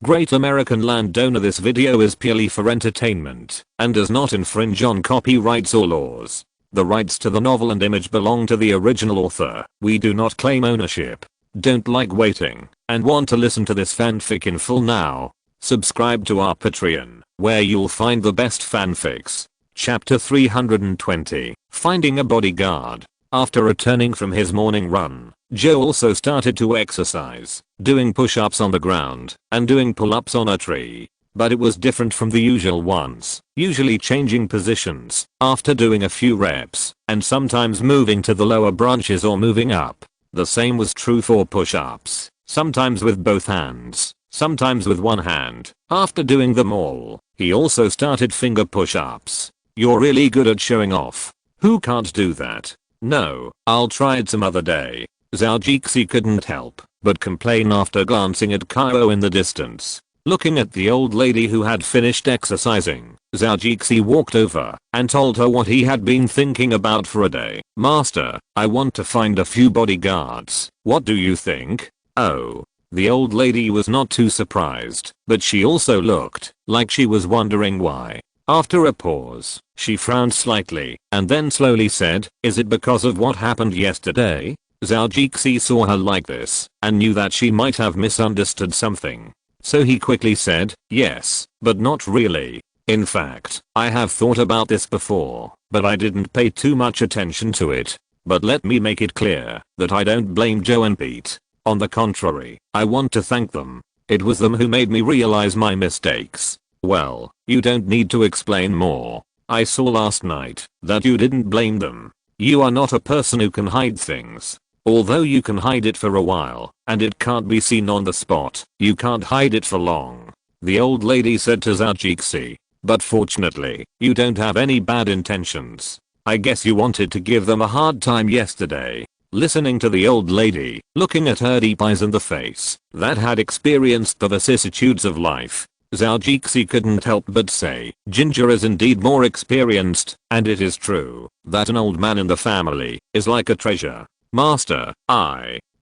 Great American Landowner. This video is purely for entertainment and does not infringe on copyrights or laws. The rights to the novel and image belong to the original author. We do not claim ownership. Don't like waiting and want to listen to this fanfic in full now? Subscribe to our Patreon, where you'll find the best fanfics. Chapter 320, Finding a Bodyguard. After returning from his morning run, Zhou also started to exercise, doing push-ups on the ground and doing pull-ups on a tree. But it was different from the usual ones, usually changing positions after doing a few reps and sometimes moving to the lower branches or moving up. The same was true for push-ups, sometimes with both hands, sometimes with one hand. After doing them all, he also started finger push-ups. You're really good at showing off. Who can't do that? No, I'll try it some other day. Zhou couldn't help but complain after glancing at Kyo in the distance. Looking at the old lady who had finished exercising, Zhou walked over and told her what he had been thinking about for a day. Master, I want to find a few bodyguards. What do you think? Oh. The old lady was not too surprised, but she also looked like she was wondering why. After a pause, she frowned slightly and then slowly said, "Is it because of what happened yesterday?" Zhou saw her like this and knew that she might have misunderstood something. So he quickly said, "Yes, but not really. In fact, I have thought about this before, but I didn't pay too much attention to it. But let me make it clear that I don't blame Zhou and Pete. On the contrary, I want to thank them. It was them who made me realize my mistakes." Well, you don't need to explain more. I saw last night that you didn't blame them. You are not a person who can hide things. Although you can hide it for a while, and it can't be seen on the spot, you can't hide it for long. The old lady said to Zhou. But fortunately, you don't have any bad intentions. I guess you wanted to give them a hard time yesterday. Listening to the old lady, looking at her deep eyes and the face that had experienced the vicissitudes of life, Zhou couldn't help but say, Ginger is indeed more experienced, and it is true that an old man in the family is like a treasure. Master,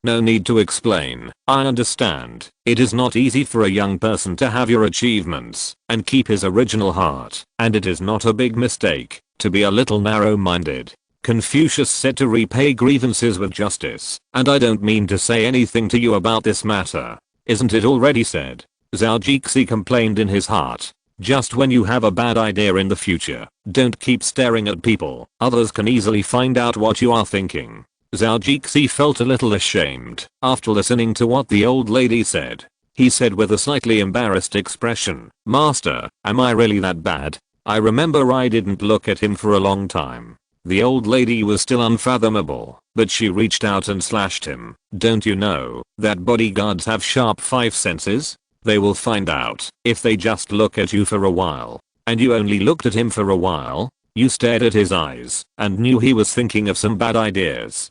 no need to explain. I understand. It is not easy for a young person to have your achievements and keep his original heart, and it is not a big mistake to be a little narrow-minded. Confucius said to repay grievances with justice, and I don't mean to say anything to you about this matter. Isn't it already said? Zhou complained in his heart. Just when you have a bad idea in the future, don't keep staring at people. Others can easily find out what you are thinking. Zhou felt a little ashamed after listening to what the old lady said. He said with a slightly embarrassed expression, "Master, am I really that bad? I remember I didn't look at him for a long time." The old lady was still unfathomable, but she reached out and slashed him. "Don't you know that bodyguards have sharp five senses? They will find out if they just look at you for a while. And you only looked at him for a while. You stared at his eyes and knew he was thinking of some bad ideas."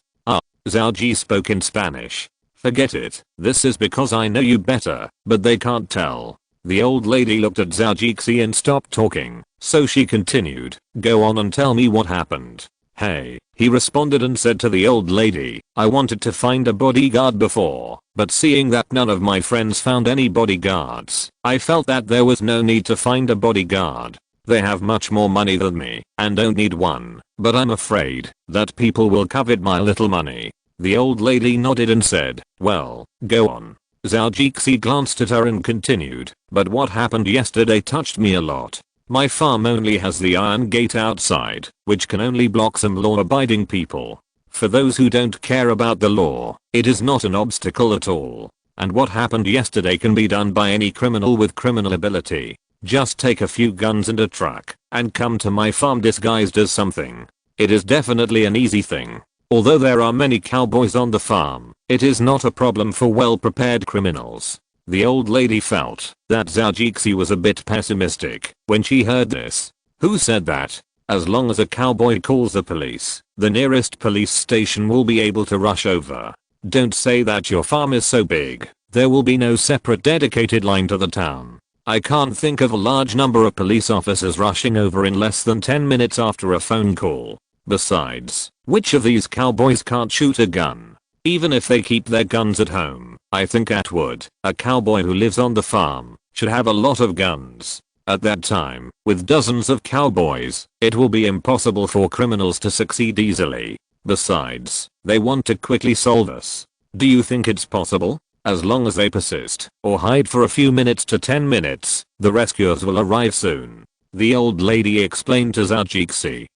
Zhou spoke in Spanish. "Forget it. This is because I know you better, but they can't tell." The old lady looked at Zhou and stopped talking, so she continued, "Go on and tell me what happened." "Hey," he responded and said to the old lady, "I wanted to find a bodyguard before, but seeing that none of my friends found any bodyguards, I felt that there was no need to find a bodyguard. They have much more money than me and don't need one, but I'm afraid that people will covet my little money." The old lady nodded and said, "Well, go on." Zhou glanced at her and continued, "But what happened yesterday touched me a lot. My farm only has the iron gate outside, which can only block some law-abiding people. For those who don't care about the law, it is not an obstacle at all. And what happened yesterday can be done by any criminal with criminal ability. Just take a few guns and a truck and come to my farm disguised as something. It is definitely an easy thing. Although there are many cowboys on the farm, it is not a problem for well-prepared criminals." The old lady felt that Zhou was a bit pessimistic when she heard this. "Who said that? As long as a cowboy calls the police, the nearest police station will be able to rush over. Don't say that your farm is so big, there will be no separate dedicated line to the town. I can't think of a large number of police officers rushing over in less than 10 minutes after a phone call. Besides, which of these cowboys can't shoot a gun? Even if they keep their guns at home, I think Atwood, a cowboy who lives on the farm, should have a lot of guns. At that time, with dozens of cowboys, it will be impossible for criminals to succeed easily. Besides, they want to quickly solve us. Do you think it's possible? As long as they persist, or hide for a few minutes to 10 minutes, the rescuers will arrive soon. The old lady explained to Zhou.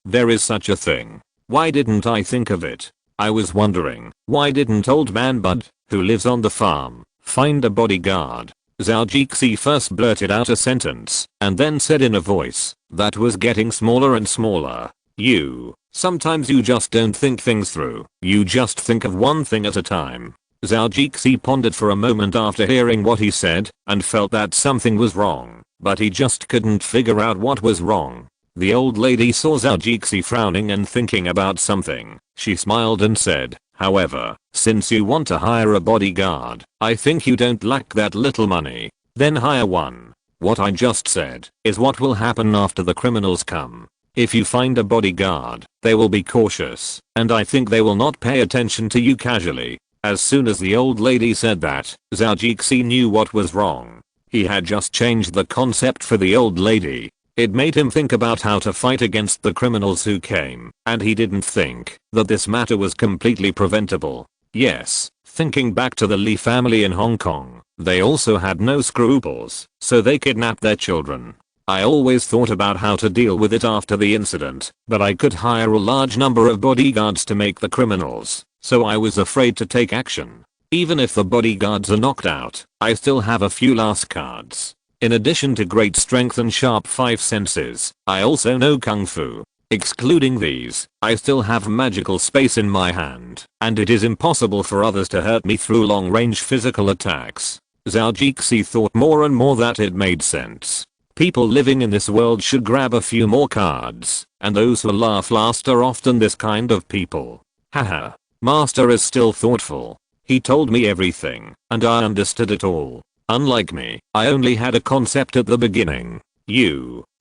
There is such a thing. Why didn't I think of it? I was wondering, why didn't old man Bud, who lives on the farm, find a bodyguard? Zhou first blurted out a sentence, and then said in a voice that was getting smaller and smaller. Sometimes you just don't think things through. You just think of one thing at a time. Zhou pondered for a moment after hearing what he said, and felt that something was wrong, but he just couldn't figure out what was wrong. The old lady saw Zhou frowning and thinking about something. She smiled and said, however, since you want to hire a bodyguard, I think you don't lack that little money. Then hire one. What I just said is what will happen after the criminals come. If you find a bodyguard, they will be cautious, and I think they will not pay attention to you casually. As soon as the old lady said that, Zhou knew what was wrong. He had just changed the concept for the old lady. It made him think about how to fight against the criminals who came, and he didn't think that this matter was completely preventable. Yes, thinking back to the Li family in Hong Kong, they also had no scruples, so they kidnapped their children. I always thought about how to deal with it after the incident, but I could hire a large number of bodyguards to make the criminals, so I was afraid to take action. Even if the bodyguards are knocked out, I still have a few last cards. In addition to great strength and sharp 5 senses, I also know Kung Fu. Excluding these, I still have magical space in my hand, and it is impossible for others to hurt me through long-range physical attacks. Zhou thought more and more that it made sense. People living in this world should grab a few more cards, and those who laugh last are often this kind of people. Haha. Master is still thoughtful. He told me everything, and I understood it all. Unlike me, I only had a concept at the beginning.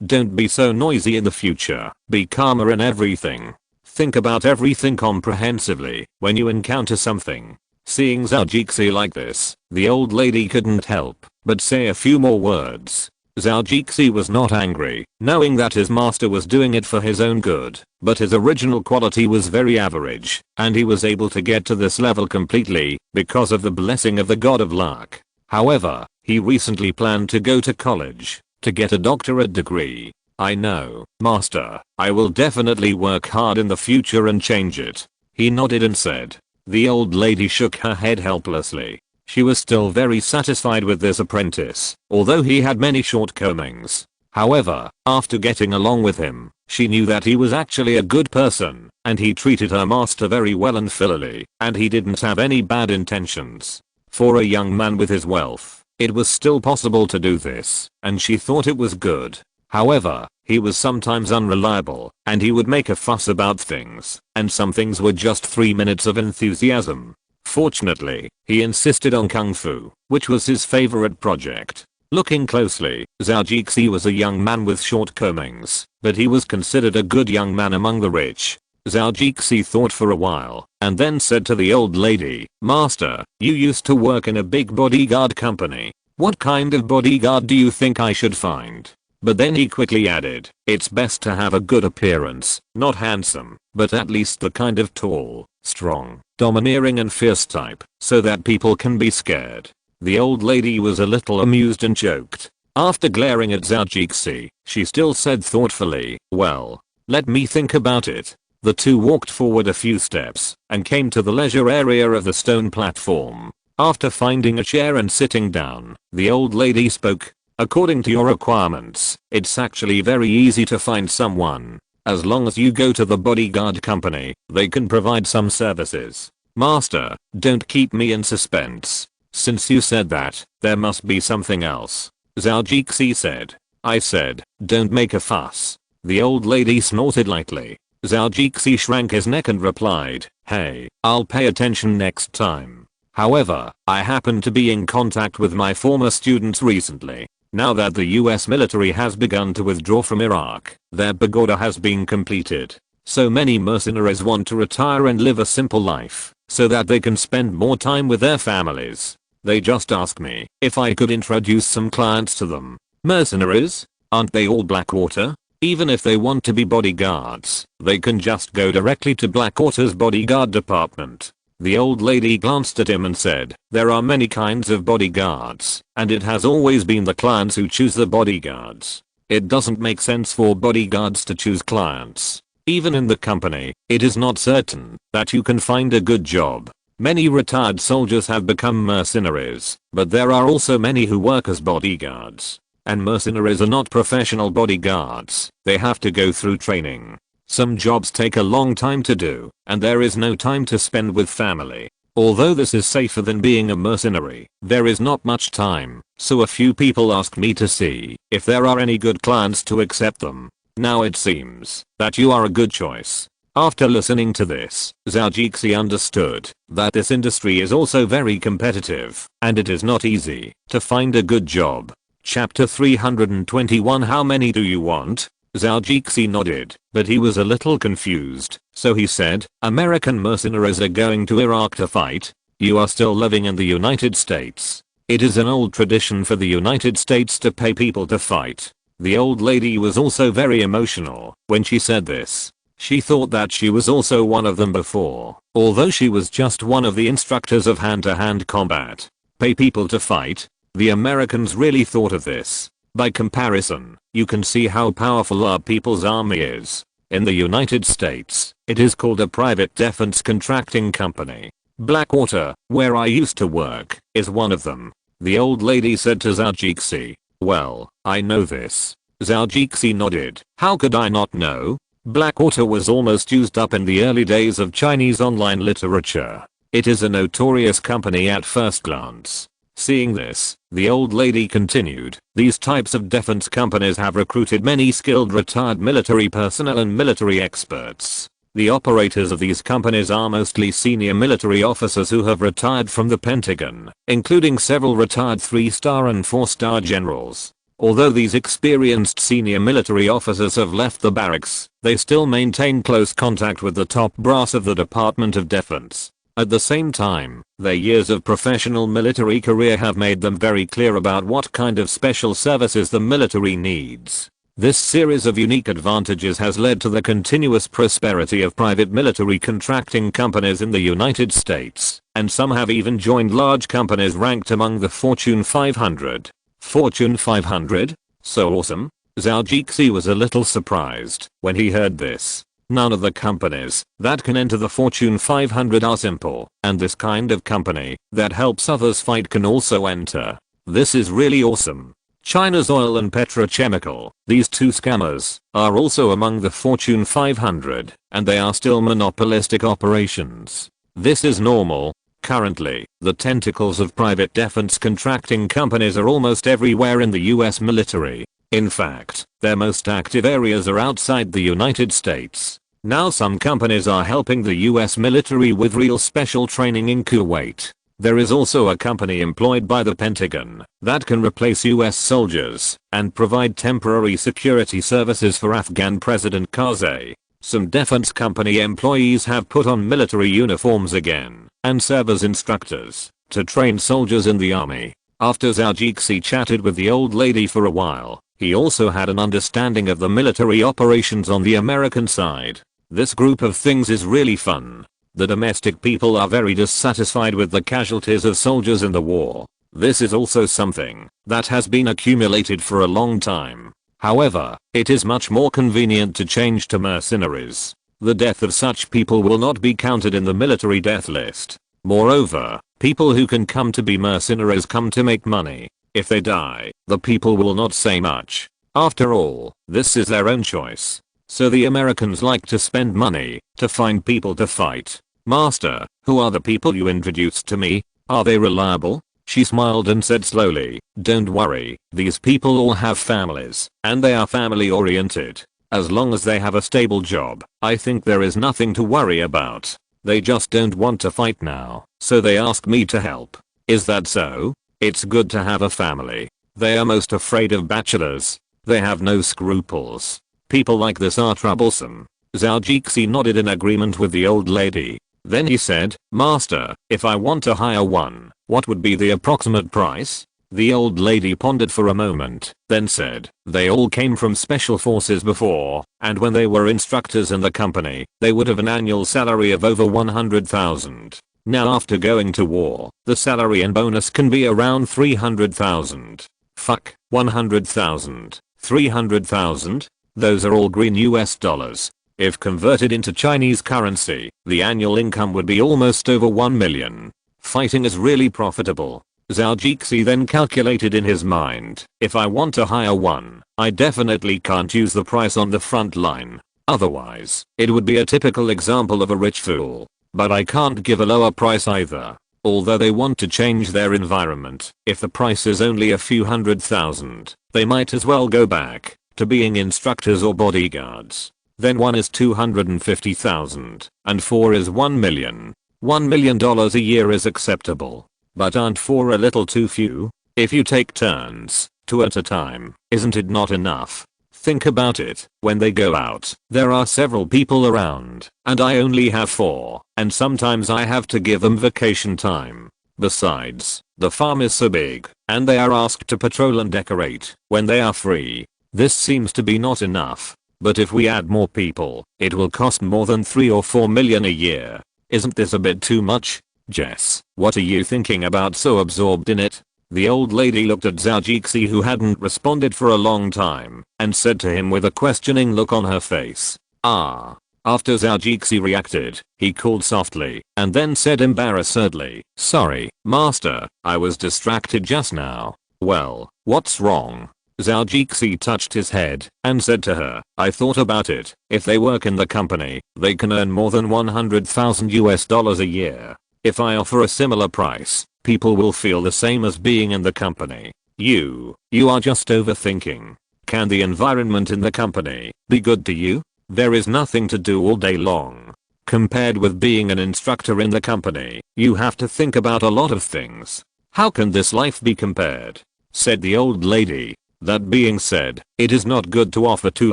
Don't be so noisy in the future. Be calmer in everything. Think about everything comprehensively when you encounter something. Seeing Zhou like this, the old lady couldn't help but say a few more words. Zhou was not angry, knowing that his master was doing it for his own good, but his original quality was very average, and he was able to get to this level completely because of the blessing of the god of luck. However, he recently planned to go to college to get a doctorate degree. I know, master, I will definitely work hard in the future and change it. He nodded and said. The old lady shook her head helplessly. She was still very satisfied with this apprentice, although he had many shortcomings. However, after getting along with him, she knew that he was actually a good person, and he treated her master very well and filially, and he didn't have any bad intentions. For a young man with his wealth, it was still possible to do this, and she thought it was good. However, he was sometimes unreliable, and he would make a fuss about things, and some things were just 3 minutes of enthusiasm. Fortunately, he insisted on Kung Fu, which was his favorite project. Looking closely, Zhou was a young man with shortcomings, but he was considered a good young man among the rich. Zhou thought for a while, and then said to the old lady, Master, you used to work in a big bodyguard company. What kind of bodyguard do you think I should find? But then he quickly added, it's best to have a good appearance, not handsome, but at least the kind of tall, strong, domineering and fierce type, so that people can be scared. The old lady was a little amused and joked. After glaring at Zhou, she still said thoughtfully, well, let me think about it. The two walked forward a few steps and came to the leisure area of the stone platform. After finding a chair and sitting down, the old lady spoke. According to your requirements, it's actually very easy to find someone. As long as you go to the bodyguard company, they can provide some services. Master, don't keep me in suspense. Since you said that, there must be something else. Zhou said. I said, don't make a fuss. The old lady snorted lightly. Zhou shrank his neck and replied, hey, I'll pay attention next time. However, I happened to be in contact with my former students recently. Now that the US military has begun to withdraw from Iraq, their pagoda has been completed. So many mercenaries want to retire and live a simple life, so that they can spend more time with their families. They just ask me if I could introduce some clients to them. Mercenaries? Aren't they all Blackwater? Even if they want to be bodyguards, they can just go directly to Blackwater's bodyguard department. The old lady glanced at him and said, there are many kinds of bodyguards, and it has always been the clients who choose the bodyguards. It doesn't make sense for bodyguards to choose clients. Even in the company, it is not certain that you can find a good job. Many retired soldiers have become mercenaries, but there are also many who work as bodyguards. And mercenaries are not professional bodyguards, they have to go through training. Some jobs take a long time to do, and there is no time to spend with family. Although this is safer than being a mercenary, there is not much time, so a few people asked me to see if there are any good clients to accept them. Now it seems that you are a good choice. After listening to this, Zhou understood that this industry is also very competitive, and it is not easy to find a good job. Chapter 321 How many do you want? Zhou nodded, but he was a little confused, so he said, American mercenaries are going to Iraq to fight? You are still living in the United States. It is an old tradition for the United States to pay people to fight. The old lady was also very emotional when she said this. She thought that she was also one of them before, although she was just one of the instructors of hand-to-hand combat. Pay people to fight? The Americans really thought of this. By comparison, you can see how powerful our people's army is. In the United States, it is called a private defense contracting company. Blackwater, where I used to work, is one of them. The old lady said to Zhou. Well, I know this. Zhou nodded. How could I not know? Blackwater was almost used up in the early days of Chinese online literature. It is a notorious company at first glance. Seeing this, the old lady continued, these types of defense companies have recruited many skilled retired military personnel and military experts. The operators of these companies are mostly senior military officers who have retired from the Pentagon, including several retired 3-star and 4-star generals. Although these experienced senior military officers have left the barracks, they still maintain close contact with the top brass of the Department of Defense. At the same time, their years of professional military career have made them very clear about what kind of special services the military needs. This series of unique advantages has led to the continuous prosperity of private military contracting companies in the United States, and some have even joined large companies ranked among the Fortune 500. Fortune 500? So awesome? Zhou was a little surprised when he heard this. None of the companies that can enter the Fortune 500 are simple, and this kind of company that helps others fight can also enter. This is really awesome. China's oil and petrochemical, these two scammers, are also among the Fortune 500, and they are still monopolistic operations. This is normal. Currently, the tentacles of private defense contracting companies are almost everywhere in the US military. In fact, their most active areas are outside the United States. Now some companies are helping the US military with real special training in Kuwait. There is also a company employed by the Pentagon that can replace US soldiers and provide temporary security services for Afghan President Karzai. Some defense company employees have put on military uniforms again and serve as instructors to train soldiers in the army. After Zhou chatted with the old lady for a while, he also had an understanding of the military operations on the American side. This group of things is really fun. The domestic people are very dissatisfied with the casualties of soldiers in the war. This is also something that has been accumulated for a long time. However, it is much more convenient to change to mercenaries. The death of such people will not be counted in the military death list. Moreover, people who can come to be mercenaries come to make money. If they die, the people will not say much. After all, this is their own choice. So the Americans like to spend money to find people to fight. Master, who are the people you introduced to me? Are they reliable? She smiled and said slowly, don't worry, these people all have families, and they are family oriented. As long as they have a stable job, I think there is nothing to worry about. They just don't want to fight now, so they ask me to help. Is that so? It's good to have a family. They are most afraid of bachelors. They have no scruples. People like this are troublesome. Zhou nodded in agreement with the old lady. Then he said, "Master, if I want to hire one, what would be the approximate price?" The old lady pondered for a moment, then said, "They all came from special forces before, and when they were instructors in the company, they would have an annual salary of over 100,000. Now after going to war, the salary and bonus can be around 300,000. Fuck, 100,000, 300,000? Those are all green US dollars. If converted into Chinese currency, the annual income would be almost over 1 million. Fighting is really profitable." Zhou Jixi then calculated in his mind, "If I want to hire one, I definitely can't use the price on the front line. Otherwise, it would be a typical example of a rich fool. But I can't give a lower price either. Although they want to change their environment, if the price is only a few 100,000, they might as well go back to being instructors or bodyguards. Then 1 is 250,000, and 4 is 1 million. $1 million a year is acceptable. But aren't 4 a little too few? If you take turns, 2 at a time, isn't it not enough? Think about it, when they go out, there are several people around, and I only have 4, and sometimes I have to give them vacation time. Besides, the farm is so big, and they are asked to patrol and decorate when they are free. This seems to be not enough. But if we add more people, it will cost more than 3 or 4 million a year. Isn't this a bit too much? Jess, what are you thinking about, so absorbed in it?" The old lady looked at Zhou Jixi, who hadn't responded for a long time, and said to him with a questioning look on her face, "Ah." After Zhou Jixi reacted, he called softly, and then said embarrassedly, "Sorry, master, I was distracted just now." "Well, what's wrong?" Zhou Jixi touched his head and said to her, "I thought about it. If they work in the company, they can earn more than 100,000 US dollars a year. If I offer a similar price, people will feel the same as being in the company. You are just overthinking. Can the environment in the company be good to you? There is nothing to do all day long. Compared with being an instructor in the company, you have to think about a lot of things. How can this life be compared?" said the old lady. "That being said, it is not good to offer too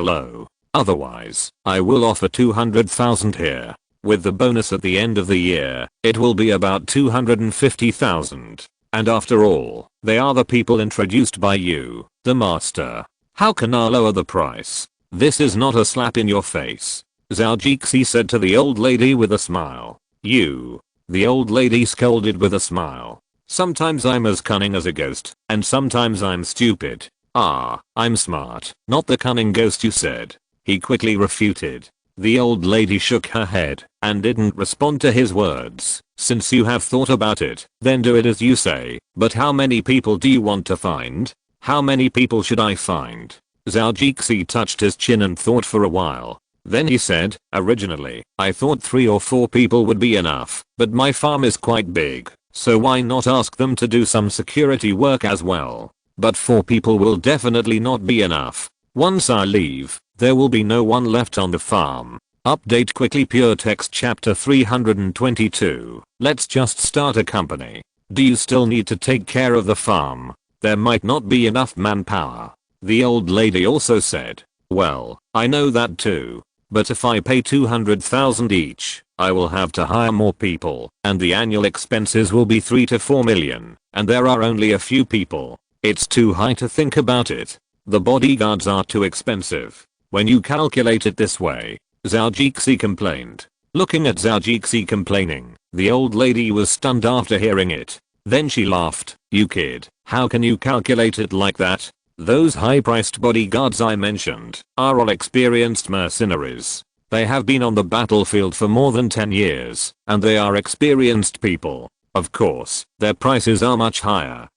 low. Otherwise, I will offer 200,000 here. With the bonus at the end of the year, it will be about 250,000. And after all, they are the people introduced by you, the master. How can I lower the price? This is not a slap in your face," Zhou Jixi said to the old lady with a smile. "You." The old lady scolded with a smile. "Sometimes I'm as cunning as a ghost, and sometimes I'm stupid." "Ah, I'm smart, not the cunning ghost you said," he quickly refuted. The old lady shook her head and didn't respond to his words. "Since you have thought about it, then do it as you say. But how many people do you want to find? How many people should I find?" Zhou Jixi touched his chin and thought for a while. Then he said, "Originally, I thought 3 or 4 people would be enough, but my farm is quite big, so why not ask them to do some security work as well? But 4 people will definitely not be enough. Once I leave, there will be no one left on the farm." Update quickly, Pure Text Chapter 322. Let's just start a company. Do you still need to take care of the farm? There might not be enough manpower. The old lady also said, "Well, I know that too. But if I pay 200,000 each, I will have to hire more people, and the annual expenses will be 3 to 4 million, and there are only a few people. It's too high to think about it. The bodyguards are too expensive. When you calculate it this way," Zhou Jixi complained. Looking at Zhou Jixi complaining, the old lady was stunned after hearing it. Then she laughed. "You kid, how can you calculate it like that? Those high-priced bodyguards I mentioned are all experienced mercenaries. They have been on the battlefield for more than 10 years, and they are experienced people. Of course, their prices are much higher."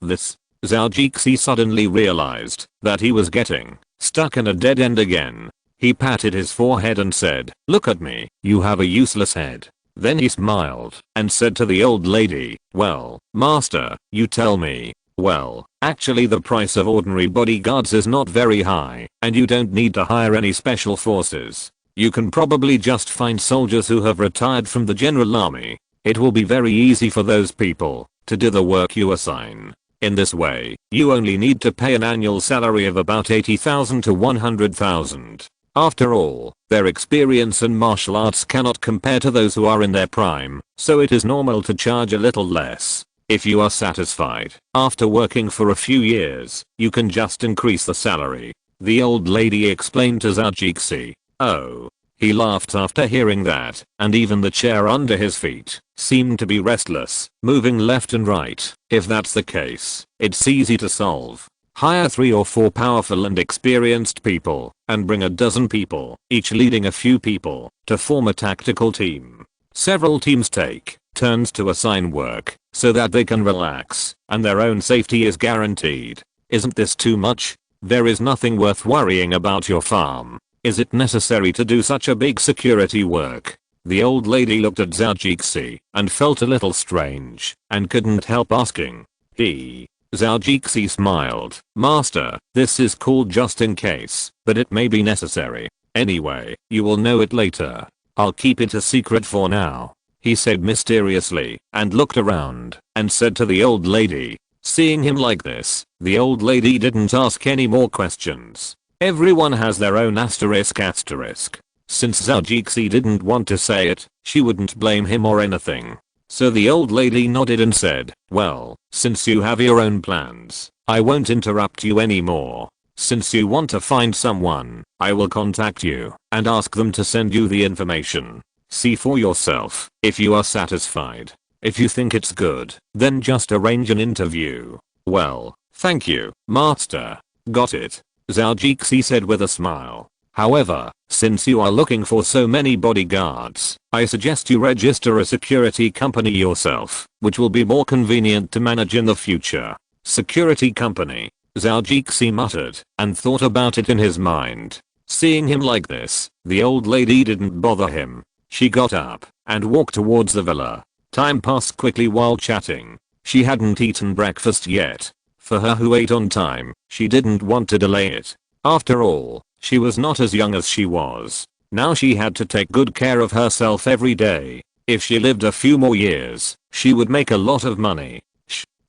This. Zhou Jixi suddenly realized that he was getting stuck in a dead end again. He patted his forehead and said, "Look at me, you have a useless head." Then he smiled and said to the old lady, "Well, master, you tell me." "Well, actually the price of ordinary bodyguards is not very high, and you don't need to hire any special forces. You can probably just find soldiers who have retired from the general army. It will be very easy for those people to do the work you assign. In this way, you only need to pay an annual salary of about 80,000 to 100,000. After all, their experience in martial arts cannot compare to those who are in their prime, so it is normal to charge a little less. If you are satisfied, after working for a few years, you can just increase the salary. The old lady explained to Zhou. Oh. He laughed after hearing that, and even the chair under his feet seemed to be restless, moving left and right. If that's the case, it's easy to solve. Hire 3 or 4 powerful and experienced people, and bring a dozen people, each leading a few people, to form a tactical team. Several teams take turns to assign work, so that they can relax, and their own safety is guaranteed. Isn't this too much? There is nothing worth worrying about your farm. Is it necessary to do such a big security work? The old lady looked at Zhou and felt a little strange, and couldn't help asking. Zhou smiled. Master, this is called just in case, but it may be necessary. Anyway, you will know it later. I'll keep it a secret for now, he said mysteriously, and looked around, and said to the old lady. Seeing him like this, the old lady didn't ask any more questions. Everyone has their own asterisk. Since Zhou didn't want to say it, she wouldn't blame him or anything. So the old lady nodded and said, well, since you have your own plans, I won't interrupt you anymore. Since you want to find someone, I will contact you and ask them to send you the information. See for yourself if you are satisfied. If you think it's good, then just arrange an interview. Well, thank you, master. Got it, Zhou said with a smile. However, since you are looking for so many bodyguards, I suggest you register a security company yourself, which will be more convenient to manage in the future. Security company, Zhou muttered, and thought about it in his mind. Seeing him like this, the old lady didn't bother him. She got up and walked towards the villa. Time passed quickly while chatting. She hadn't eaten breakfast yet. For her who ate on time, she didn't want to delay it. After all, she was not as young as she was. Now she had to take good care of herself every day. If she lived a few more years, she would make a lot of money.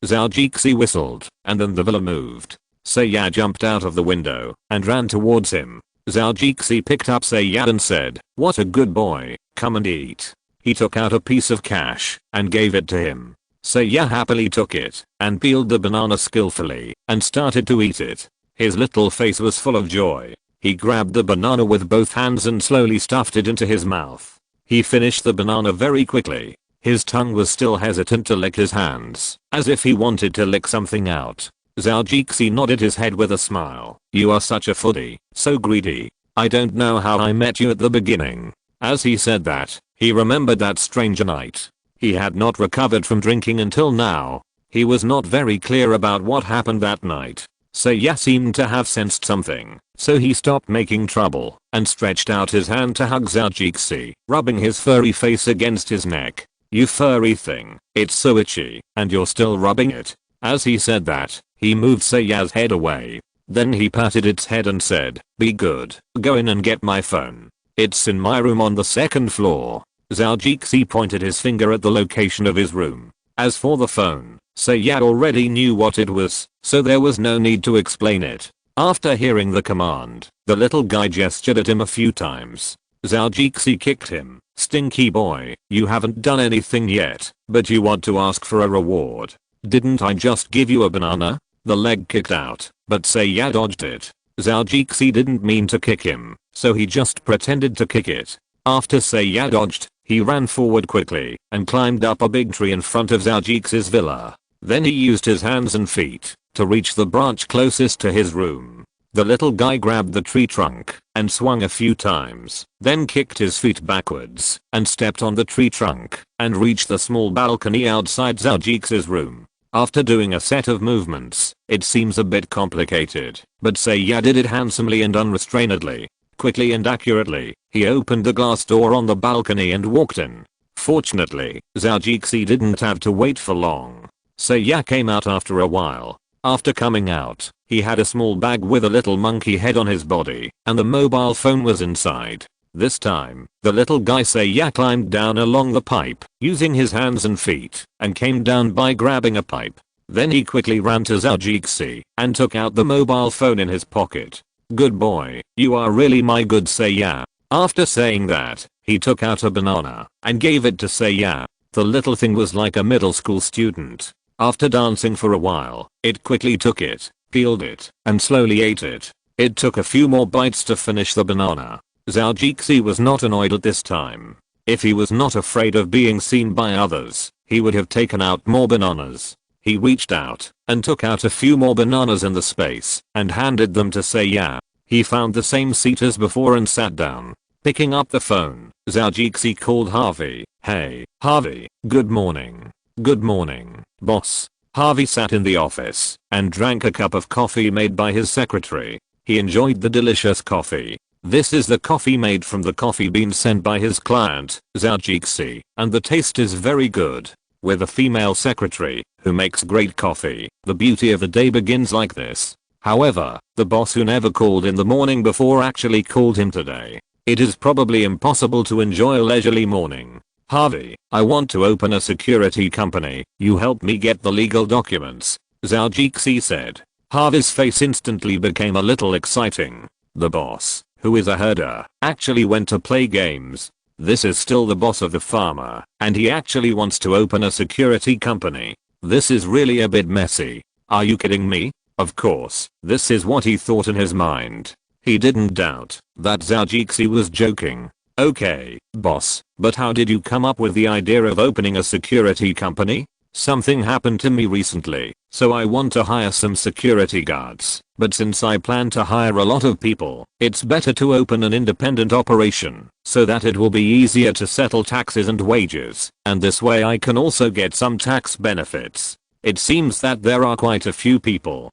Zhou whistled, and then the villa moved. Seiya jumped out of the window and ran towards him. Zhou picked up Seiya and said, what a good boy, come and eat. He took out a piece of cash and gave it to him. Seiya happily took it and peeled the banana skillfully and started to eat it. His little face was full of joy. He grabbed the banana with both hands and slowly stuffed it into his mouth. He finished the banana very quickly. His tongue was still hesitant to lick his hands, as if he wanted to lick something out. Zhou nodded his head with a smile. You are such a foodie, so greedy. I don't know how I met you at the beginning. As he said that, he remembered that strange night. He had not recovered from drinking until now. He was not very clear about what happened that night. Seiya seemed to have sensed something, so he stopped making trouble and stretched out his hand to hug Zhou, rubbing his furry face against his neck. You furry thing, it's so itchy, and you're still rubbing it. As he said that, he moved Seiya's head away. Then he patted its head and said, be good, go in and get my phone. It's in my room on the 2nd floor. Zhou pointed his finger at the location of his room. As for the phone, Seiya already knew what it was, so there was no need to explain it. After hearing the command, the little guy gestured at him a few times. Zhou kicked him. Stinky boy, you haven't done anything yet, but you want to ask for a reward. Didn't I just give you a banana? The leg kicked out, but Seiya dodged it. Zhou didn't mean to kick him, so he just pretended to kick it. After Seiya dodged, he ran forward quickly and climbed up a big tree in front of Zhou's villa. Then he used his hands and feet to reach the branch closest to his room. The little guy grabbed the tree trunk and swung a few times, then kicked his feet backwards and stepped on the tree trunk and reached the small balcony outside Zhou's room. After doing a set of movements, it seems a bit complicated, but Seiya did it handsomely and unrestrainedly. Quickly and accurately, he opened the glass door on the balcony and walked in. Fortunately, Zhou didn't have to wait for long. Seiya came out after a while. After coming out, he had a small bag with a little monkey head on his body, and the mobile phone was inside. This time, the little guy Seiya climbed down along the pipe, using his hands and feet, and came down by grabbing a pipe. Then he quickly ran to Zhou and took out the mobile phone in his pocket. Good boy, you are really my good Seiya. After saying that, he took out a banana and gave it to Seiya. The little thing was like a middle school student. After dancing for a while, it quickly took it, peeled it, and slowly ate it. It took a few more bites to finish the banana. Zhao Jixi was not annoyed at this time. If he was not afraid of being seen by others, he would have taken out more bananas. He reached out and took out a few more bananas in the space and handed them to Seiya. He found the same seat as before and sat down. Picking up the phone, Zhao Jixi called Harvey. Hey, Harvey, good morning. Good morning, boss. Harvey sat in the office and drank a cup of coffee made by his secretary. He enjoyed the delicious coffee. This is the coffee made from the coffee beans sent by his client, Zhao Jixi, and the taste is very good. With a female secretary who makes great coffee, the beauty of the day begins like this. However, the boss who never called in the morning before actually called him today. It is probably impossible to enjoy a leisurely morning. Harvey, I want to open a security company. You help me get the legal documents, Zhao Jixi said. Harvey's face instantly became a little exciting. The boss, who is a herder, actually went to play games. This is still the boss of the farmer, and he actually wants to open a security company. This is really a bit messy. Are you kidding me? Of course, this is what he thought in his mind. He didn't doubt that Zhao Jixi was joking. Okay, boss, but how did you come up with the idea of opening a security company? Something happened to me recently, so I want to hire some security guards. But since I plan to hire a lot of people, it's better to open an independent operation so that it will be easier to settle taxes and wages, and this way I can also get some tax benefits. It seems that there are quite a few people.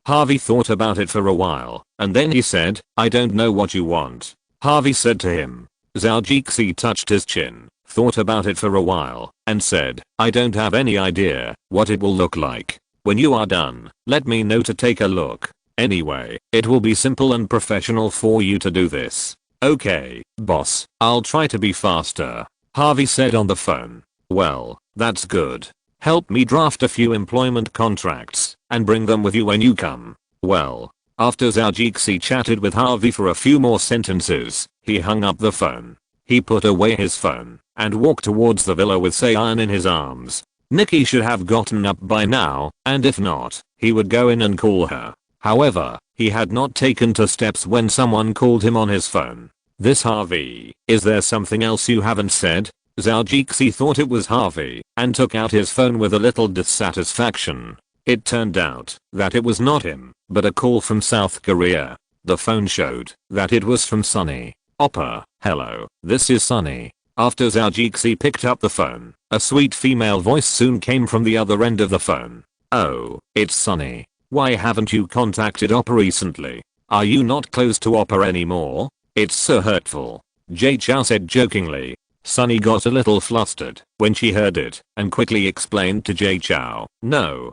Harvey thought about it for a while, and then he said, I don't know what you want. Harvey said to him. Zhao Jixi touched his chin, thought about it for a while, and said, I don't have any idea what it will look like. When you are done, let me know to take a look. Anyway, it will be simple and professional for you to do this. Okay, boss, I'll try to be faster, Harvey said on the phone. Well, that's good. Help me draft a few employment contracts and bring them with you when you come. Well, after Zhao Jixi chatted with Harvey for a few more sentences, he hung up the phone. He put away his phone and walked towards the villa with Seiyan in his arms. Nikki should have gotten up by now, and if not, he would go in and call her. However, he had not taken 2 steps when someone called him on his phone. This Harvey, is there something else you haven't said? Zhao Jixi thought it was Harvey and took out his phone with a little dissatisfaction. It turned out that it was not him, but a call from South Korea. The phone showed that it was from Sunny. Oppa, hello, this is Sunny. After Zhao Jixi picked up the phone, a sweet female voice soon came from the other end of the phone. Oh, it's Sunny. Why haven't you contacted Oppa recently? Are you not close to Oppa anymore? It's so hurtful. Jay Chow said jokingly. Sunny got a little flustered when she heard it and quickly explained to Jay Chow. No,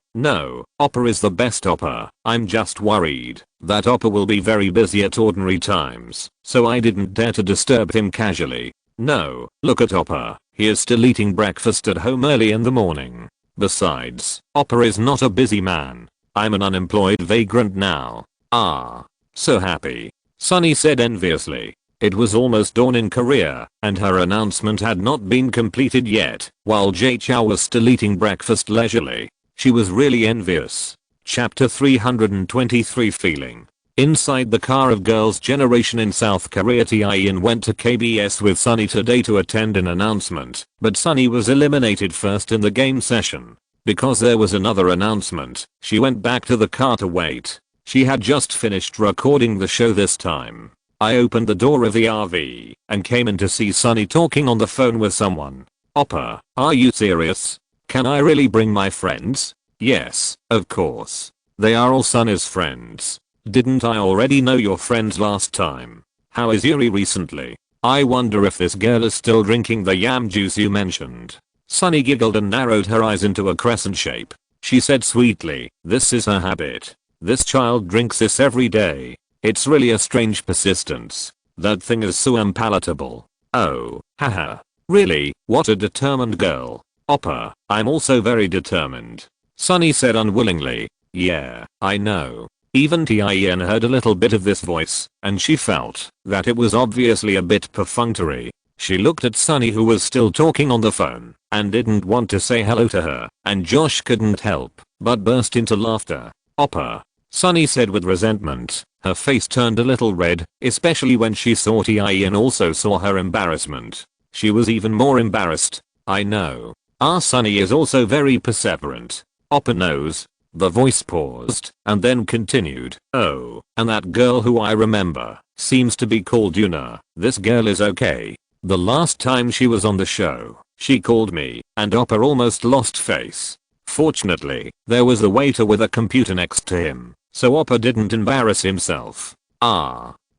Oppa is the best Oppa. I'm just worried that Oppa will be very busy at ordinary times, so I didn't dare to disturb him casually. No, look at Oppa. He is still eating breakfast at home early in the morning. Besides, Oppa is not a busy man. I'm an unemployed vagrant now. Ah, so happy. Sunny said enviously. It was almost dawn in Korea, and her announcement had not been completed yet, while Jay Chow was still eating breakfast leisurely. She was really envious. Chapter 323 Feeling. Inside the car of Girls' Generation in South Korea, Taeyeon went to KBS with Sunny today to attend an announcement, but Sunny was eliminated first in the game session. Because there was another announcement, she went back to the car to wait. She had just finished recording the show this time. I opened the door of the RV and came in to see Sunny talking on the phone with someone. Oppa, are you serious? Can I really bring my friends? Yes, of course. They are all Sunny's friends. Didn't I already know your friends last time? How is Yuri recently? I wonder if this girl is still drinking the yam juice you mentioned. Sunny giggled and narrowed her eyes into a crescent shape. She said sweetly, this is her habit. This child drinks this every day. It's really a strange persistence. That thing is so unpalatable. Oh, haha. Really, what a determined girl. Oppa, I'm also very determined. Sunny said unwillingly. Yeah, I know. Even Tien heard a little bit of this voice, and she felt that it was obviously a bit perfunctory. She looked at Sunny, who was still talking on the phone and didn't want to say hello to her, and Josh couldn't help but burst into laughter. "Oppa," Sunny said with resentment. Her face turned a little red, especially when she saw Tien also saw her embarrassment. She was even more embarrassed. "I know. Our Sunny is also very perseverant. Oppa knows." The voice paused and then continued. "Oh, and that girl who I remember seems to be called Yuna. This girl is okay. The last time she was on the show, she called me," and Oppa almost lost face. Fortunately, there was a waiter with a computer next to him, so Oppa didn't embarrass himself.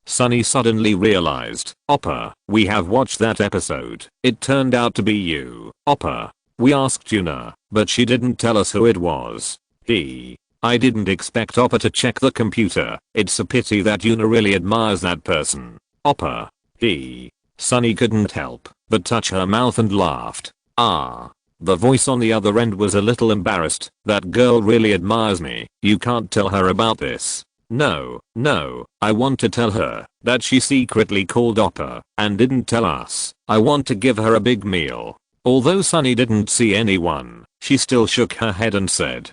Sunny suddenly realized. "Oppa, we have watched that episode. It turned out to be you. Oppa. We asked Yuna, but she didn't tell us who it was." I didn't expect Oppa to check the computer. It's a pity that Yuna really admires that person. "Oppa." Sunny couldn't help but touch her mouth and laughed. The voice on the other end was a little embarrassed. "That girl really admires me. You can't tell her about this." No, I want to tell her that she secretly called Oppa and didn't tell us. I want to give her a big meal." Although Sunny didn't see anyone, she still shook her head and said,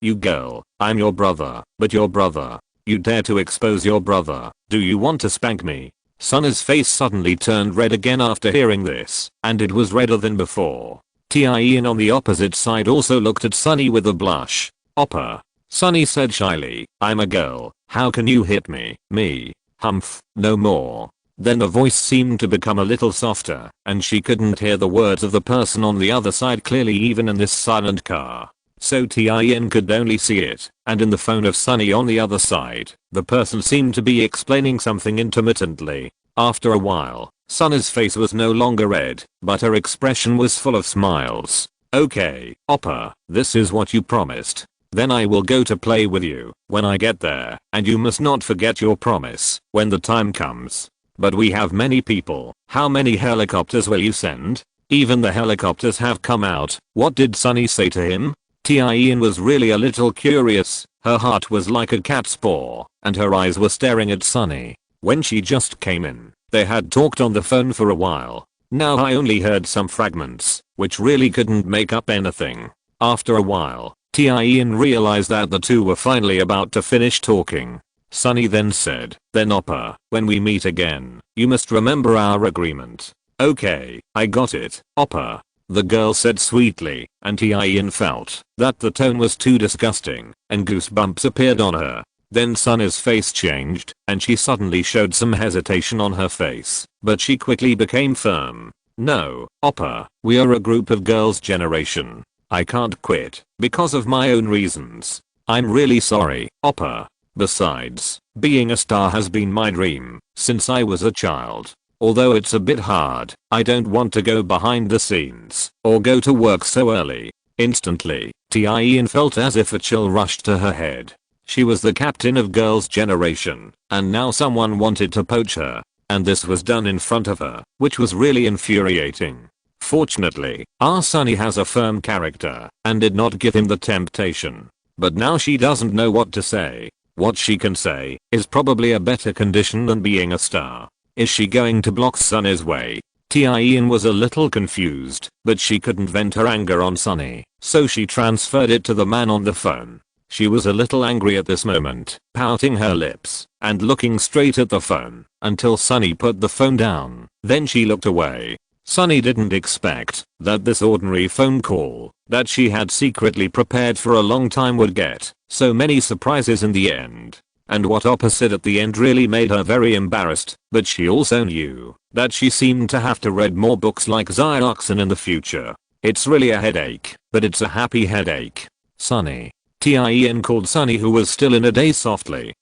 "You girl, I'm your brother, but your brother. You dare to expose your brother. Do you want to spank me?" Sunny's face suddenly turned red again after hearing this, and it was redder than before. Tien on the opposite side also looked at Sunny with a blush. "Oppa," Sunny said shyly, "I'm a girl. How can you hit me?" "Me? Humph, no more." Then the voice seemed to become a little softer, and she couldn't hear the words of the person on the other side clearly even in this silent car. So Tien could only see it, and in the phone of Sunny on the other side, the person seemed to be explaining something intermittently. After a while, Sunny's face was no longer red, but her expression was full of smiles. "Okay, Oppa, this is what you promised. Then I will go to play with you when I get there, and you must not forget your promise when the time comes. But we have many people. How many helicopters will you send?" "Even the helicopters have come out." What did Sunny say to him? Tien was really a little curious. Her heart was like a cat's paw, and her eyes were staring at Sunny. When she just came in, they had talked on the phone for a while. Now I only heard some fragments, which really couldn't make up anything. After a while, Tien realized that the two were finally about to finish talking. Sunny then said, "Then Oppa, when we meet again, you must remember our agreement." "Okay, I got it, Oppa," the girl said sweetly, and Tien felt that the tone was too disgusting, and goosebumps appeared on her. Then Sunny's face changed, and she suddenly showed some hesitation on her face, but she quickly became firm. "No, Oppa, we are a group of girls' generation. I can't quit, because of my own reasons. I'm really sorry, Oppa. Besides, being a star has been my dream since I was a child. Although it's a bit hard, I don't want to go behind the scenes or go to work so early." Instantly, Tien felt as if a chill rushed to her head. She was the captain of Girls' Generation, and now someone wanted to poach her. And this was done in front of her, which was really infuriating. Fortunately, our Sunny has a firm character and did not give him the temptation. But now she doesn't know what to say. What she can say is probably a better condition than being a star. Is she going to block Sunny's way? Tien was a little confused, but she couldn't vent her anger on Sunny, so she transferred it to the man on the phone. She was a little angry at this moment, pouting her lips and looking straight at the phone until Sunny put the phone down. Then she looked away. Sunny didn't expect that this ordinary phone call that she had secretly prepared for a long time would get so many surprises in the end. And what Oppa said at the end really made her very embarrassed, but she also knew that she seemed to have to read more books like Zioxin in the future. It's really a headache, but it's a happy headache. "Sunny." Tien called Sunny, who was still in a daze, softly.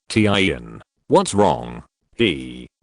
Tien. What's wrong?"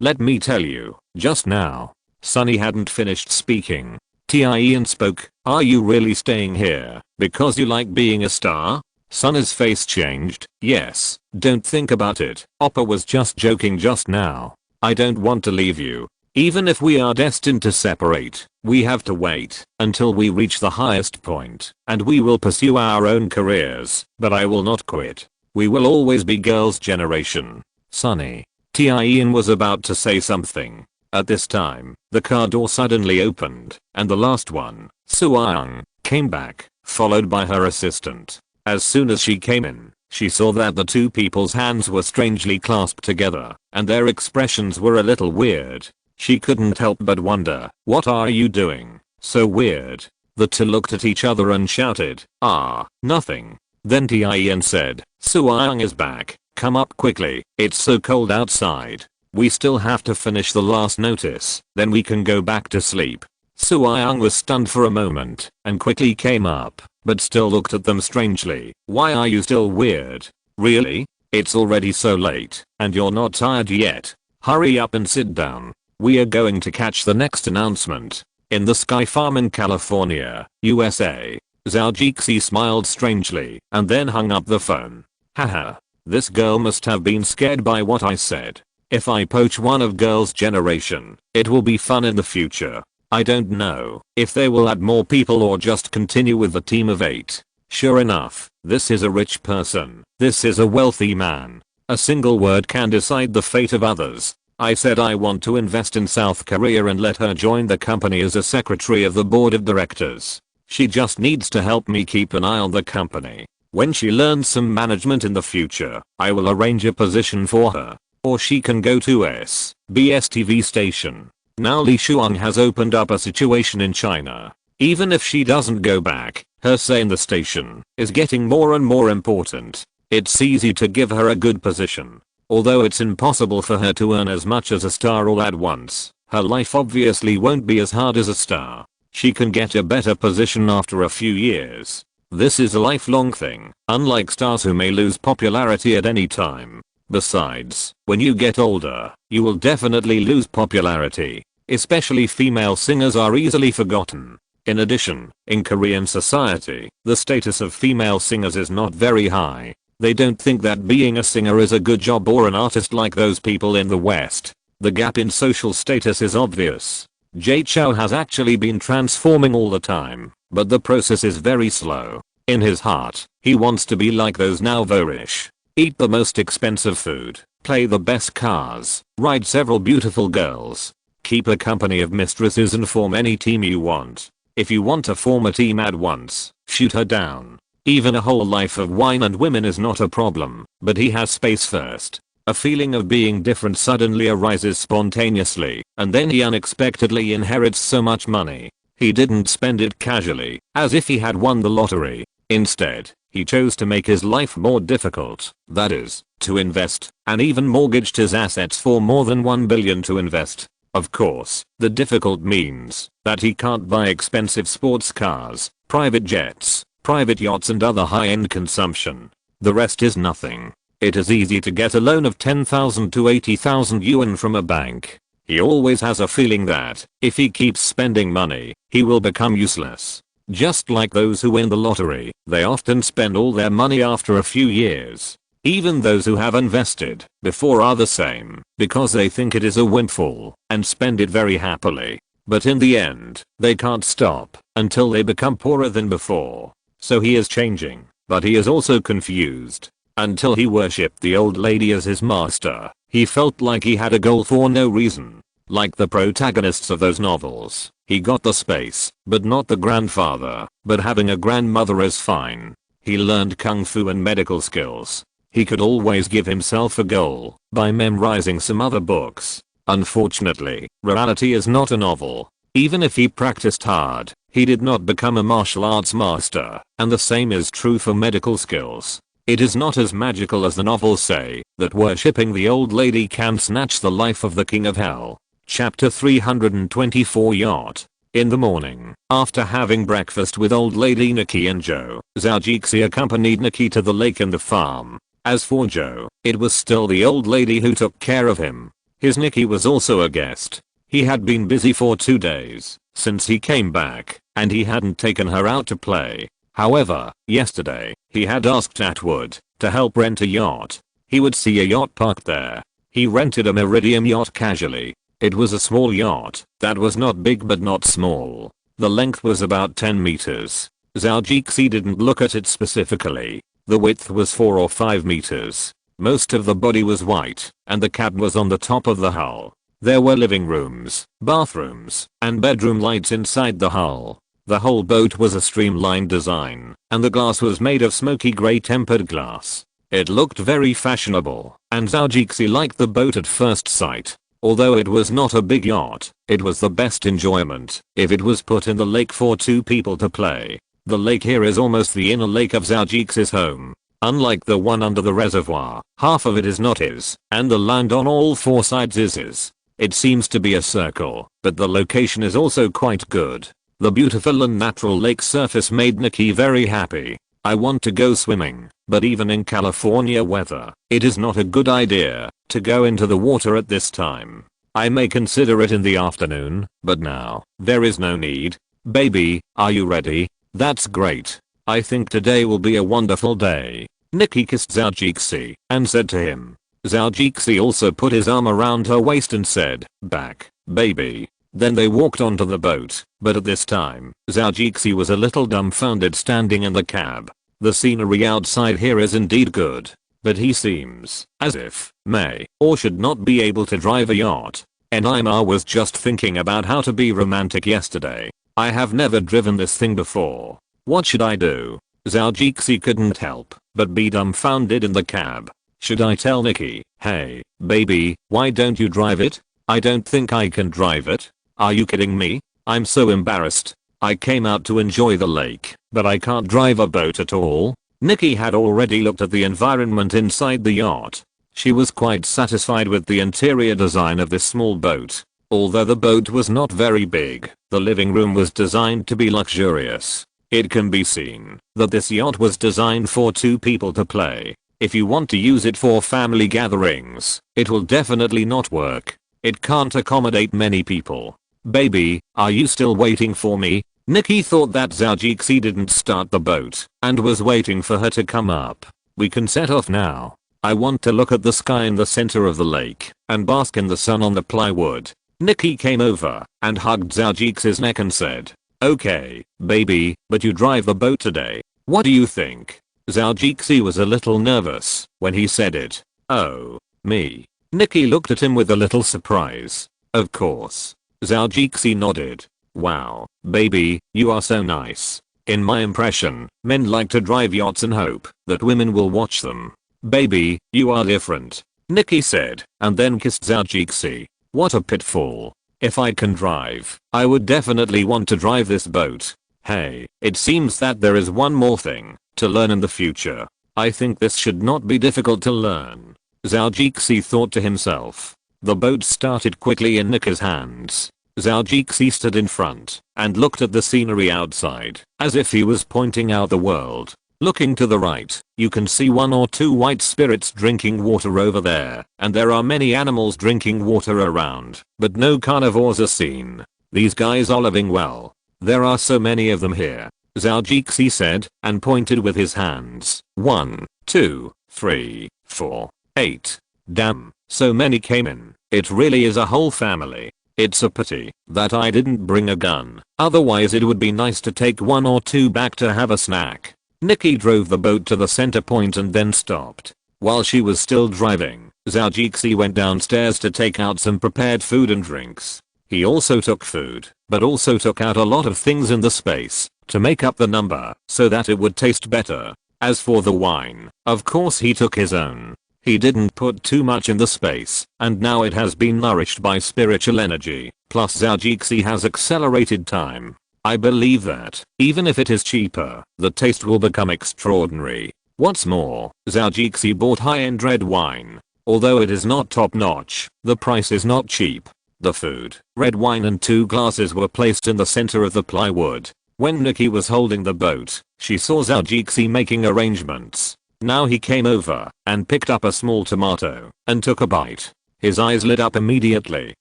Let me tell you, just now." Sunny hadn't finished speaking. Tien spoke. "Are you really staying here because you like being a star?" Sunny's face changed. "Yes, don't think about it. Oppa was just joking just now. I don't want to leave you. Even if we are destined to separate, we have to wait until we reach the highest point, and we will pursue our own careers, but I will not quit." We will always be girls' generation. Sunny. Ian was about to say something. At this time, the car door suddenly opened, and the last one, Suang, came back, followed by her assistant. As soon as she came in, she saw that the two people's hands were strangely clasped together, and their expressions were a little weird. She couldn't help but wonder, what are you doing? So weird. The two looked at each other and shouted, "Ah, nothing." Then Ian said, "Suang is back. Come up quickly, it's so cold outside. We still have to finish the last notice, then we can go back to sleep." Suang was stunned for a moment, and quickly came up, but still looked at them strangely. "Why are you still weird? Really? It's already so late, and you're not tired yet? Hurry up and sit down. We are going to catch the next announcement." In the Sky Farm in California, USA, Zhou smiled strangely, and then hung up the phone. Haha. This girl must have been scared by what I said. If I poach one of girls' generation, it will be fun in the future. I don't know if they will add more people or just continue with the team of 8. Sure enough, this is a rich person. This is a wealthy man. A single word can decide the fate of others. I said I want to invest in South Korea and let her join the company as a secretary of the board of directors. She just needs to help me keep an eye on the company. When she learns some management in the future, I will arrange a position for her. Or she can go to SBS TV station. Now Li Shuang has opened up a situation in China. Even if she doesn't go back, her say in the station is getting more and more important. It's easy to give her a good position. Although it's impossible for her to earn as much as a star all at once, her life obviously won't be as hard as a star. She can get a better position after a few years. This is a lifelong thing, unlike stars who may lose popularity at any time. Besides, when you get older, you will definitely lose popularity. Especially female singers are easily forgotten. In addition, in Korean society, the status of female singers is not very high. They don't think that being a singer is a good job or an artist like those people in the West. The gap in social status is obvious. Jay Chou has actually been transforming all the time, but the process is very slow. In his heart, he wants to be like those Nowvorish. Eat the most expensive food, play the best cars, ride several beautiful girls, keep a company of mistresses and form any team you want. If you want to form a team at once, shoot her down. Even a whole life of wine and women is not a problem, but he has space first. A feeling of being different suddenly arises spontaneously, and then he unexpectedly inherits so much money. He didn't spend it casually, as if he had won the lottery. Instead, he chose to make his life more difficult, that is, to invest, and even mortgaged his assets for more than 1 billion to invest. Of course, the difficult means that he can't buy expensive sports cars, private jets, private yachts and other high-end consumption. The rest is nothing. It is easy to get a loan of 10,000 to 80,000 yuan from a bank. He always has a feeling that, if he keeps spending money, he will become useless. Just like those who win the lottery, they often spend all their money after a few years. Even those who have invested before are the same, because they think it is a windfall, and spend it very happily. But in the end, they can't stop, until they become poorer than before. So he is changing, but he is also confused. Until he worshipped the old lady as his master, he felt like he had a goal for no reason. Like the protagonists of those novels, he got the space, but not the grandfather, but having a grandmother is fine. He learned kung fu and medical skills. He could always give himself a goal by memorizing some other books. Unfortunately, reality is not a novel. Even if he practiced hard, he did not become a martial arts master, and the same is true for medical skills. It is not as magical as the novels say, that worshipping the old lady can snatch the life of the king of hell. Chapter 324 Yacht. In the morning, after having breakfast with old lady Nikki and Zhou, Zhou accompanied Nikki to the lake and the farm. As for Zhou, it was still the old lady who took care of him. His Nikki was also a guest. He had been busy for 2 days since he came back, and he hadn't taken her out to play. However, yesterday, he had asked Atwood to help rent a yacht. He would see a yacht parked there. He rented a Meridian yacht casually. It was a small yacht that was not big but not small. The length was about 10 meters. Zhou didn't look at it specifically. The width was 4 or 5 meters. Most of the body was white, and the cab was on the top of the hull. There were living rooms, bathrooms, and bedroom lights inside the hull. The whole boat was a streamlined design, and the glass was made of smoky grey tempered glass. It looked very fashionable, and Zhou liked the boat at first sight. Although it was not a big yacht, it was the best enjoyment if it was put in the lake for 2 people to play. The lake here is almost the inner lake of Zhou's home. Unlike the one under the reservoir, half of it is not his, and the land on all 4 sides is his. It seems to be a circle, but the location is also quite good. The beautiful and natural lake surface made Nikki very happy. I want to go swimming, but even in California weather, it is not a good idea to go into the water at this time. I may consider it in the afternoon, but now, there is no need. Baby, are you ready? That's great. I think today will be a wonderful day. Nikki kissed Zhou and said to him. Zhou also put his arm around her waist and said, back, baby. Then they walked onto the boat, but at this time, Zhou was a little dumbfounded standing in the cab. The scenery outside here is indeed good, but he seems as if may or should not be able to drive a yacht. And I was just thinking about how to be romantic yesterday. I have never driven this thing before. What should I do? Zhou couldn't help but be dumbfounded in the cab. Should I tell Nikki, hey, baby, why don't you drive it? I don't think I can drive it. Are you kidding me? I'm so embarrassed. I came out to enjoy the lake, but I can't drive a boat at all. Nikki had already looked at the environment inside the yacht. She was quite satisfied with the interior design of this small boat. Although the boat was not very big, the living room was designed to be luxurious. It can be seen that this yacht was designed for 2 people to play. If you want to use it for family gatherings, it will definitely not work. It can't accommodate many people. Baby, are you still waiting for me? Nikki thought that Zhou didn't start the boat and was waiting for her to come up. We can set off now. I want to look at the sky in the center of the lake and bask in the sun on the plywood. Nikki came over and hugged Zhou's neck and said, okay, baby, but you drive the boat today. What do you think? Zhou was a little nervous when he said it. Oh, me. Nikki looked at him with a little surprise. Of course. Zhou nodded. Wow, baby, you are so nice. In my impression, men like to drive yachts and hope that women will watch them. Baby, you are different. Nikki said, and then kissed Zhou. What a pitfall. If I can drive, I would definitely want to drive this boat. Hey, it seems that there is one more thing to learn in the future. I think this should not be difficult to learn. Zhou thought to himself. The boat started quickly in Nikki's hands. Zhou stood in front and looked at the scenery outside as if he was pointing out the world. Looking to the right, you can see 1 or 2 white spirits drinking water over there, and there are many animals drinking water around, but no carnivores are seen. These guys are living well. There are so many of them here, Zhou said and pointed with his hands. 1, 2, 3, 4, 8. Damn, so many came in. It really is a whole family. It's a pity that I didn't bring a gun, otherwise it would be nice to take 1 or 2 back to have a snack. Nikki drove the boat to the center point and then stopped. While she was still driving, Zhou went downstairs to take out some prepared food and drinks. He also took food, but also took out a lot of things in the space to make up the number so that it would taste better. As for the wine, of course he took his own. He didn't put too much in the space, and now it has been nourished by spiritual energy, plus Zhou has accelerated time. I believe that, even if it is cheaper, the taste will become extraordinary. What's more, Zhou bought high-end red wine. Although it is not top-notch, the price is not cheap. The food, red wine and 2 glasses were placed in the center of the plywood. When Nikki was holding the boat, she saw Zhou making arrangements. Now he came over and picked up a small tomato and took a bite. His eyes lit up immediately.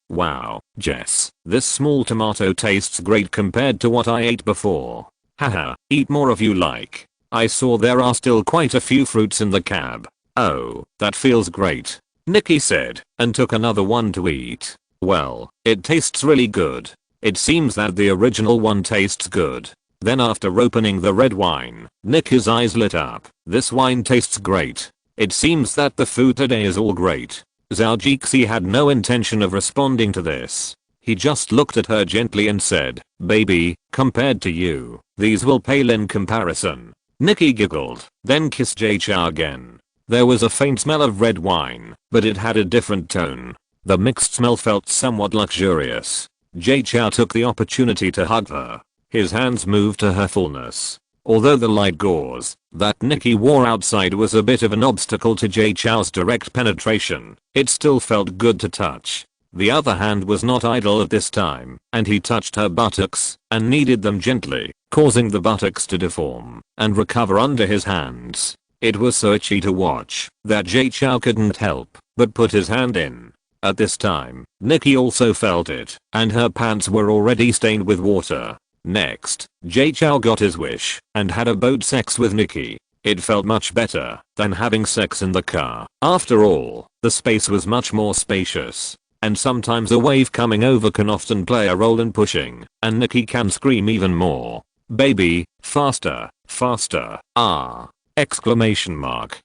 Wow, Jess, this small tomato tastes great compared to what I ate before. Haha, eat more if you like. I saw there are still quite a few fruits in the cab. Oh, that feels great. Nikki said and took another one to eat. Well, it tastes really good. It seems that the original one tastes good. Then after opening the red wine, Nicky's eyes lit up. This wine tastes great. It seems that the food today is all great. Zhou had no intention of responding to this. He just looked at her gently and said, "Baby, compared to you, these will pale in comparison." Nicky giggled, then kissed Zhou again. There was a faint smell of red wine, but it had a different tone. The mixed smell felt somewhat luxurious. Zhou took the opportunity to hug her. His hands moved to her fullness. Although the light gauze that Nicky wore outside was a bit of an obstacle to Zhou's direct penetration, it still felt good to touch. The other hand was not idle at this time, and he touched her buttocks and kneaded them gently, causing the buttocks to deform and recover under his hands. It was so itchy to watch that Zhou couldn't help but put his hand in. At this time, Nicky also felt it, and her pants were already stained with water. Next, Zhou got his wish and had a boat sex with Nicky. It felt much better than having sex in the car. After all, the space was much more spacious. And sometimes a wave coming over can often play a role in pushing, and Nicky can scream even more. "Baby, faster, faster, ah!" Exclamation mark.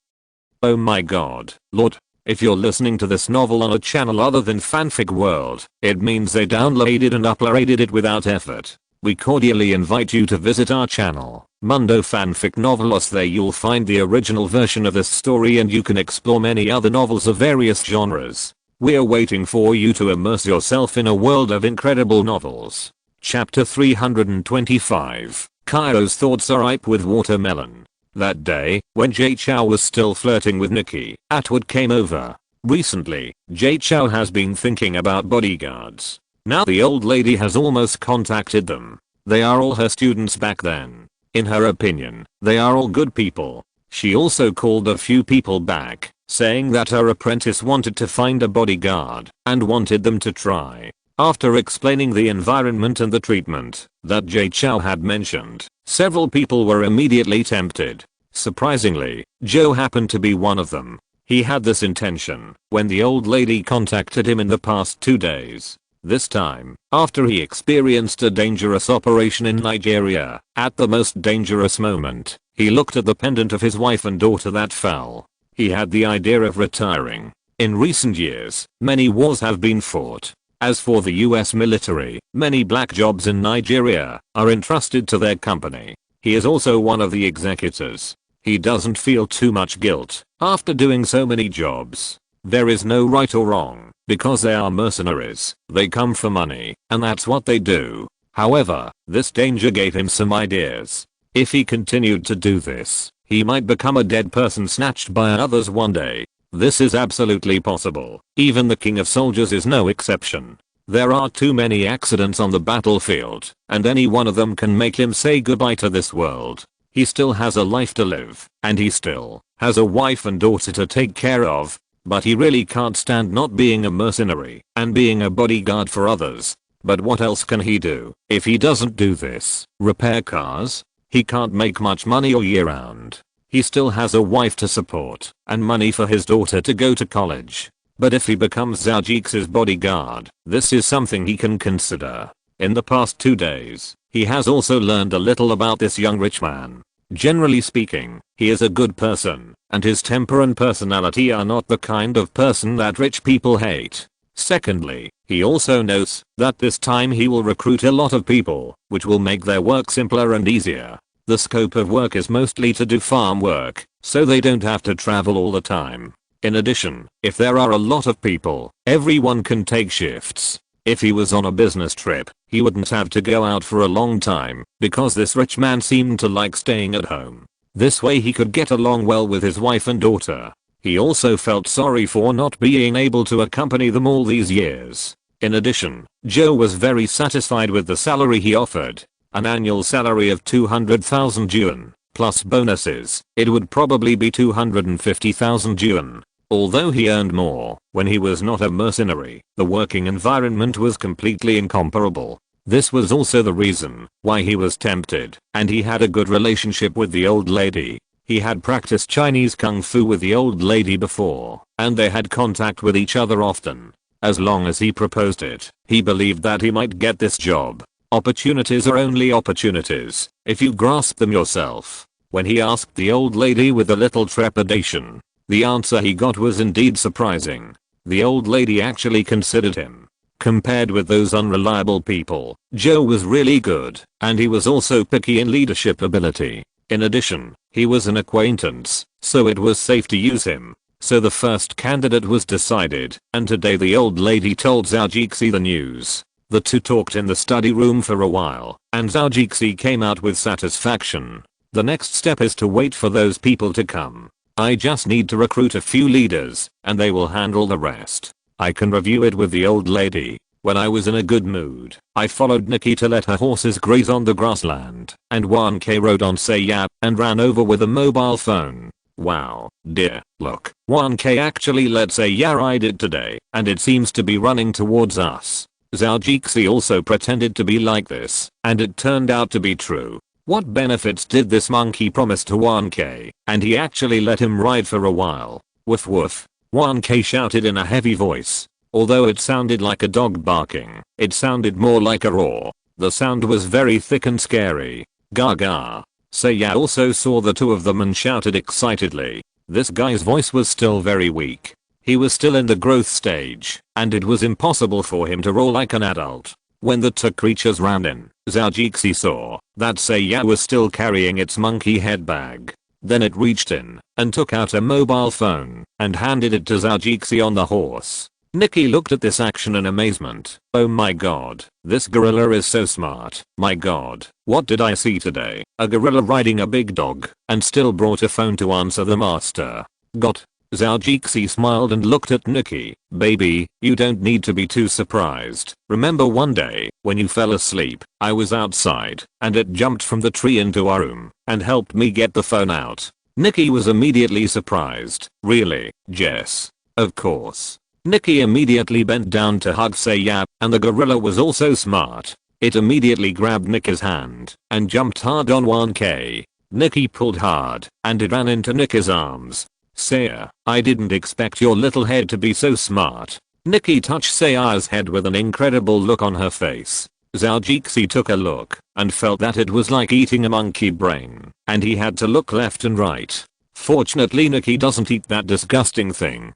Oh my god, Lord. If you're listening to this novel on a channel other than Fanfic World, it means they downloaded and uploaded it without effort. We cordially invite you to visit our channel, Mundo Fanfic Novelos. There you'll find the original version of this story and you can explore many other novels of various genres. We're waiting for you to immerse yourself in a world of incredible novels. Chapter 325. Kairo's thoughts are ripe with watermelon. That day, when Zhou was still flirting with Nicky, Atwood came over. Recently, Zhou has been thinking about bodyguards. Now the old lady has almost contacted them. They are all her students back then. In her opinion, they are all good people. She also called a few people back, saying that her apprentice wanted to find a bodyguard and wanted them to try. After explaining the environment and the treatment that Zhou had mentioned, several people were immediately tempted. Surprisingly, Zhou happened to be one of them. He had this intention when the old lady contacted him in the past 2 days. This time, after he experienced a dangerous operation in Nigeria, at the most dangerous moment, he looked at the pendant of his wife and daughter that fell. He had the idea of retiring. In recent years, many wars have been fought. As for the US military, many black jobs in Nigeria are entrusted to their company. He is also one of the executors. He doesn't feel too much guilt after doing so many jobs. There is no right or wrong, because they are mercenaries. They come for money, and that's what they do. However, this danger gave him some ideas. If he continued to do this, he might become a dead person snatched by others one day. This is absolutely possible. Even the king of soldiers is no exception. There are too many accidents on the battlefield, and any one of them can make him say goodbye to this world. He still has a life to live, and he still has a wife and daughter to take care of, but he really can't stand not being a mercenary and being a bodyguard for others. But what else can he do if he doesn't do this? Repair cars? He can't make much money all year round. He still has a wife to support and money for his daughter to go to college. But if he becomes Zhou's bodyguard, this is something he can consider. In the past 2 days, he has also learned a little about this young rich man. Generally speaking, he is a good person, and his temper and personality are not the kind of person that rich people hate. Secondly, he also knows that this time he will recruit a lot of people, which will make their work simpler and easier. The scope of work is mostly to do farm work, so they don't have to travel all the time. In addition, if there are a lot of people, everyone can take shifts. If he was on a business trip, he wouldn't have to go out for a long time, because this rich man seemed to like staying at home. This way he could get along well with his wife and daughter. He also felt sorry for not being able to accompany them all these years. In addition, Zhou was very satisfied with the salary he offered. An annual salary of 200,000 yuan, plus bonuses. It would probably be 250,000 yuan. Although he earned more when he was not a mercenary, the working environment was completely incomparable. This was also the reason why he was tempted, and he had a good relationship with the old lady. He had practiced Chinese kung fu with the old lady before, and they had contact with each other often. As long as he proposed it, he believed that he might get this job. Opportunities are only opportunities if you grasp them yourself. When he asked the old lady with a little trepidation, the answer he got was indeed surprising. The old lady actually considered him. Compared with those unreliable people, Zhou was really good, and he was also picky in leadership ability. In addition, he was an acquaintance, so it was safe to use him. So the first candidate was decided, and today the old lady told Zhao Jixi the news. The two talked in the study room for a while, and Zhao Jixi came out with satisfaction. The next step is to wait for those people to come. I just need to recruit a few leaders, and they will handle the rest. I can review it with the old lady. When I was in a good mood, I followed Nikki to let her horses graze on the grassland, and 1K rode on Saya and ran over with a mobile phone. Wow, dear, look, 1K actually let Saya ride it today, and it seems to be running towards us. Zhao Jixi also pretended to be like this, and it turned out to be true. What benefits did this monkey promise to 1K? And he actually let him ride for a while. Woof woof. 1K shouted in a heavy voice. Although it sounded like a dog barking, it sounded more like a roar. The sound was very thick and scary. Gaga. Saya also saw the two of them and shouted excitedly. This guy's voice was still very weak. He was still in the growth stage, and it was impossible for him to roar like an adult. When the two creatures ran in, Zhao Jixi saw that Saya was still carrying its monkey head bag. Then it reached in and took out a mobile phone and handed it to Zhao Jixi on the horse. Nikki looked at this action in amazement. Oh my god, this gorilla is so smart. My god, what did I see today? A gorilla riding a big dog and still brought a phone to answer the master. Got. Zhao Jixi smiled and looked at Nikki. Baby, you don't need to be too surprised. Remember one day, when you fell asleep, I was outside, and it jumped from the tree into our room, and helped me get the phone out. Nikki was immediately surprised. Really, Jess? Of course. Nikki immediately bent down to hug Saya, and the gorilla was also smart. It immediately grabbed Nikki's hand, and jumped hard on 1K. Nikki pulled hard, and it ran into Nikki's arms. Saya, I didn't expect your little head to be so smart. Nikki touched Saya's head with an incredible look on her face. Zhao Jixi took a look and felt that it was like eating a monkey brain, and he had to look left and right. Fortunately Nikki doesn't eat that disgusting thing.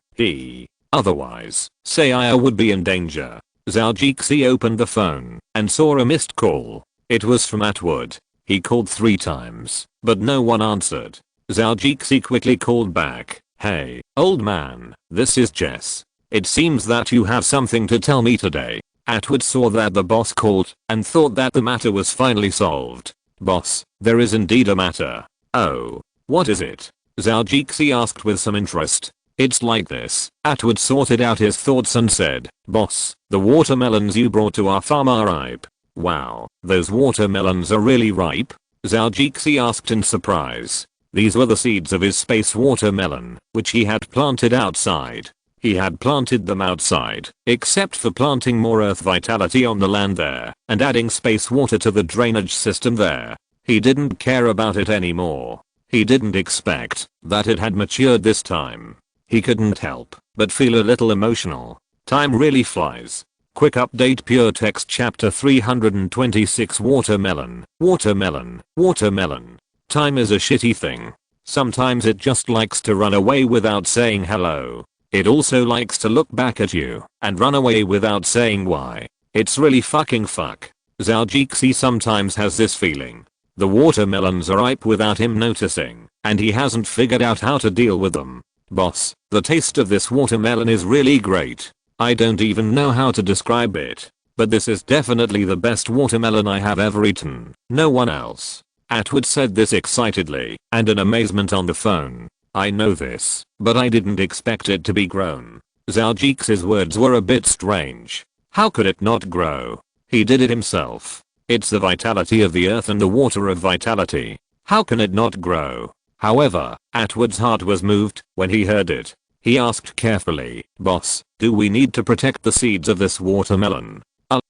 Otherwise, Saya would be in danger. Zhao Jixi opened the phone and saw a missed call. It was from Atwood. He called 3 times, but no one answered. Zhao Jixi quickly called back. Hey, old man, this is Jess. It seems that you have something to tell me today. Atwood saw that the boss called and thought that the matter was finally solved. Boss, there is indeed a matter. Oh, what is it? Zhao Jixi asked with some interest. It's like this. Atwood sorted out his thoughts and said, Boss, the watermelons you brought to our farm are ripe. Wow, those watermelons are really ripe? Zhao Jixi asked in surprise. These were the seeds of his space watermelon, which he had planted outside. He had planted them outside, except for planting more earth vitality on the land there, and adding space water to the drainage system there. He didn't care about it anymore. He didn't expect that it had matured this time. He couldn't help but feel a little emotional. Time really flies. Quick update. Pure text chapter 326. Watermelon, watermelon, watermelon. Time is a shitty thing. Sometimes it just likes to run away without saying hello. It also likes to look back at you and run away without saying why. It's really fucking fuck. Zhao Jixi sometimes has this feeling. The watermelons are ripe without him noticing, and he hasn't figured out how to deal with them. Boss, the taste of this watermelon is really great. I don't even know how to describe it, but this is definitely the best watermelon I have ever eaten. No one else. Atwood said this excitedly and in amazement on the phone. I know this, but I didn't expect it to be grown. Zhao Jixi's words were a bit strange. How could it not grow? He did it himself. It's the vitality of the earth and the water of vitality. How can it not grow? However, Atwood's heart was moved when he heard it. He asked carefully, Boss, do we need to protect the seeds of this watermelon?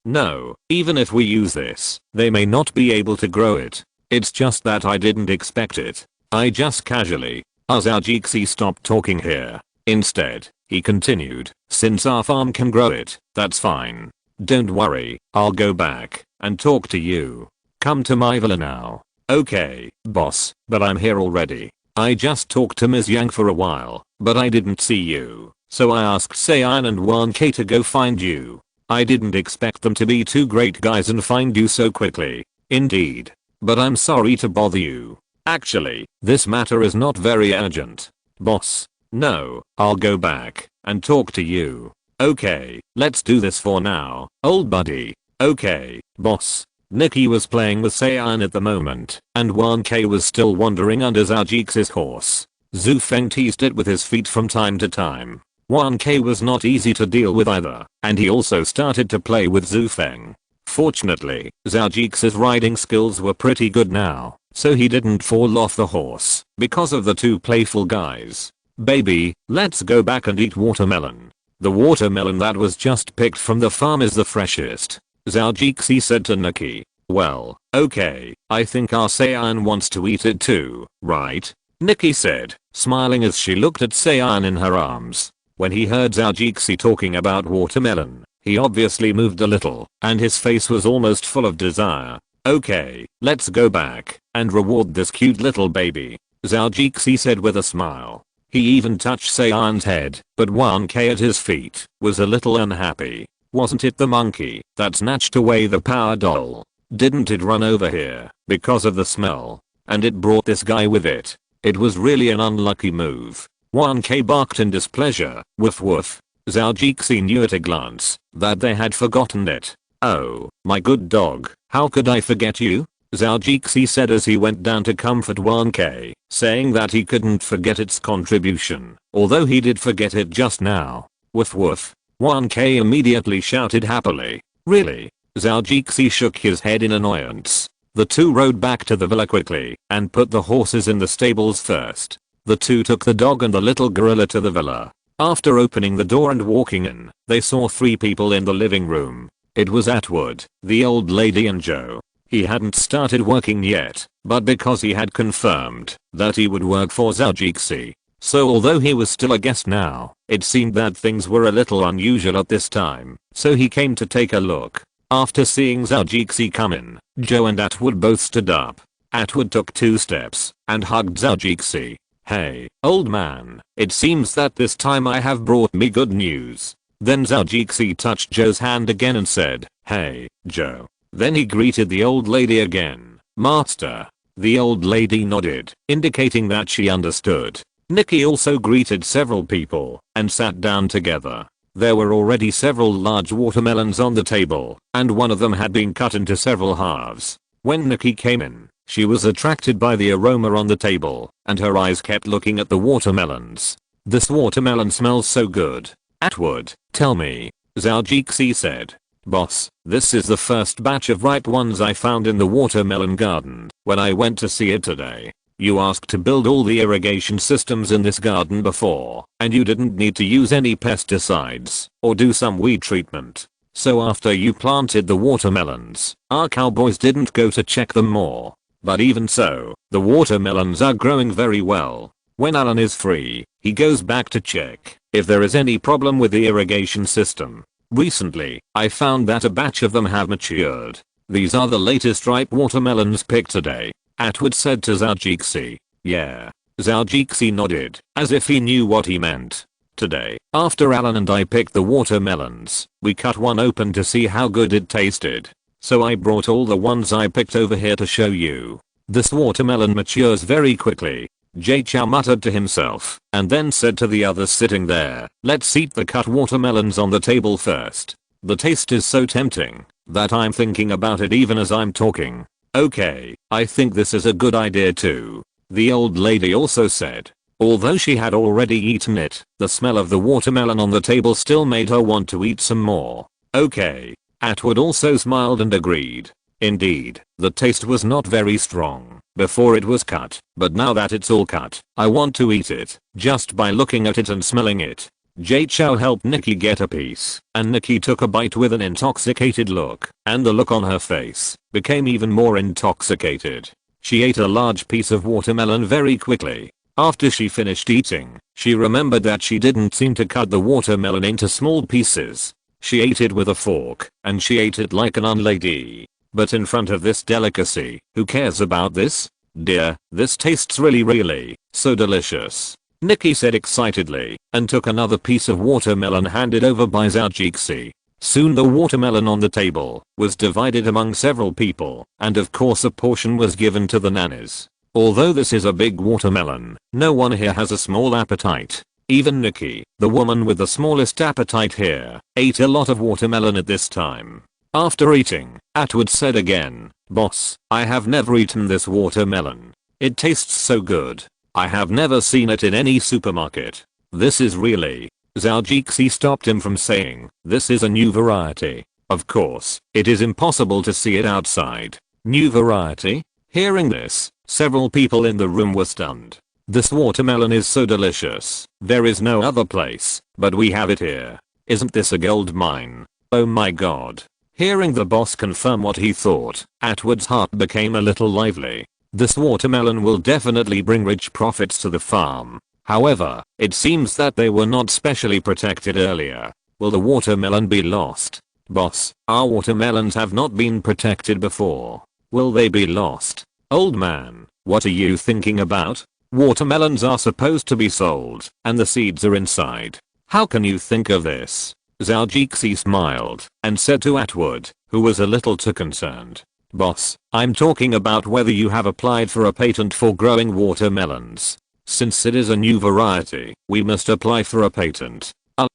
No, even if we use this, they may not be able to grow it. It's just that I didn't expect it. I just casually. Zhao Jixi stopped talking here. Instead, he continued, since our farm can grow it, that's fine. Don't worry, I'll go back and talk to you. Come to my villa now. Okay, boss, but I'm here already. I just talked to Ms. Yang for a while, but I didn't see you, so I asked Sayan and 1K to go find you. I didn't expect them to be two great guys and find you so quickly. Indeed. But I'm sorry to bother you. Actually, this matter is not very urgent. Boss. No, I'll go back and talk to you. Okay, let's do this for now, old buddy. Okay, boss. Nikki was playing with Sayan at the moment, and 1K was still wandering under Zhou Jix's horse. Zhu Feng teased it with his feet from time to time. 1K was not easy to deal with either, and he also started to play with Zhu Feng. Fortunately, Zhou Jix's riding skills were pretty good now, so he didn't fall off the horse because of the two playful guys. Baby, let's go back and eat watermelon. The watermelon that was just picked from the farm is the freshest. Zhou Jixi said to Nikki. Well, okay, I think our Sayan wants to eat it too, right? Nikki said, smiling as she looked at Sayan in her arms. When he heard Zhou Jixi talking about watermelon, he obviously moved a little, and his face was almost full of desire. Okay, let's go back and reward this cute little baby, Zhou Jixi said with a smile. He even touched Sayan's head, but 1K at his feet was a little unhappy. Wasn't it the monkey that snatched away the power doll? Didn't it run over here because of the smell? And it brought this guy with it. It was really an unlucky move. 1K barked in displeasure. Woof woof. Zhou Jixi knew at a glance that they had forgotten it. Oh, my good dog, how could I forget you? Zhou Jixi said as he went down to comfort 1K, saying that he couldn't forget its contribution, although he did forget it just now. Woof woof. 1K immediately shouted happily. Really? Zhou Jixi shook his head in annoyance. The two rode back to the villa quickly and put the horses in the stables first. The two took the dog and the little gorilla to the villa. After opening the door and walking in, they saw three people in the living room. It was Atwood, the old lady and Zhou. He hadn't started working yet, but because he had confirmed that he would work for Zhou Jixi. So although he was still a guest now, it seemed that things were a little unusual at this time, so he came to take a look. After seeing Zhou Jixi come in, Zhou and Atwood both stood up. Atwood took 2 steps and hugged Zhou Jixi. Hey, old man, it seems that this time I have brought me good news. Then Zhou Jixi touched Zhou's hand again and said, hey, Zhou. Then he greeted the old lady again. Master. The old lady nodded, indicating that she understood. Nikki also greeted several people and sat down together. There were already several large watermelons on the table, and one of them had been cut into several halves. When Nikki came in, she was attracted by the aroma on the table, and her eyes kept looking at the watermelons. This watermelon smells so good. Atwood, tell me, Zhou Jixi said. Boss, this is the first batch of ripe ones I found in the watermelon garden when I went to see it today. You asked to build all the irrigation systems in this garden before, and you didn't need to use any pesticides or do some weed treatment. So after you planted the watermelons, our cowboys didn't go to check them more. But even so, the watermelons are growing very well. When Alan is free, he goes back to check if there is any problem with the irrigation system. Recently, I found that a batch of them have matured. These are the latest ripe watermelons picked today. Atwood said to Zhou Jixi. Yeah. Zhou Jixi nodded, as if he knew what he meant. Today, after Alan and I picked the watermelons, we cut one open to see how good it tasted. So I brought all the ones I picked over here to show you. This watermelon matures very quickly. Jay Chow muttered to himself, and then said to the others sitting there, let's eat the cut watermelons on the table first. The taste is so tempting that I'm thinking about it even as I'm talking. Okay, I think this is a good idea too, the old lady also said. Although she had already eaten it, the smell of the watermelon on the table still made her want to eat some more. Okay. Atwood also smiled and agreed. Indeed, the taste was not very strong before it was cut, but now that it's all cut, I want to eat it just by looking at it and smelling it. Jay Chow helped Nikki get a piece, and Nikki took a bite with an intoxicated look, and the look on her face became even more intoxicated. She ate a large piece of watermelon very quickly. After she finished eating, she remembered that she didn't seem to cut the watermelon into small pieces. She ate it with a fork, and she ate it like an unlady. But in front of this delicacy, who cares about this? Dear, this tastes really so delicious, Nikki said excitedly, and took another piece of watermelon handed over by Zhou. Soon the watermelon on the table was divided among several people, and of course a portion was given to the nannies. Although this is a big watermelon, no one here has a small appetite. Even Nikki, the woman with the smallest appetite here, ate a lot of watermelon at this time. After eating, Atwood said again, "Boss, I have never eaten this watermelon. It tastes so good. I have never seen it in any supermarket. This is really..." Zhou stopped him from saying, "This is a new variety. Of course, it is impossible to see it outside." New variety? Hearing this, several people in the room were stunned. This watermelon is so delicious. There is no other place, but we have it here. Isn't this a gold mine? Oh my god. Hearing the boss confirm what he thought, Atwood's heart became a little lively. This watermelon will definitely bring rich profits to the farm. However, it seems that they were not specially protected earlier. Will the watermelon be lost? Boss, our watermelons have not been protected before. Will they be lost? Old man, what are you thinking about? Watermelons are supposed to be sold, and the seeds are inside. How can you think of this? Zhou smiled and said to Atwood, who was a little too concerned. Boss, I'm talking about whether you have applied for a patent for growing watermelons. Since it is a new variety, we must apply for a patent.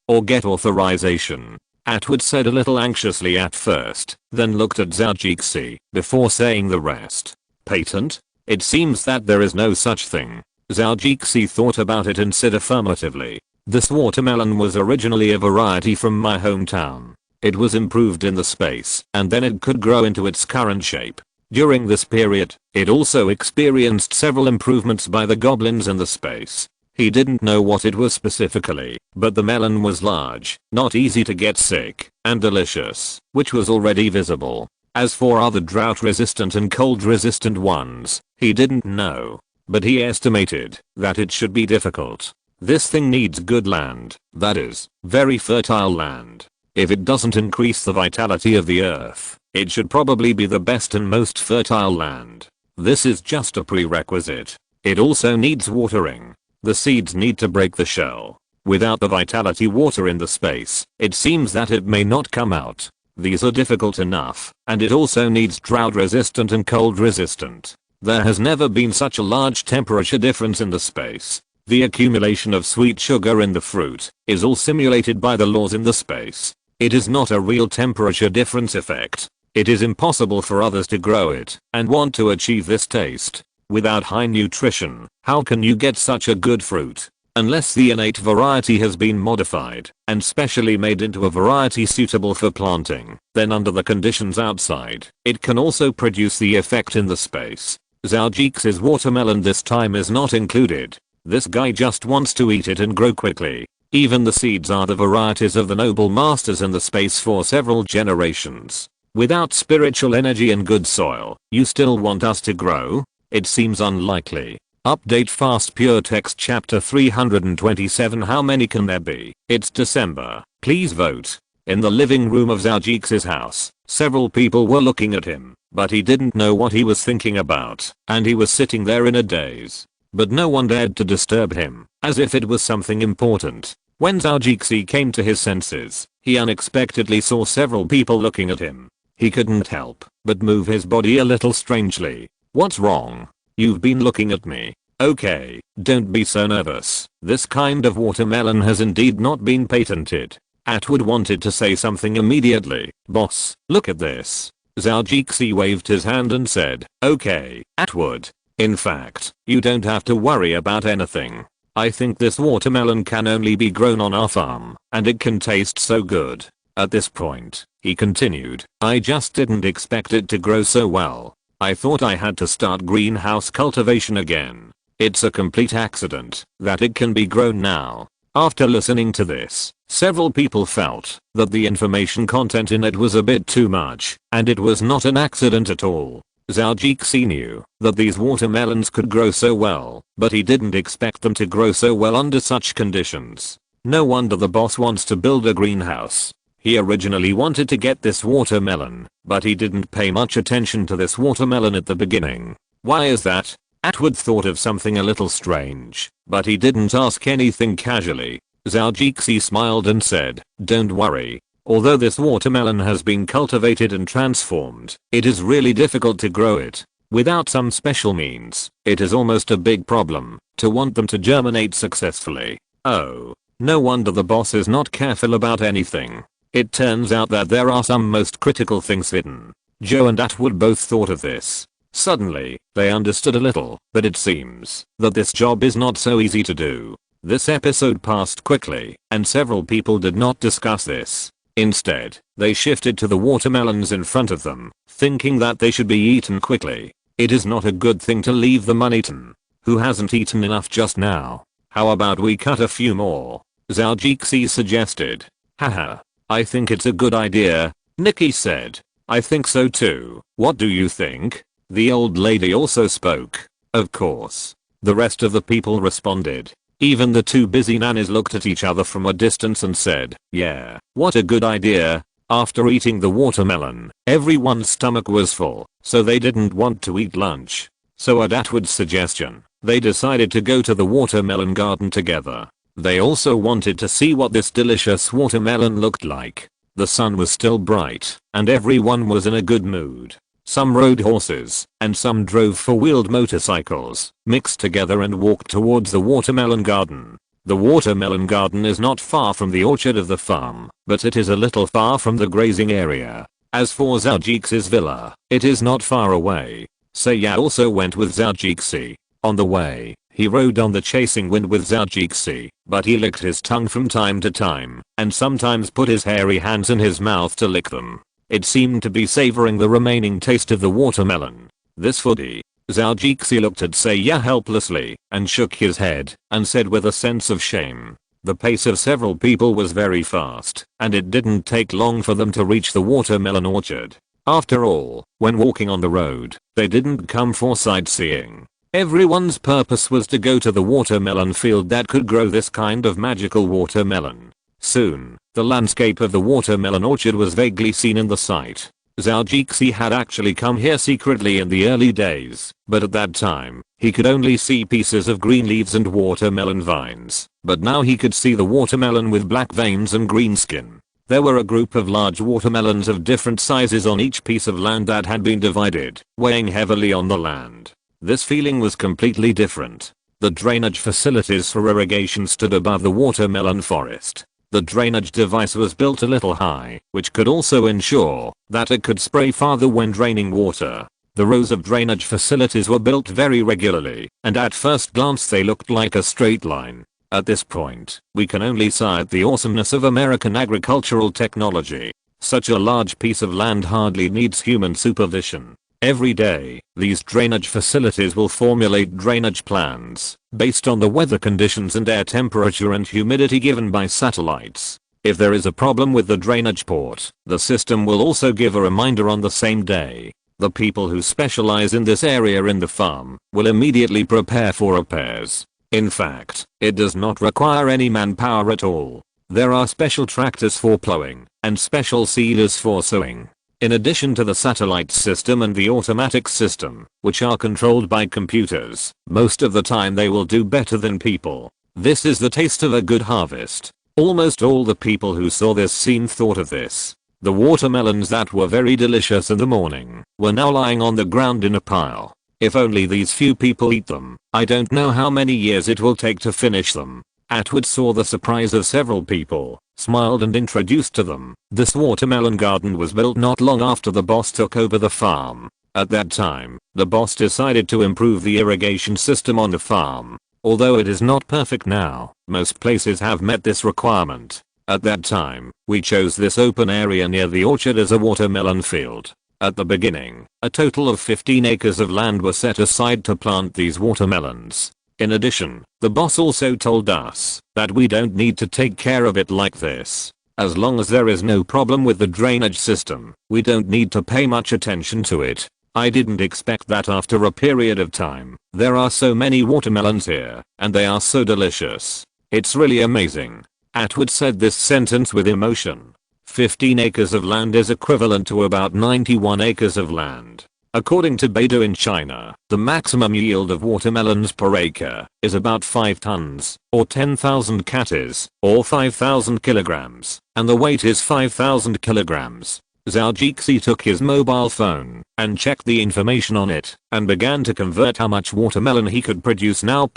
Or get authorization. Atwood said a little anxiously at first, then looked at Zhou before saying the rest. Patent? It seems that there is no such thing. Zhou thought about it and said affirmatively. This watermelon was originally a variety from my hometown. It was improved in the space, and then it could grow into its current shape. During this period, it also experienced several improvements by the goblins in the space. He didn't know what it was specifically, but the melon was large, not easy to get sick, and delicious, which was already visible. As for other drought-resistant and cold-resistant ones, he didn't know. But he estimated that it should be difficult. This thing needs good land, that is, very fertile land. If it doesn't increase the vitality of the earth, it should probably be the best and most fertile land. This is just a prerequisite. It also needs watering. The seeds need to break the shell. Without the vitality water in the space, it seems that it may not come out. These are difficult enough, and it also needs drought resistant and cold resistant. There has never been such a large temperature difference in the space. The accumulation of sweet sugar in the fruit is all simulated by the laws in the space. It is not a real temperature difference effect. It is impossible for others to grow it and want to achieve this taste. Without high nutrition, how can you get such a good fruit? Unless the innate variety has been modified and specially made into a variety suitable for planting, then under the conditions outside, it can also produce the effect in the space. Zhou's watermelon this time is not included. This guy just wants to eat it and grow quickly. Even the seeds are the varieties of the noble masters in the space for several generations. Without spiritual energy and good soil, you still want us to grow? It seems unlikely. Update fast pure text chapter 327. How many can there be? It's December. Please vote. In the living room of Zhou's house, several people were looking at him, but he didn't know what he was thinking about, and he was sitting there in a daze. But no one dared to disturb him, as if it was something important. When Zhou came to his senses, he unexpectedly saw several people looking at him. He couldn't help but move his body a little strangely. What's wrong? You've been looking at me. Okay, don't be so nervous. This kind of watermelon has indeed not been patented. Atwood wanted to say something immediately. Boss, look at this. Zhou waved his hand and said, okay, Atwood. In fact, you don't have to worry about anything. I think this watermelon can only be grown on our farm, and it can taste so good. At this point, he continued, I just didn't expect it to grow so well. I thought I had to start greenhouse cultivation again. It's a complete accident that it can be grown now. After listening to this, several people felt that the information content in it was a bit too much, and it was not an accident at all. Zhou knew that these watermelons could grow so well, but he didn't expect them to grow so well under such conditions. No wonder the boss wants to build a greenhouse. He originally wanted to get this watermelon, but he didn't pay much attention to this watermelon at the beginning. Why is that? Atwood thought of something a little strange, but he didn't ask anything casually. Zhou smiled and said, "Don't worry. Although this watermelon has been cultivated and transformed, it is really difficult to grow it. Without some special means, it is almost a big problem to want them to germinate successfully." Oh, no wonder the boss is not careful about anything. It turns out that there are some most critical things hidden. Zhou and Atwood both thought of this. Suddenly, they understood a little, but it seems that this job is not so easy to do. This episode passed quickly, and several people did not discuss this. Instead, they shifted to the watermelons in front of them, thinking that they should be eaten quickly. It is not a good thing to leave them uneaten. Who hasn't eaten enough just now? How about we cut a few more? Zhou suggested. Haha. I think it's a good idea, Nikki said. I think so too. What do you think? The old lady also spoke. Of course. The rest of the people responded. Even the two busy nannies looked at each other from a distance and said, yeah, what a good idea. After eating the watermelon, everyone's stomach was full, so they didn't want to eat lunch. So at Atwood's suggestion, they decided to go to the watermelon garden together. They also wanted to see what this delicious watermelon looked like. The sun was still bright, and everyone was in a good mood. Some rode horses, and some drove four-wheeled motorcycles, mixed together and walked towards the watermelon garden. The watermelon garden is not far from the orchard of the farm, but it is a little far from the grazing area. As for Zhou's villa, it is not far away. Seiya also went with Zhou. On the way, he rode on the chasing wind with Zhou, but he licked his tongue from time to time, and sometimes put his hairy hands in his mouth to lick them. It seemed to be savoring the remaining taste of the watermelon. This foodie. Zhou looked at Seiya helplessly, and shook his head, and said with a sense of shame. The pace of several people was very fast, and it didn't take long for them to reach the watermelon orchard. After all, when walking on the road, they didn't come for sightseeing. Everyone's purpose was to go to the watermelon field that could grow this kind of magical watermelon. Soon, the landscape of the watermelon orchard was vaguely seen in the sight. Zhou had actually come here secretly in the early days, but at that time, he could only see pieces of green leaves and watermelon vines. But now he could see the watermelon with black veins and green skin. There were a group of large watermelons of different sizes on each piece of land that had been divided, weighing heavily on the land. This feeling was completely different. The drainage facilities for irrigation stood above the watermelon forest. The drainage device was built a little high, which could also ensure that it could spray farther when draining water. The rows of drainage facilities were built very regularly, and at first glance they looked like a straight line. At this point, we can only sigh at the awesomeness of American agricultural technology. Such a large piece of land hardly needs human supervision. Every day, these drainage facilities will formulate drainage plans based on the weather conditions and air temperature and humidity given by satellites. If there is a problem with the drainage port, the system will also give a reminder on the same day. The people who specialize in this area in the farm will immediately prepare for repairs. In fact, it does not require any manpower at all. There are special tractors for plowing and special seeders for sowing. In addition to the satellite system and the automatic system, which are controlled by computers, most of the time they will do better than people. This is the taste of a good harvest. Almost all the people who saw this scene thought of this. The watermelons that were very delicious in the morning were now lying on the ground in a pile. If only these few people eat them, I don't know how many years it will take to finish them. Atwood saw the surprise of several people, smiled and introduced to them. This watermelon garden was built not long after the boss took over the farm. At that time, the boss decided to improve the irrigation system on the farm. Although it is not perfect now, most places have met this requirement. At that time, we chose this open area near the orchard as a watermelon field. At the beginning, a total of 15 acres of land were set aside to plant these watermelons. In addition, the boss also told us that we don't need to take care of it like this. As long as there is no problem with the drainage system, we don't need to pay much attention to it. I didn't expect that after a period of time. There are so many watermelons here, and they are so delicious. It's really amazing. Atwood said this sentence with emotion. 15 acres of land is equivalent to about 91 acres of land. According to Beidou in China, the maximum yield of watermelons per acre is about 5 tons, or 10,000 catties, or 5,000 kilograms, and the weight is 5,000 kilograms. Zhou Jixi took his mobile phone and checked the information on it and began to convert how much watermelon he could produce now.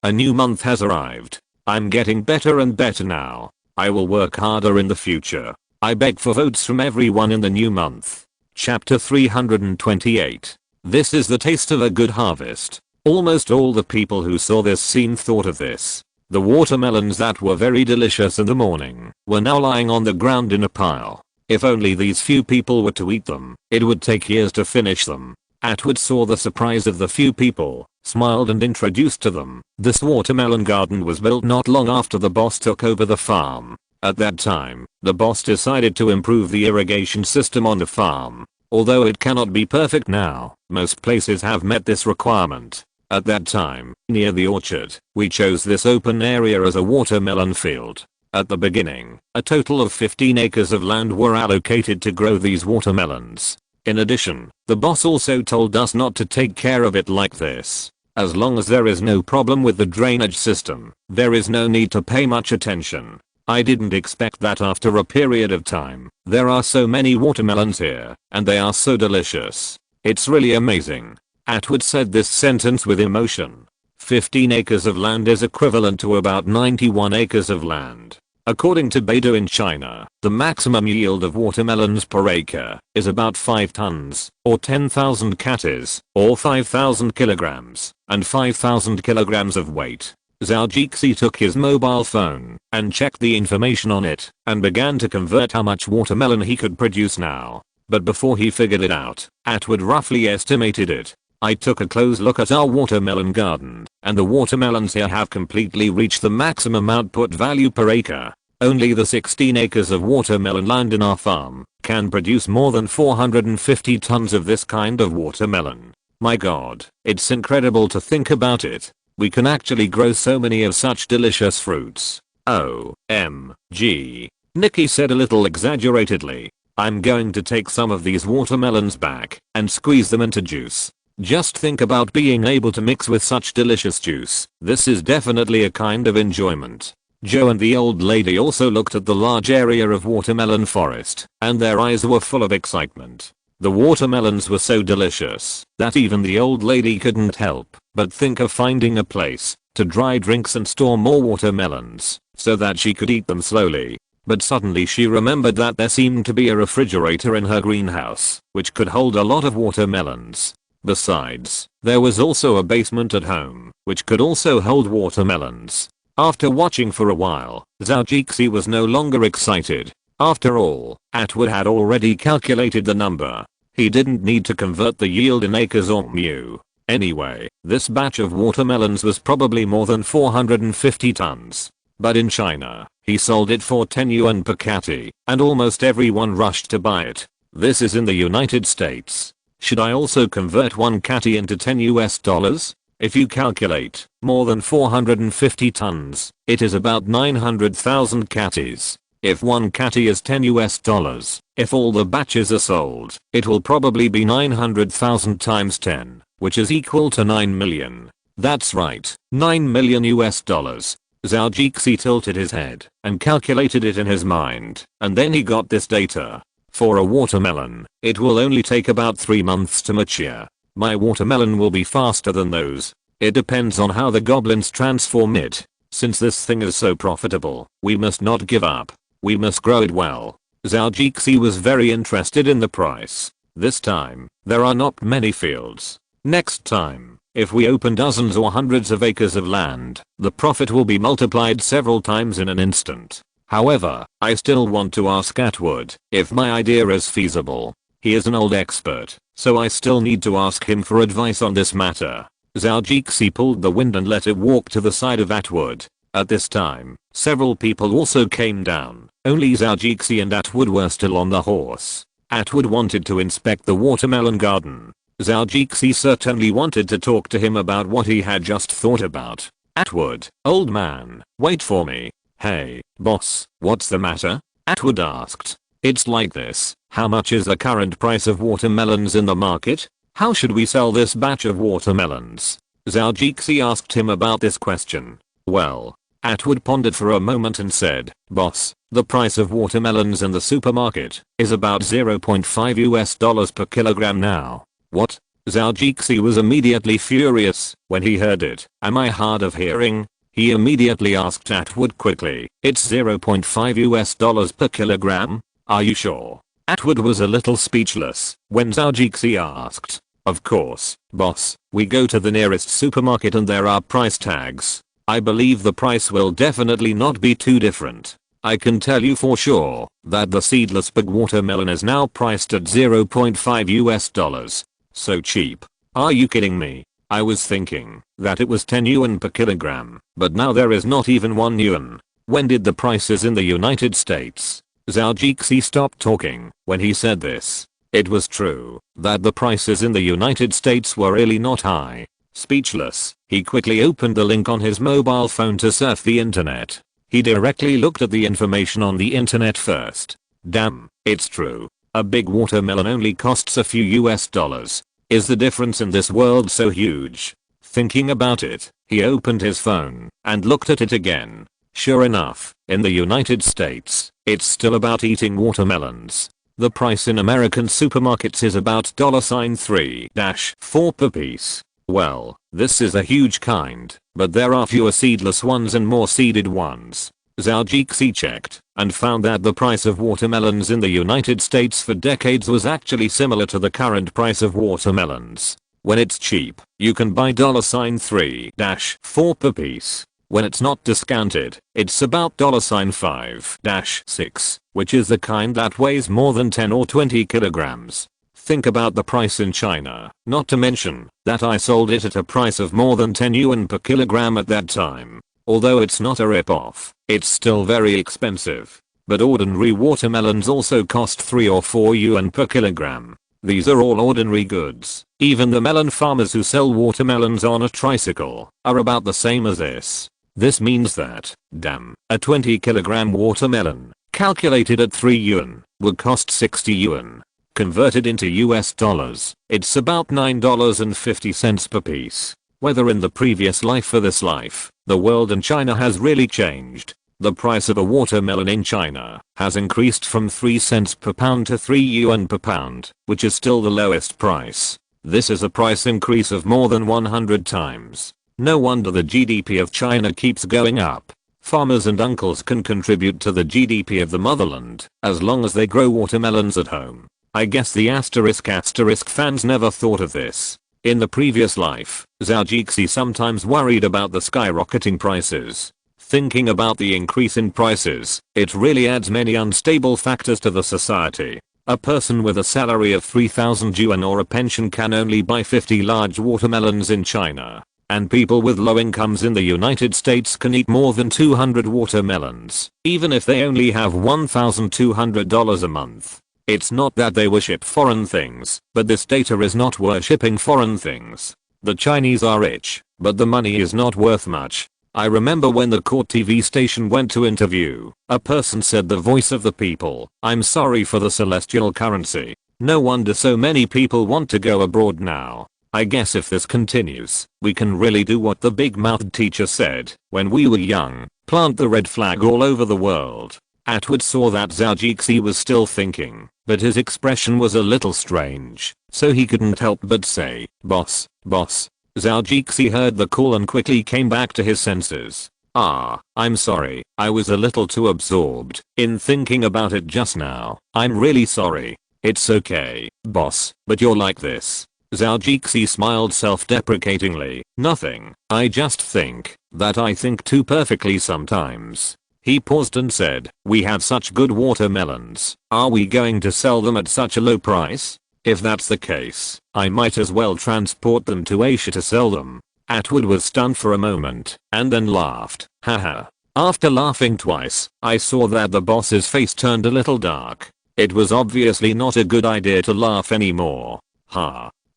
A new month has arrived. I'm getting better and better now. I will work harder in the future. I beg for votes from everyone in the new month. Chapter 328. This is the taste of a good harvest. Almost all the people who saw this scene thought of this. The watermelons that were very delicious in the morning were now lying on the ground in a pile. If only these few people were to eat them, it would take years to finish them. Atwood saw the surprise of the few people, smiled and introduced to them. This watermelon garden was built not long after the boss took over the farm. At that time, the boss decided to improve the irrigation system on the farm. Although it cannot be perfect now, most places have met this requirement. At that time, near the orchard, we chose this open area as a watermelon field. At the beginning, a total of 15 acres of land were allocated to grow these watermelons. In addition, the boss also told us not to take care of it like this. As long as there is no problem with the drainage system, there is no need to pay much attention. I didn't expect that after a period of time. There are so many watermelons here, and they are so delicious. It's really amazing. Atwood said this sentence with emotion. 15 acres of land is equivalent to about 91 acres of land. According to Beidou in China, the maximum yield of watermelons per acre is about 5 tons, or 10,000 catties, or 5,000 kilograms, and 5,000 kilograms of weight. Zhou Jixi took his mobile phone and checked the information on it and began to convert how much watermelon he could produce now. But before he figured it out, Atwood roughly estimated it. I took a close look at our watermelon garden, and the watermelons here have completely reached the maximum output value per acre. Only the 16 acres of watermelon land in our farm can produce more than 450 tons of this kind of watermelon. My god, it's incredible to think about it. We can actually grow so many of such delicious fruits. OMG. Nikki said a little exaggeratedly. I'm going to take some of these watermelons back and squeeze them into juice. Just think about being able to mix with such delicious juice. This is definitely a kind of enjoyment. Zhou and the old lady also looked at the large area of watermelon forest, and their eyes were full of excitement. The watermelons were so delicious that even the old lady couldn't help but think of finding a place to dry drinks and store more watermelons so that she could eat them slowly. But suddenly she remembered that there seemed to be a refrigerator in her greenhouse which could hold a lot of watermelons. Besides, there was also a basement at home which could also hold watermelons. After watching for a while, Zhou Jixi was no longer excited. After all, Atwood had already calculated the number. He didn't need to convert the yield in acres or mu. Anyway, this batch of watermelons was probably more than 450 tons. But in China, he sold it for 10 yuan per catty, and almost everyone rushed to buy it. This is in the United States. Should I also convert 1 catty into $10? If you calculate more than 450 tons, it is about 900,000 catties. If 1 catty is $10, if all the batches are sold, it will probably be 900,000 times 10, which is equal to 9 million. That's right, $9 million. Zhou Jixi tilted his head and calculated it in his mind, and then he got this data. For a watermelon, it will only take about 3 months to mature. My watermelon will be faster than those. It depends on how the goblins transform it. Since this thing is so profitable, we must not give up. We must grow it well. Zhou Jixi was very interested in the price. This time, there are not many fields. Next time, if we open dozens or hundreds of acres of land, the profit will be multiplied several times in an instant. However, I still want to ask Atwood if my idea is feasible. He is an old expert, so I still need to ask him for advice on this matter. Zhou Jixi pulled the wind and let it walk to the side of Atwood. At this time, several people also came down. Only Zhou Jixi and Atwood were still on the horse. Atwood wanted to inspect the watermelon garden. Zhou Jixi certainly wanted to talk to him about what he had just thought about. Atwood, old man, wait for me. Hey, boss, what's the matter? Atwood asked. It's like this. How much is the current price of watermelons in the market? How should we sell this batch of watermelons? Zhou asked him about this question. Well, Atwood pondered for a moment and said, boss, the price of watermelons in the supermarket is about $0.5 per kilogram now. What? Zhou was immediately furious when he heard it. Am I hard of hearing? He immediately asked Atwood quickly. It's $0.5 per kilogram? Are you sure? Atwood was a little speechless when Zhou asked. Of course, boss, we go to the nearest supermarket and there are price tags. I believe the price will definitely not be too different. I can tell you for sure that the seedless big watermelon is now priced at $0.5. So cheap. Are you kidding me? I was thinking that it was 10 yuan per kilogram, but now there is not even 1 yuan. When did the prices in the United States? Zhou stopped talking when he said this. It was true that the prices in the United States were really not high. Speechless, he quickly opened the link on his mobile phone to surf the internet. He directly looked at the information on the internet first. Damn, it's true. A big watermelon only costs a few US dollars. Is the difference in this world so huge? Thinking about it, he opened his phone and looked at it again. Sure enough, in the United States, it's still about eating watermelons. The price in American supermarkets is about $3-4 per piece. Well, this is a huge kind, but there are fewer seedless ones and more seeded ones. Zhou checked and found that the price of watermelons in the United States for decades was actually similar to the current price of watermelons. When it's cheap, you can buy $3-4 per piece. When it's not discounted, it's about $5-6, which is the kind that weighs more than 10 or 20 kilograms. Think about the price in China, not to mention that I sold it at a price of more than 10 yuan per kilogram at that time. Although it's not a rip-off, it's still very expensive. But ordinary watermelons also cost 3 or 4 yuan per kilogram. These are all ordinary goods. Even the melon farmers who sell watermelons on a tricycle are about the same as this. This means that, damn, a 20 kilogram watermelon, calculated at 3 yuan, would cost 60 yuan. Converted into US dollars, it's about $9.50 per piece. Whether in the previous life or this life, the world and China has really changed. The price of a watermelon in China has increased from 3 cents per pound to 3 yuan per pound, which is still the lowest price. This is a price increase of more than 100 times. No wonder the GDP of China keeps going up. Farmers and uncles can contribute to the GDP of the motherland as long as they grow watermelons at home. I guess the asterisk fans never thought of this. In the previous life, Zhou sometimes worried about the skyrocketing prices. Thinking about the increase in prices, it really adds many unstable factors to the society. A person with a salary of 3,000 yuan or a pension can only buy 50 large watermelons in China. And people with low incomes in the United States can eat more than 200 watermelons, even if they only have $1,200 a month. It's not that they worship foreign things, but this data is not worshipping foreign things. The Chinese are rich, but the money is not worth much. I remember when the court TV station went to interview, a person said, the voice of the people, I'm sorry for the celestial currency. No wonder so many people want to go abroad now. I guess if this continues, we can really do what the big-mouthed teacher said when we were young, plant the red flag all over the world. Atwood saw that Zhou was still thinking, but his expression was a little strange, so he couldn't help but say, boss. Zhou heard the call and quickly came back to his senses. I'm sorry, I was a little too absorbed in thinking about it just now. I'm really sorry. It's okay, boss, but you're like this. Zhou smiled self-deprecatingly. Nothing, I just think that I think too perfectly sometimes. He paused and said, we have such good watermelons. Are we going to sell them at such a low price? If that's the case, I might as well transport them to Asia to sell them. Atwood was stunned for a moment and then laughed. Haha. After laughing twice, I saw that the boss's face turned a little dark. It was obviously not a good idea to laugh anymore.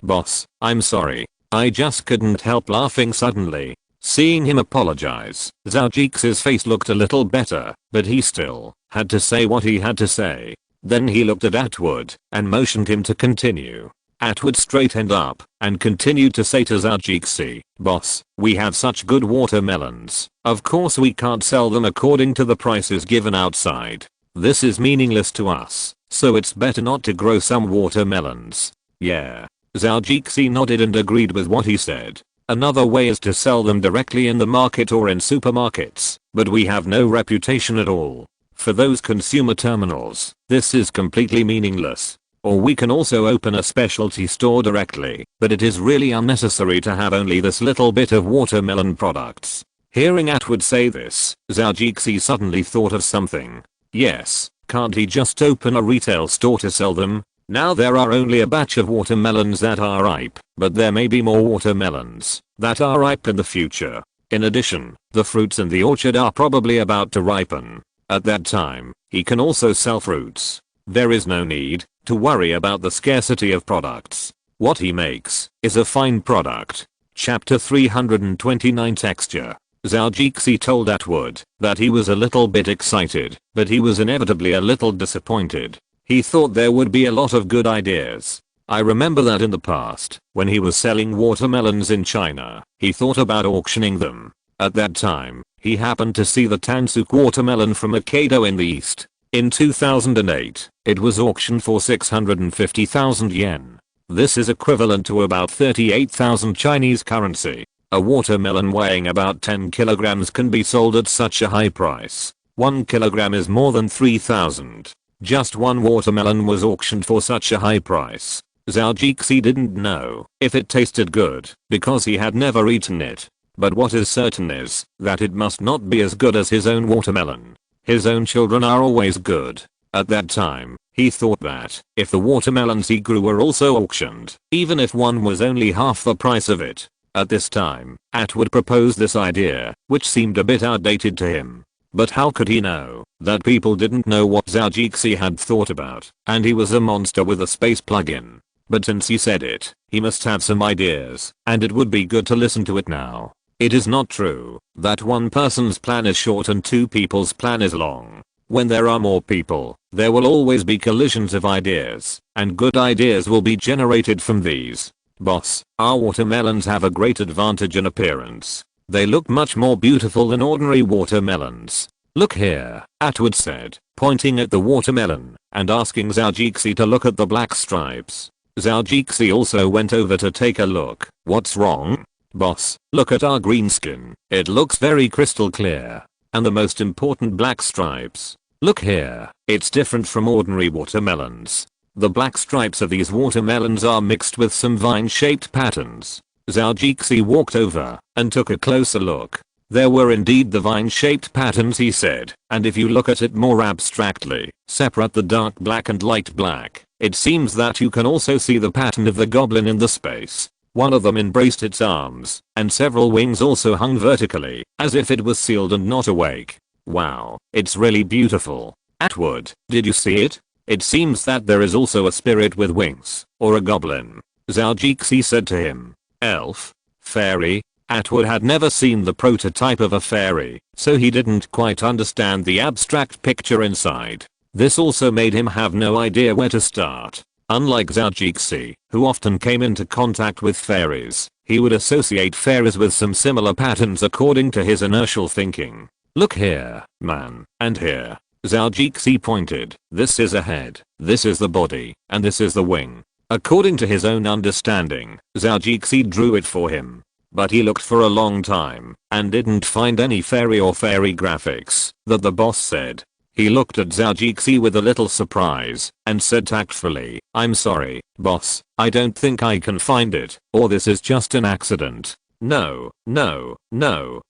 Boss, I'm sorry. I just couldn't help laughing suddenly. Seeing him apologize, Zhou face face looked a little better, but he still had to say what he had to say. Then he looked at Atwood and motioned him to continue. Atwood straightened up and continued to say to Zhou, "Boss, we have such good watermelons. Of course we can't sell them according to the prices given outside. This is meaningless to us, so it's better not to grow some watermelons." Yeah. Zhou nodded and agreed with what he said. Another way is to sell them directly in the market or in supermarkets, but we have no reputation at all. For those consumer terminals, this is completely meaningless. Or we can also open a specialty store directly, but it is really unnecessary to have only this little bit of watermelon products. Hearing Atwood say this, Zhou suddenly thought of something. Yes, can't he just open a retail store to sell them? Now there are only a batch of watermelons that are ripe, but there may be more watermelons that are ripe in the future. In addition, the fruits in the orchard are probably about to ripen. At that time, he can also sell fruits. There is no need to worry about the scarcity of products. What he makes is a fine product. Chapter 329 Texture. Zhou told Atwood that he was a little bit excited, but he was inevitably a little disappointed. He thought there would be a lot of good ideas. I remember that in the past, when he was selling watermelons in China, he thought about auctioning them. At that time, he happened to see the Tansuk watermelon from Hokkaido in the east. In 2008, it was auctioned for 650,000 yen. This is equivalent to about 38,000 Chinese currency. A watermelon weighing about 10 kilograms can be sold at such a high price. 1 kilogram is more than 3,000. Just one watermelon was auctioned for such a high price. Zhou didn't know if it tasted good because he had never eaten it. But what is certain is that it must not be as good as his own watermelon. His own children are always good. At that time, he thought that if the watermelons he grew were also auctioned, even if one was only half the price of it. At this time, Atwood proposed this idea, which seemed a bit outdated to him. But how could he know that people didn't know what Zhou had thought about, and he was a monster with a space plug-in. But since he said it, he must have some ideas, and it would be good to listen to it now. It is not true that one person's plan is short and two people's plan is long. When there are more people, there will always be collisions of ideas, and good ideas will be generated from these. Boss, our watermelons have a great advantage in appearance. They look much more beautiful than ordinary watermelons. Look here, Atwood said, pointing at the watermelon and asking Zhou to look at the black stripes. Zhou also went over to take a look. What's wrong? Boss, look at our green skin. It looks very crystal clear. And the most important black stripes. Look here, it's different from ordinary watermelons. The black stripes of these watermelons are mixed with some vine-shaped patterns. Zhou walked over and took a closer look. There were indeed the vine-shaped patterns, he said, and if you look at it more abstractly, separate the dark black and light black, it seems that you can also see the pattern of the goblin in the space. One of them embraced its arms, and several wings also hung vertically, as if it was sealed and not awake. Wow, it's really beautiful. Atwood, did you see it? It seems that there is also a spirit with wings, or a goblin. Zhou said to him. Elf? Fairy? Atwood had never seen the prototype of a fairy, so he didn't quite understand the abstract picture inside. This also made him have no idea where to start. Unlike Zhou, who often came into contact with fairies, he would associate fairies with some similar patterns according to his inertial thinking. Look here, man, and here. Zhou pointed. This is a head, this is the body, and this is the wing. According to his own understanding, Zhou drew it for him. But he looked for a long time and didn't find any fairy or fairy graphics that the boss said. He looked at Zhou with a little surprise and said tactfully, I'm sorry, boss, I don't think I can find it, or this is just an accident. No,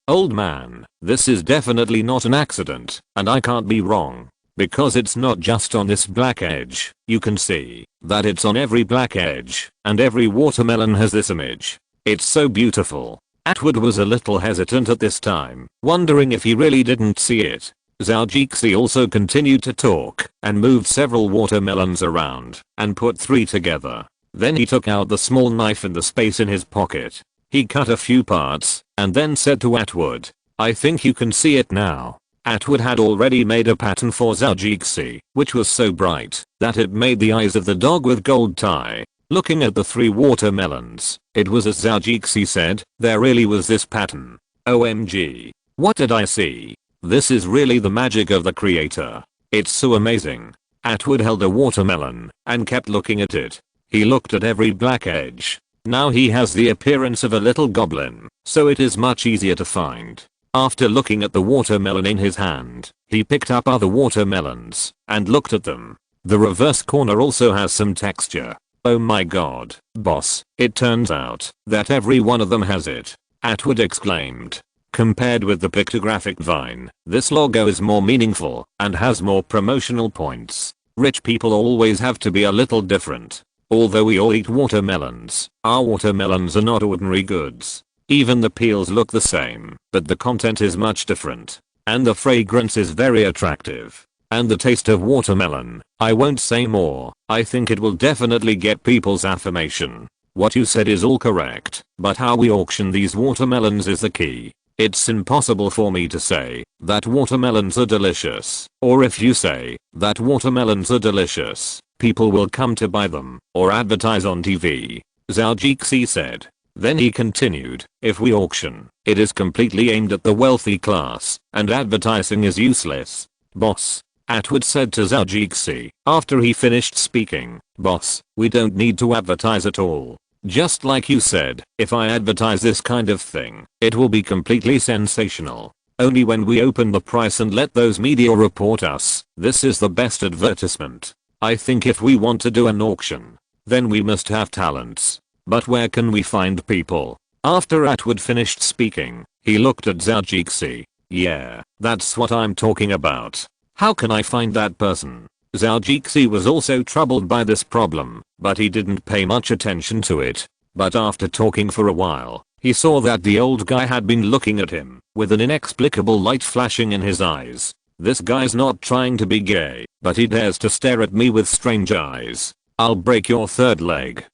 old man, this is definitely not an accident, and I can't be wrong. Because it's not just on this black edge, you can see that it's on every black edge, and every watermelon has this image. It's so beautiful. Atwood was a little hesitant at this time, wondering if he really didn't see it. Zhou also continued to talk and moved several watermelons around and put 3 together. Then he took out the small knife in the space in his pocket. He cut a few parts and then said to Atwood, I think you can see it now. Atwood had already made a pattern for Zhou, which was so bright that it made the eyes of the dog with gold tie. Looking at the 3 watermelons, it was as Zhou said, there really was this pattern. OMG. What did I see? This is really the magic of the creator. It's so amazing. Atwood held a watermelon and kept looking at it. He looked at every black edge. Now he has the appearance of a little goblin, so it is much easier to find. After looking at the watermelon in his hand, he picked up other watermelons and looked at them. The reverse corner also has some texture. Oh my god, boss, it turns out that every one of them has it. Atwood exclaimed. Compared with the pictographic vine, this logo is more meaningful and has more promotional points. Rich people always have to be a little different. Although we all eat watermelons, our watermelons are not ordinary goods. Even the peels look the same, but the content is much different. And the fragrance is very attractive. And the taste of watermelon, I won't say more, I think it will definitely get people's affirmation. What you said is all correct, but how we auction these watermelons is the key. It's impossible for me to say that watermelons are delicious, or if you say that watermelons are delicious, people will come to buy them, or advertise on TV, Zhou said. Then he continued, if we auction, it is completely aimed at the wealthy class, and advertising is useless. Boss, Atwood said to Zhou after he finished speaking, boss, we don't need to advertise at all. Just like you said, if I advertise this kind of thing, it will be completely sensational. Only when we open the price and let those media report us, this is the best advertisement. I think if we want to do an auction, then we must have talents. But where can we find people? After Atwood finished speaking, he looked at Zhou. Yeah, that's what I'm talking about. How can I find that person? Zhou was also troubled by this problem, but he didn't pay much attention to it. But after talking for a while, he saw that the old guy had been looking at him, with an inexplicable light flashing in his eyes. This guy's not trying to be gay, but he dares to stare at me with strange eyes. I'll break your third leg.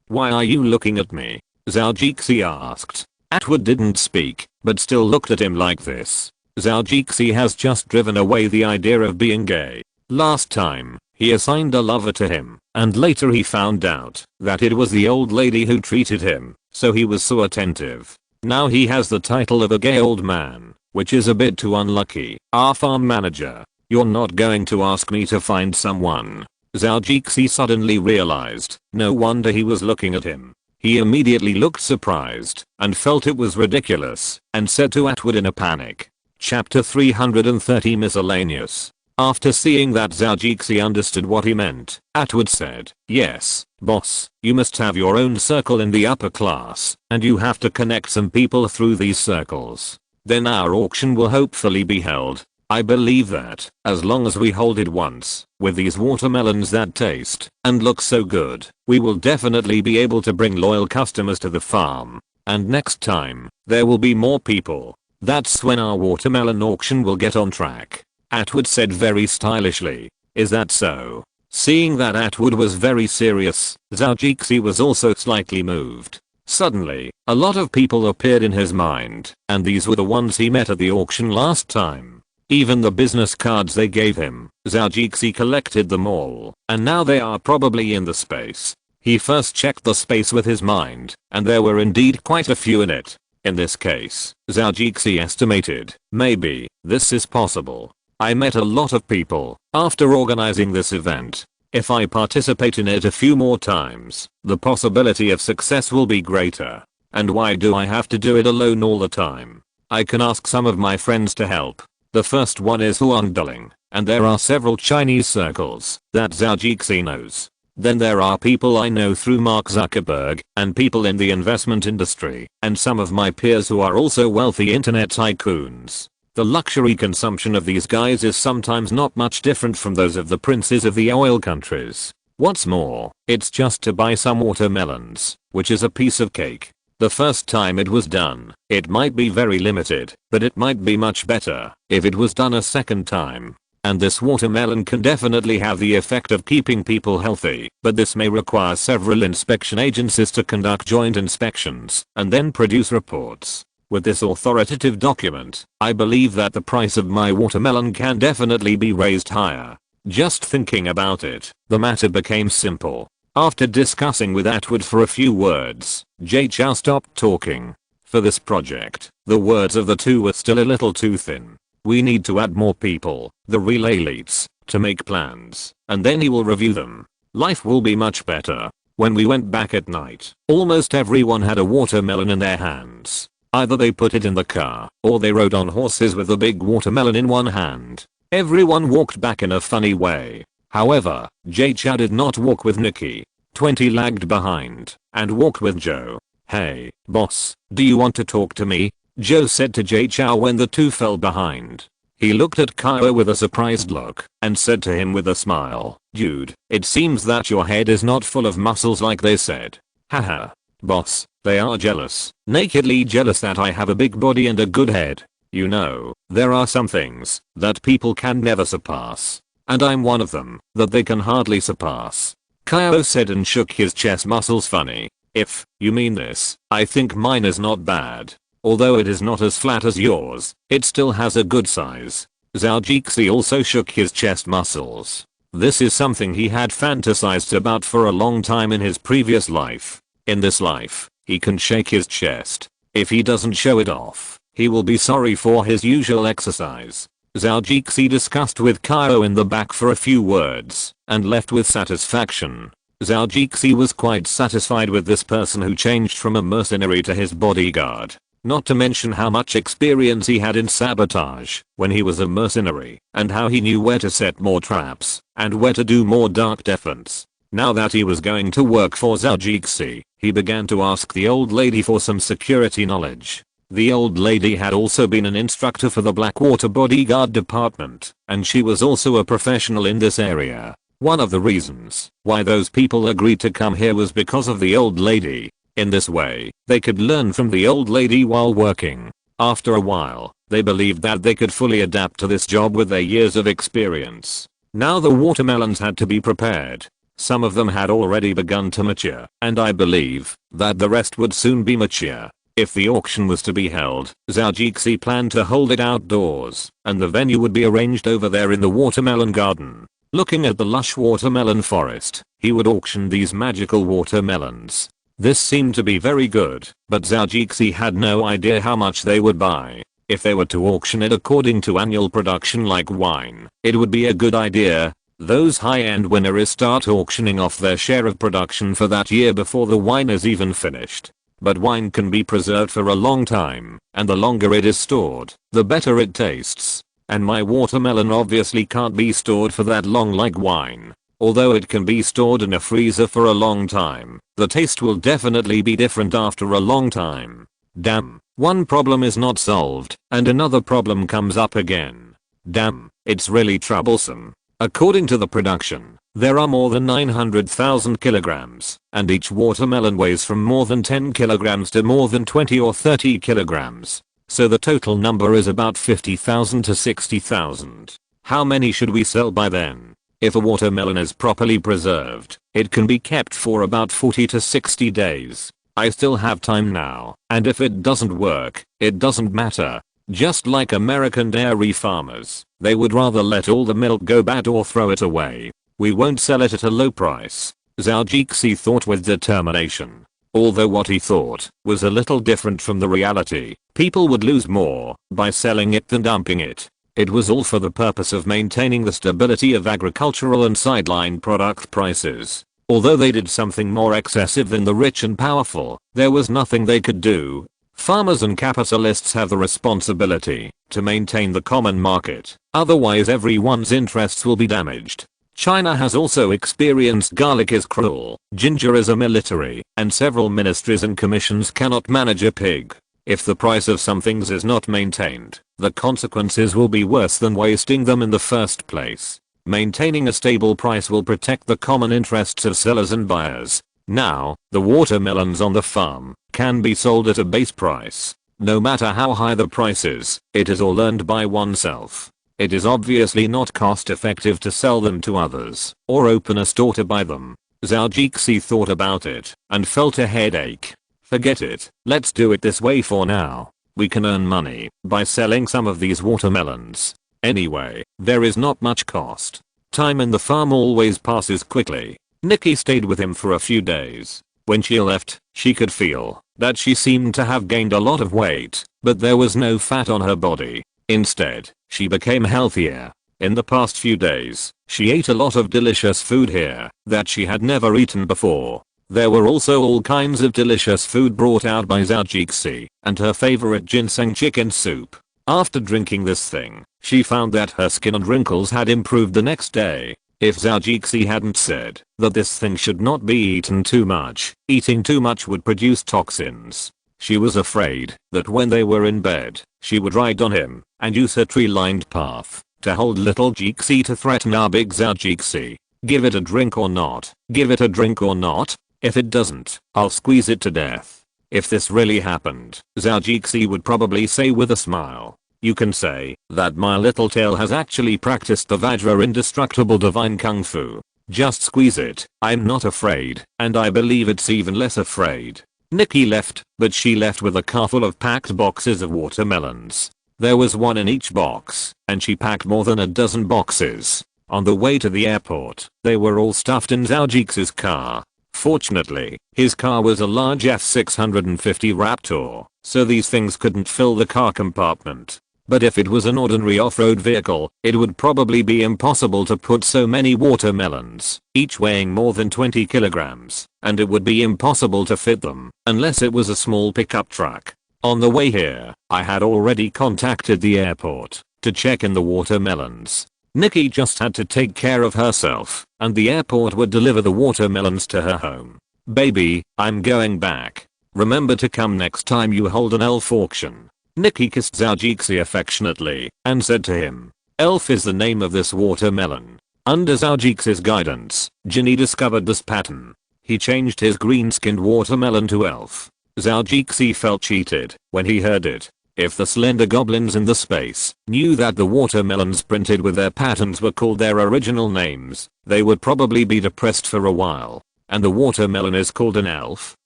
Why are you looking at me? Zhou asked. Atwood didn't speak, but still looked at him like this. Zhou has just driven away the idea of being gay. Last time, he assigned a lover to him, and later he found out that it was the old lady who treated him, so he was so attentive. Now he has the title of a gay old man, which is a bit too unlucky. Our farm manager, you're not going to ask me to find someone. Zhou suddenly realized, no wonder he was looking at him. He immediately looked surprised, and felt it was ridiculous, and said to Atwood in a panic. Chapter 330 Miscellaneous. After seeing that Zhou understood what he meant, Atwood said, yes, boss, you must have your own circle in the upper class, and you have to connect some people through these circles. Then our auction will hopefully be held. I believe that, as long as we hold it once, with these watermelons that taste and look so good, we will definitely be able to bring loyal customers to the farm. And next time, there will be more people. That's when our watermelon auction will get on track. Atwood said very stylishly. Is that so? Seeing that Atwood was very serious, Zhou was also slightly moved. Suddenly, a lot of people appeared in his mind, and these were the ones he met at the auction last time. Even the business cards they gave him, Zhou collected them all, and now they are probably in the space. He first checked the space with his mind, and there were indeed quite a few in it. In this case, Zhou estimated, maybe, this is possible. I met a lot of people after organizing this event. If I participate in it a few more times, the possibility of success will be greater. And why do I have to do it alone all the time? I can ask some of my friends to help. The first one is Huangdeling, and there are several Chinese circles that Zhou knows. Then there are people I know through Mark Zuckerberg, and people in the investment industry, and some of my peers who are also wealthy internet tycoons. The luxury consumption of these guys is sometimes not much different from those of the princes of the oil countries. What's more, it's just to buy some watermelons, which is a piece of cake. The first time it was done, it might be very limited, but it might be much better if it was done a second time. And this watermelon can definitely have the effect of keeping people healthy, but this may require several inspection agencies to conduct joint inspections and then produce reports. With this authoritative document, I believe that the price of my watermelon can definitely be raised higher. Just thinking about it, the matter became simple. After discussing with Atwood for a few words, Zhou stopped talking. For this project, the words of the two were still a little too thin. We need to add more people, the real elites, to make plans, and then he will review them. Life will be much better. When we went back at night, almost everyone had a watermelon in their hands. Either they put it in the car, or they rode on horses with a big watermelon in one hand. Everyone walked back in a funny way. However, Zhou did not walk with Nikki. 20 lagged behind, and walked with Zhou. "Hey, boss, do you want to talk to me?" Zhou said to Zhou when the two fell behind. He looked at Kyle with a surprised look, and said to him with a smile, "Dude, it seems that your head is not full of muscles like they said." "Haha. Boss, they are jealous, nakedly jealous that I have a big body and a good head. You know, there are some things that people can never surpass. And I'm one of them that they can hardly surpass." Kyle said and shook his chest muscles funny. "If you mean this, I think mine is not bad. Although it is not as flat as yours, it still has a good size." Zhou also shook his chest muscles. This is something he had fantasized about for a long time in his previous life. In this life, he can shake his chest. If he doesn't show it off, he will be sorry for his usual exercise. Zhou discussed with Kyle in the back for a few words, and left with satisfaction. Zhou was quite satisfied with this person who changed from a mercenary to his bodyguard. Not to mention how much experience he had in sabotage when he was a mercenary, and how he knew where to set more traps, and where to do more dark defense. Now that he was going to work for Zhou, he began to ask the old lady for some security knowledge. The old lady had also been an instructor for the Blackwater Bodyguard Department, and she was also a professional in this area. One of the reasons why those people agreed to come here was because of the old lady. In this way, they could learn from the old lady while working. After a while, they believed that they could fully adapt to this job with their years of experience. Now the watermelons had to be prepared. Some of them had already begun to mature, and I believe that the rest would soon be mature. If the auction was to be held, Zhou planned to hold it outdoors, and the venue would be arranged over there in the watermelon garden. Looking at the lush watermelon forest, he would auction these magical watermelons. This seemed to be very good, but Zhou had no idea how much they would buy. If they were to auction it according to annual production like wine, it would be a good idea. Those high-end winners start auctioning off their share of production for that year before the wine is even finished. But wine can be preserved for a long time, and the longer it is stored, the better it tastes. And my watermelon obviously can't be stored for that long like wine. Although it can be stored in a freezer for a long time, the taste will definitely be different after a long time. Damn, one problem is not solved, and another problem comes up again. Damn, it's really troublesome. According to the production, there are more than 900,000 kilograms, and each watermelon weighs from more than 10 kilograms to more than 20 or 30 kilograms. So the total number is about 50,000 to 60,000. How many should we sell by then? If a watermelon is properly preserved, it can be kept for about 40 to 60 days. I still have time now, and if it doesn't work, it doesn't matter. Just like American dairy farmers, they would rather let all the milk go bad or throw it away. We won't sell it at a low price. Zhou thought with determination. Although what he thought was a little different from the reality, people would lose more by selling it than dumping it. It was all for the purpose of maintaining the stability of agricultural and sideline product prices. Although they did something more excessive than the rich and powerful, there was nothing they could do. Farmers and capitalists have the responsibility to maintain the common market, otherwise everyone's interests will be damaged. China has also experienced garlic is cruel, ginger is a military, and several ministries and commissions cannot manage a pig. If the price of some things is not maintained, the consequences will be worse than wasting them in the first place. Maintaining a stable price will protect the common interests of sellers and buyers. Now, the watermelons on the farm can be sold at a base price. No matter how high the price is, it is all earned by oneself. It is obviously not cost effective to sell them to others, or open a store to buy them. Zhou thought about it, and felt a headache. Forget it, let's do it this way for now. we can earn money by selling some of these watermelons. Anyway, there is not much cost. Time in the farm always passes quickly. Nikki stayed with him for a few days. When she left, she could feel that she seemed to have gained a lot of weight, but there was no fat on her body. Instead, she became healthier. In the past few days, she ate a lot of delicious food here that she had never eaten before. There were also all kinds of delicious food brought out by Zhou and her favorite ginseng chicken soup. After drinking this thing, she found that her skin and wrinkles had improved the next day. If Zhou hadn't said that this thing should not be eaten too much, eating too much would produce toxins. She was afraid that when they were in bed, she would ride on him and use her tree-lined path to hold little Jixi to threaten our big Zhou. Give it a drink or not? Give it a drink or not? If it doesn't, I'll squeeze it to death. If this really happened, Zhou would probably say with a smile, you can say that my little tail has actually practiced the Vajra indestructible divine kung fu. Just squeeze it. I'm not afraid, and I believe it's even less afraid. Nikki left, but she left with a car full of packed boxes of watermelons. There was one in each box, and she packed more than a dozen boxes. On the way to the airport, they were all stuffed in Zhou car. Fortunately, his car was a large F650 Raptor, so these things couldn't fill the car compartment. But if it was an ordinary off-road vehicle, it would probably be impossible to put so many watermelons, each weighing more than 20 kilograms, and it would be impossible to fit them, unless it was a small pickup truck. On the way here, I had already contacted the airport to check in the watermelons. Nikki just had to take care of herself, and the airport would deliver the watermelons to her home. Baby, I'm going back. Remember to come next time you hold an elf auction. Nikki kissed Zhou affectionately and said to him, Elf is the name of this watermelon. Under Zhou's guidance, Ginny discovered this pattern. He changed his green-skinned watermelon to Elf. Zhou felt cheated when he heard it. If the slender goblins in the space knew that the watermelons printed with their patterns were called their original names, they would probably be depressed for a while. And the watermelon is called an elf?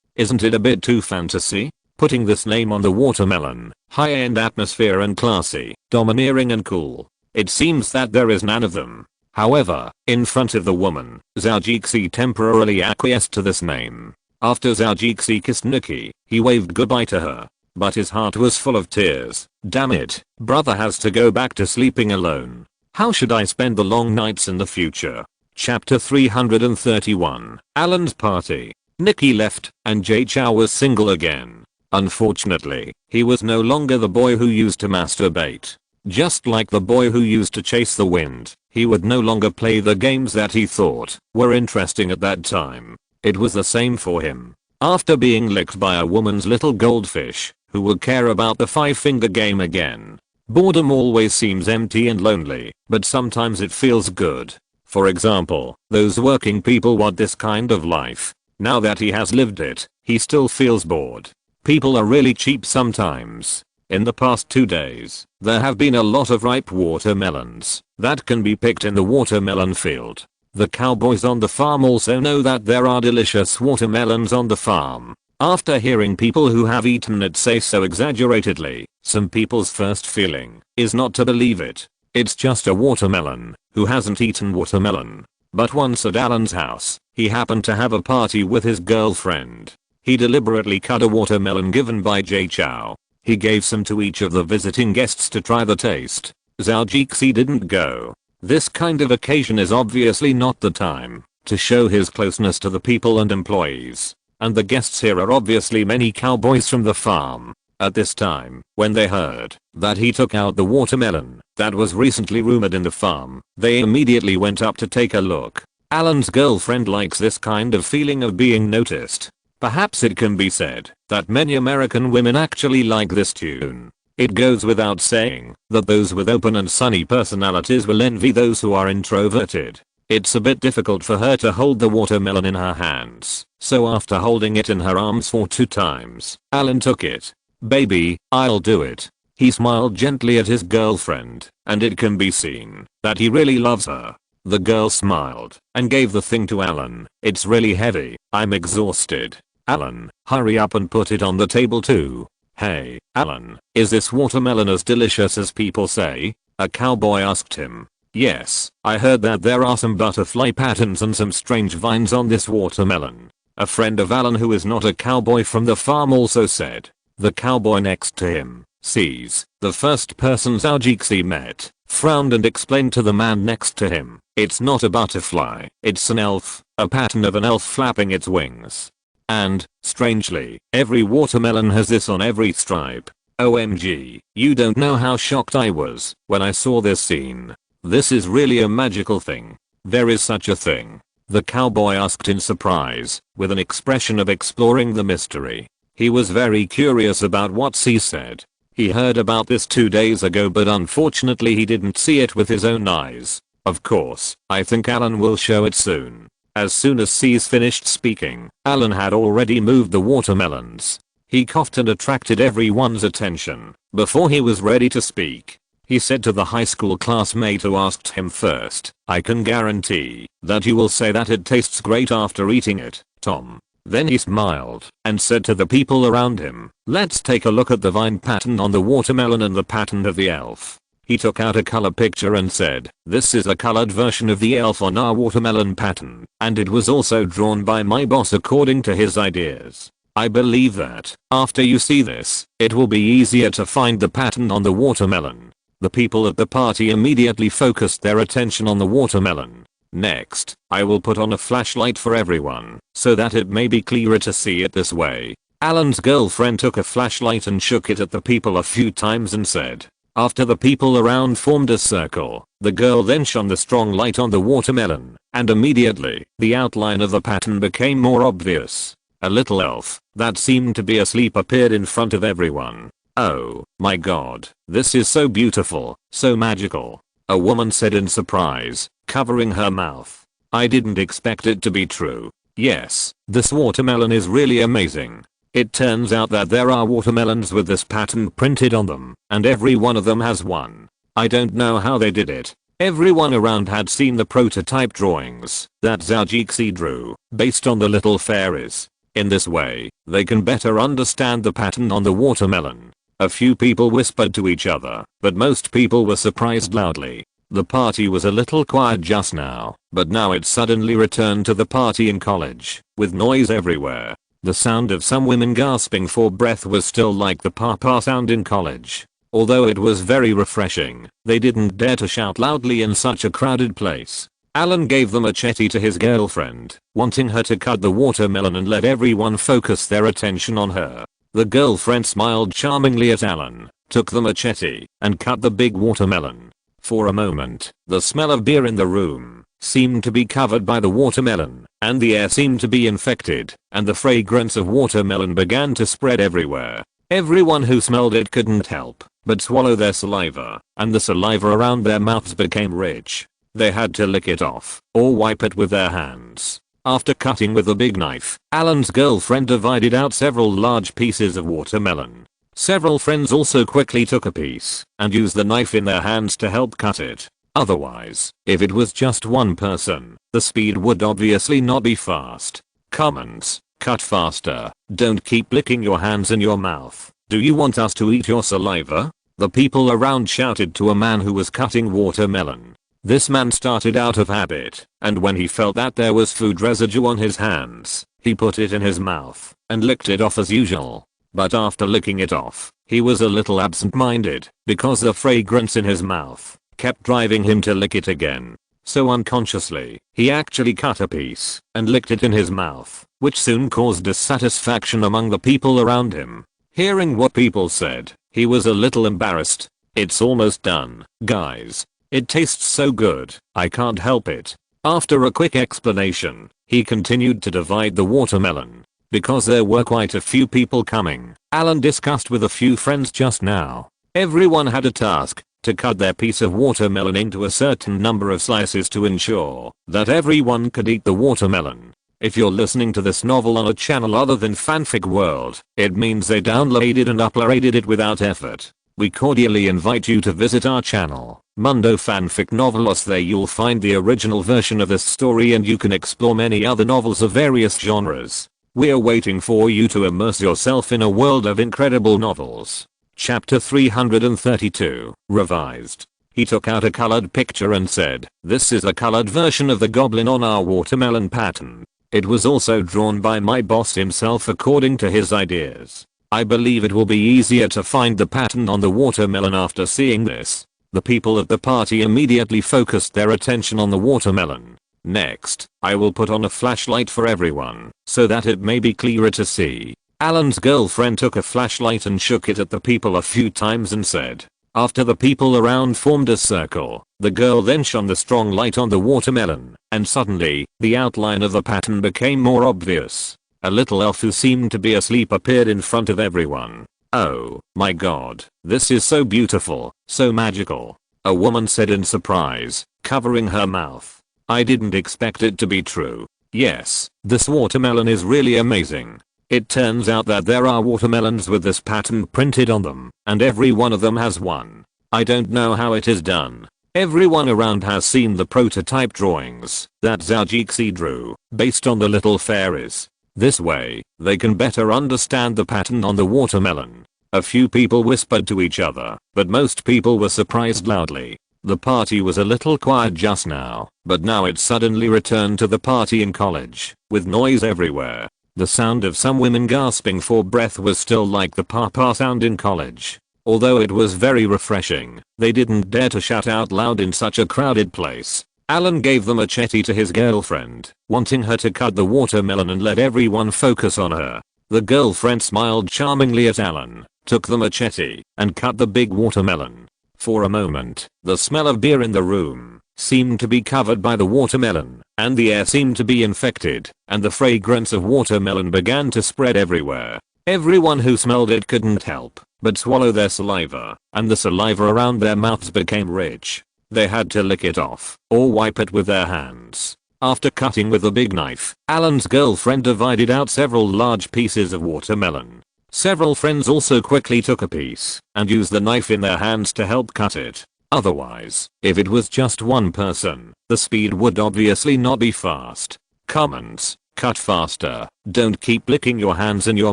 Isn't it a bit too fantasy? Putting this name on the watermelon, high-end atmosphere and classy, domineering and cool. It seems that there is none of them. However, in front of the woman, Zhou temporarily acquiesced to this name. After Zhou kissed Nikki, he waved goodbye to her. But his heart was full of tears. Damn it, brother has to go back to sleeping alone. How should I spend the long nights in the future? Chapter 331, Alan's party. Nikki left, and Zhou was single again. Unfortunately, he was no longer the boy who used to masturbate. Just like the boy who used to chase the wind, he would no longer play the games that he thought were interesting at that time. It was the same for him. After being licked by a woman's little goldfish, who would care about the five-finger game again? Boredom always seems empty and lonely, but sometimes it feels good. For example, those working people want this kind of life. Now that he has lived it, he still feels bored. People are really cheap sometimes. In the past 2 days, there have been a lot of ripe watermelons that can be picked in the watermelon field. The cowboys on the farm also know that there are delicious watermelons on the farm. After hearing people who have eaten it say so exaggeratedly, some people's first feeling is not to believe it. It's just a watermelon. Who hasn't eaten watermelon? But once at Alan's house, he happened to have a party with his girlfriend. He deliberately cut a watermelon given by Zhou. He gave some to each of the visiting guests to try the taste. Zhou didn't go. This kind of occasion is obviously not the time to show his closeness to the people and employees. And the guests here are obviously many cowboys from the farm. At this time, when they heard that he took out the watermelon that was recently rumored in the farm, they immediately went up to take a look. Alan's girlfriend likes this kind of feeling of being noticed. Perhaps it can be said that many American women actually like this tune. It goes without saying that those with open and sunny personalities will envy those who are introverted. It's a bit difficult for her to hold the watermelon in her hands, so after holding it in her arms for 2 times, Alan took it. Baby, I'll do it. He smiled gently at his girlfriend, and it can be seen that he really loves her. The girl smiled and gave the thing to Alan. It's really heavy. I'm exhausted. Alan, hurry up and put it on the table too. "Hey, Alan, is this watermelon as delicious as people say?" a cowboy asked him. "Yes, I heard that there are some butterfly patterns and some strange vines on this watermelon," a friend of Alan who is not a cowboy from the farm also said. The cowboy next to him, sees, the first person Zhou met, frowned and explained to the man next to him, "It's not a butterfly, it's an elf, a pattern of an elf flapping its wings. And, strangely, every watermelon has this on every stripe. OMG, you don't know how shocked I was when I saw this scene. This is really a magical thing. There is such a thing?" the cowboy asked in surprise, with an expression of exploring the mystery. He was very curious about what C said. He heard about this 2 days ago, but unfortunately he didn't see it with his own eyes. Of course, I think Alan will show it soon. As soon as C's finished speaking, Alan had already moved the watermelons. He coughed and attracted everyone's attention. Before he was ready to speak, he said to the high school classmate who asked him first, "I can guarantee that you will say that it tastes great after eating it, Tom." Then he smiled and said to the people around him, "Let's take a look at the vine pattern on the watermelon and the pattern of the elf." He took out a color picture and said, "This is a colored version of the elf on our watermelon pattern, and it was also drawn by my boss according to his ideas. I believe that, after you see this, it will be easier to find the pattern on the watermelon." The people at the party immediately focused their attention on the watermelon. "Next, I will put on a flashlight for everyone, so that it may be clearer to see it this way." Alan's girlfriend took a flashlight and shook it at the people a few times and said. After the people around formed a circle, the girl then shone the strong light on the watermelon, and immediately, the outline of the pattern became more obvious. A little elf, that seemed to be asleep, appeared in front of everyone. "Oh, my god, this is so beautiful, so magical," a woman said in surprise, covering her mouth. "I didn't expect it to be true. Yes, this watermelon is really amazing. It turns out that there are watermelons with this pattern printed on them, and every one of them has one. I don't know how they did it." Everyone around had seen the prototype drawings that Zhou drew, based on the little fairies. In this way, they can better understand the pattern on the watermelon. A few people whispered to each other, but most people were surprised loudly. The party was a little quiet just now, but now it suddenly returned to the party in college, with noise everywhere. The sound of some women gasping for breath was still like the papa sound in college. Although it was very refreshing, they didn't dare to shout loudly in such a crowded place. Alan gave the machete to his girlfriend, wanting her to cut the watermelon and let everyone focus their attention on her. The girlfriend smiled charmingly at Alan, took the machete, and cut the big watermelon. For a moment, the smell of beer in the room seemed to be covered by the watermelon, and the air seemed to be infected, and the fragrance of watermelon began to spread everywhere. Everyone who smelled it couldn't help but swallow their saliva, and the saliva around their mouths became rich. They had to lick it off, or wipe it with their hands. After cutting with a big knife, Alan's girlfriend divided out several large pieces of watermelon. Several friends also quickly took a piece and used the knife in their hands to help cut it. Otherwise, if it was just one person, the speed would obviously not be fast. Comments: cut faster. Don't keep licking your hands in your mouth. Do you want us to eat your saliva? The people around shouted to a man who was cutting watermelon. This man started out of habit, and when he felt that there was food residue on his hands, he put it in his mouth and licked it off as usual. But after licking it off, he was a little absent-minded, because the fragrance in his mouth kept driving him to lick it again. So unconsciously, he actually cut a piece and licked it in his mouth, which soon caused dissatisfaction among the people around him. Hearing what people said, he was a little embarrassed. "It's almost done, guys. It tastes so good, I can't help it." After a quick explanation, he continued to divide the watermelon. Because there were quite a few people coming, Alan discussed with a few friends just now. Everyone had a task to cut their piece of watermelon into a certain number of slices to ensure that everyone could eat the watermelon. If you're listening to this novel on a channel other than Fanfic World, it means they downloaded and uploaded it without effort. We cordially invite you to visit our channel, Mundo Fanfic Novelos. There you'll find the original version of this story, and you can explore many other novels of various genres. We're waiting for you to immerse yourself in a world of incredible novels. Chapter 332, revised. He took out a colored picture and said, "This is a colored version of the goblin on our watermelon pattern. It was also drawn by my boss himself according to his ideas. I believe it will be easier to find the pattern on the watermelon after seeing this." The people at the party immediately focused their attention on the watermelon. "Next, I will put on a flashlight for everyone, so that it may be clearer to see." Alan's girlfriend took a flashlight and shook it at the people a few times and said. After the people around formed a circle, the girl then shone the strong light on the watermelon, and suddenly, the outline of the pattern became more obvious. A little elf who seemed to be asleep appeared in front of everyone. "Oh, my god, this is so beautiful, so magical," a woman said in surprise, covering her mouth. "I didn't expect it to be true. Yes, this watermelon is really amazing. It turns out that there are watermelons with this pattern printed on them, and every one of them has one. I don't know how it is done. Everyone around has seen the prototype drawings that Zhou drew, based on the little fairies. This way, they can better understand the pattern on the watermelon." A few people whispered to each other, but most people were surprised loudly. The party was a little quiet just now, but now it suddenly returned to the party in college, with noise everywhere. The sound of some women gasping for breath was still like the papa sound in college. Although it was very refreshing, they didn't dare to shout out loud in such a crowded place. Alan gave the machete to his girlfriend, wanting her to cut the watermelon and let everyone focus on her. The girlfriend smiled charmingly at Alan, took the machete, and cut the big watermelon. For a moment, the smell of beer in the room seemed to be covered by the watermelon, and the air seemed to be infected, and the fragrance of watermelon began to spread everywhere. Everyone who smelled it couldn't help but swallow their saliva, and the saliva around their mouths became rich. They had to lick it off, or wipe it with their hands. After cutting with a big knife, Alan's girlfriend divided out several large pieces of watermelon. Several friends also quickly took a piece, and used the knife in their hands to help cut it. Otherwise, if it was just one person, the speed would obviously not be fast. Comments: cut faster, don't keep licking your hands in your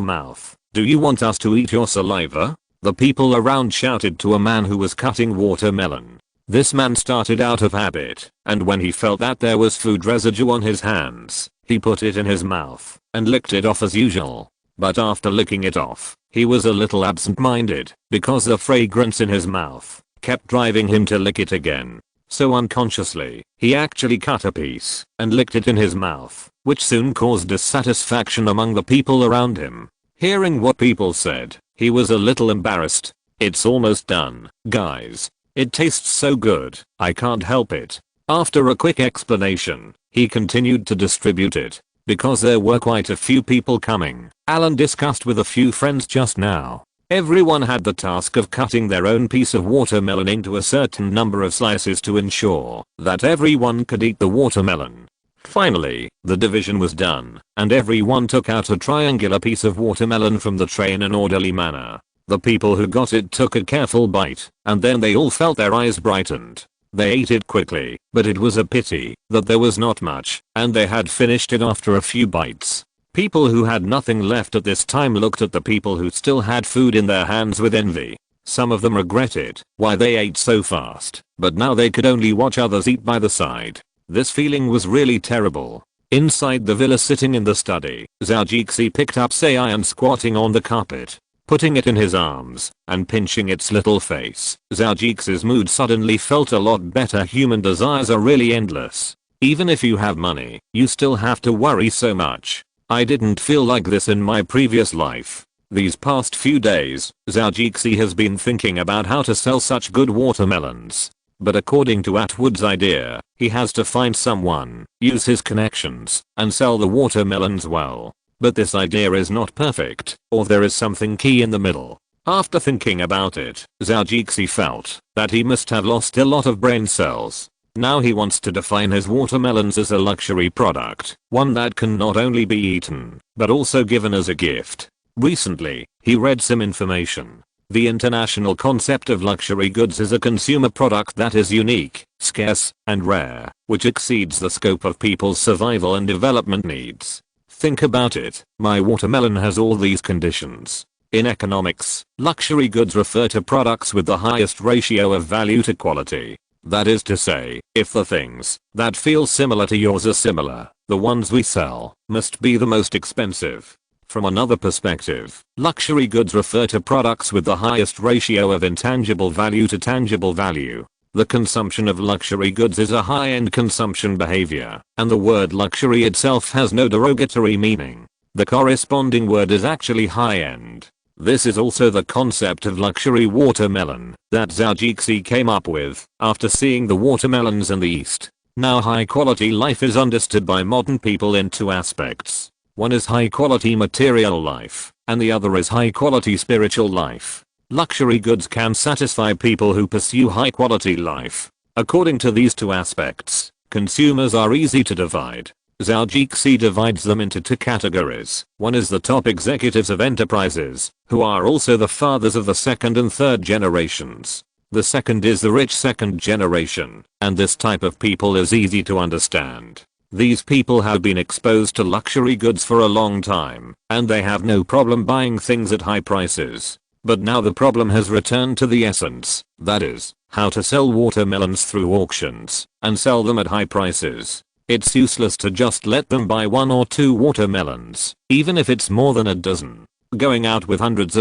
mouth. Do you want us to eat your saliva? The people around shouted to a man who was cutting watermelon. This man started out of habit, and when he felt that there was food residue on his hands, he put it in his mouth and licked it off as usual. But after licking it off, he was a little absent-minded, because the fragrance in his mouth kept driving him to lick it again. So unconsciously, he actually cut a piece and licked it in his mouth, which soon caused dissatisfaction among the people around him. Hearing what people said, he was a little embarrassed. "It's almost done, guys. It tastes so good, I can't help it." After a quick explanation, he continued to distribute it. Because there were quite a few people coming, Alan discussed with a few friends just now. Everyone had the task of cutting their own piece of watermelon into a certain number of slices to ensure that everyone could eat the watermelon. Finally, the division was done, and everyone took out a triangular piece of watermelon from the tray in an orderly manner. The people who got it took a careful bite, and then they all felt their eyes brightened. They ate it quickly, but it was a pity that there was not much, and they had finished it after a few bites. People who had nothing left at this time looked at the people who still had food in their hands with envy. Some of them regretted why they ate so fast, but now they could only watch others eat by the side. This feeling was really terrible. Inside the villa, sitting in the study, Zhou picked up Sei and squatting on the carpet, putting it in his arms and pinching its little face. Zhou's mood suddenly felt a lot better. Human desires are really endless. Even if you have money, you still have to worry so much. I didn't feel like this in my previous life. These past few days, Zhou has been thinking about how to sell such good watermelons. But according to Atwood's idea, he has to find someone, use his connections, and sell the watermelons well. But this idea is not perfect, or there is something key in the middle. After thinking about it, Zhou felt that he must have lost a lot of brain cells. Now he wants to define his watermelons as a luxury product, one that can not only be eaten, but also given as a gift. Recently, he read some information. The international concept of luxury goods is a consumer product that is unique, scarce, and rare, which exceeds the scope of people's survival and development needs. Think about it, my watermelon has all these conditions. In economics, luxury goods refer to products with the highest ratio of value to quality. That is to say, if the things that feel similar to yours are similar, the ones we sell must be the most expensive. From another perspective, luxury goods refer to products with the highest ratio of intangible value to tangible value. The consumption of luxury goods is a high-end consumption behavior, and the word luxury itself has no derogatory meaning. The corresponding word is actually high-end. This is also the concept of luxury watermelon that Zhou came up with after seeing the watermelons in the East. Now high-quality life is understood by modern people in two aspects. One is high-quality material life, and the other is high-quality spiritual life. Luxury goods can satisfy people who pursue high-quality life. According to these two aspects, consumers are easy to divide. Zhou divides them into two categories. One is the top executives of enterprises, who are also the fathers of the second and third generations. The second is the rich second generation, and this type of people is easy to understand. These people have been exposed to luxury goods for a long time, and they have no problem buying things at high prices. But now the problem has returned to the essence, that is, how to sell watermelons through auctions, and sell them at high prices. It's useless to just let them buy 1 or 2 watermelons, even if it's more than a dozen. Going out with hundreds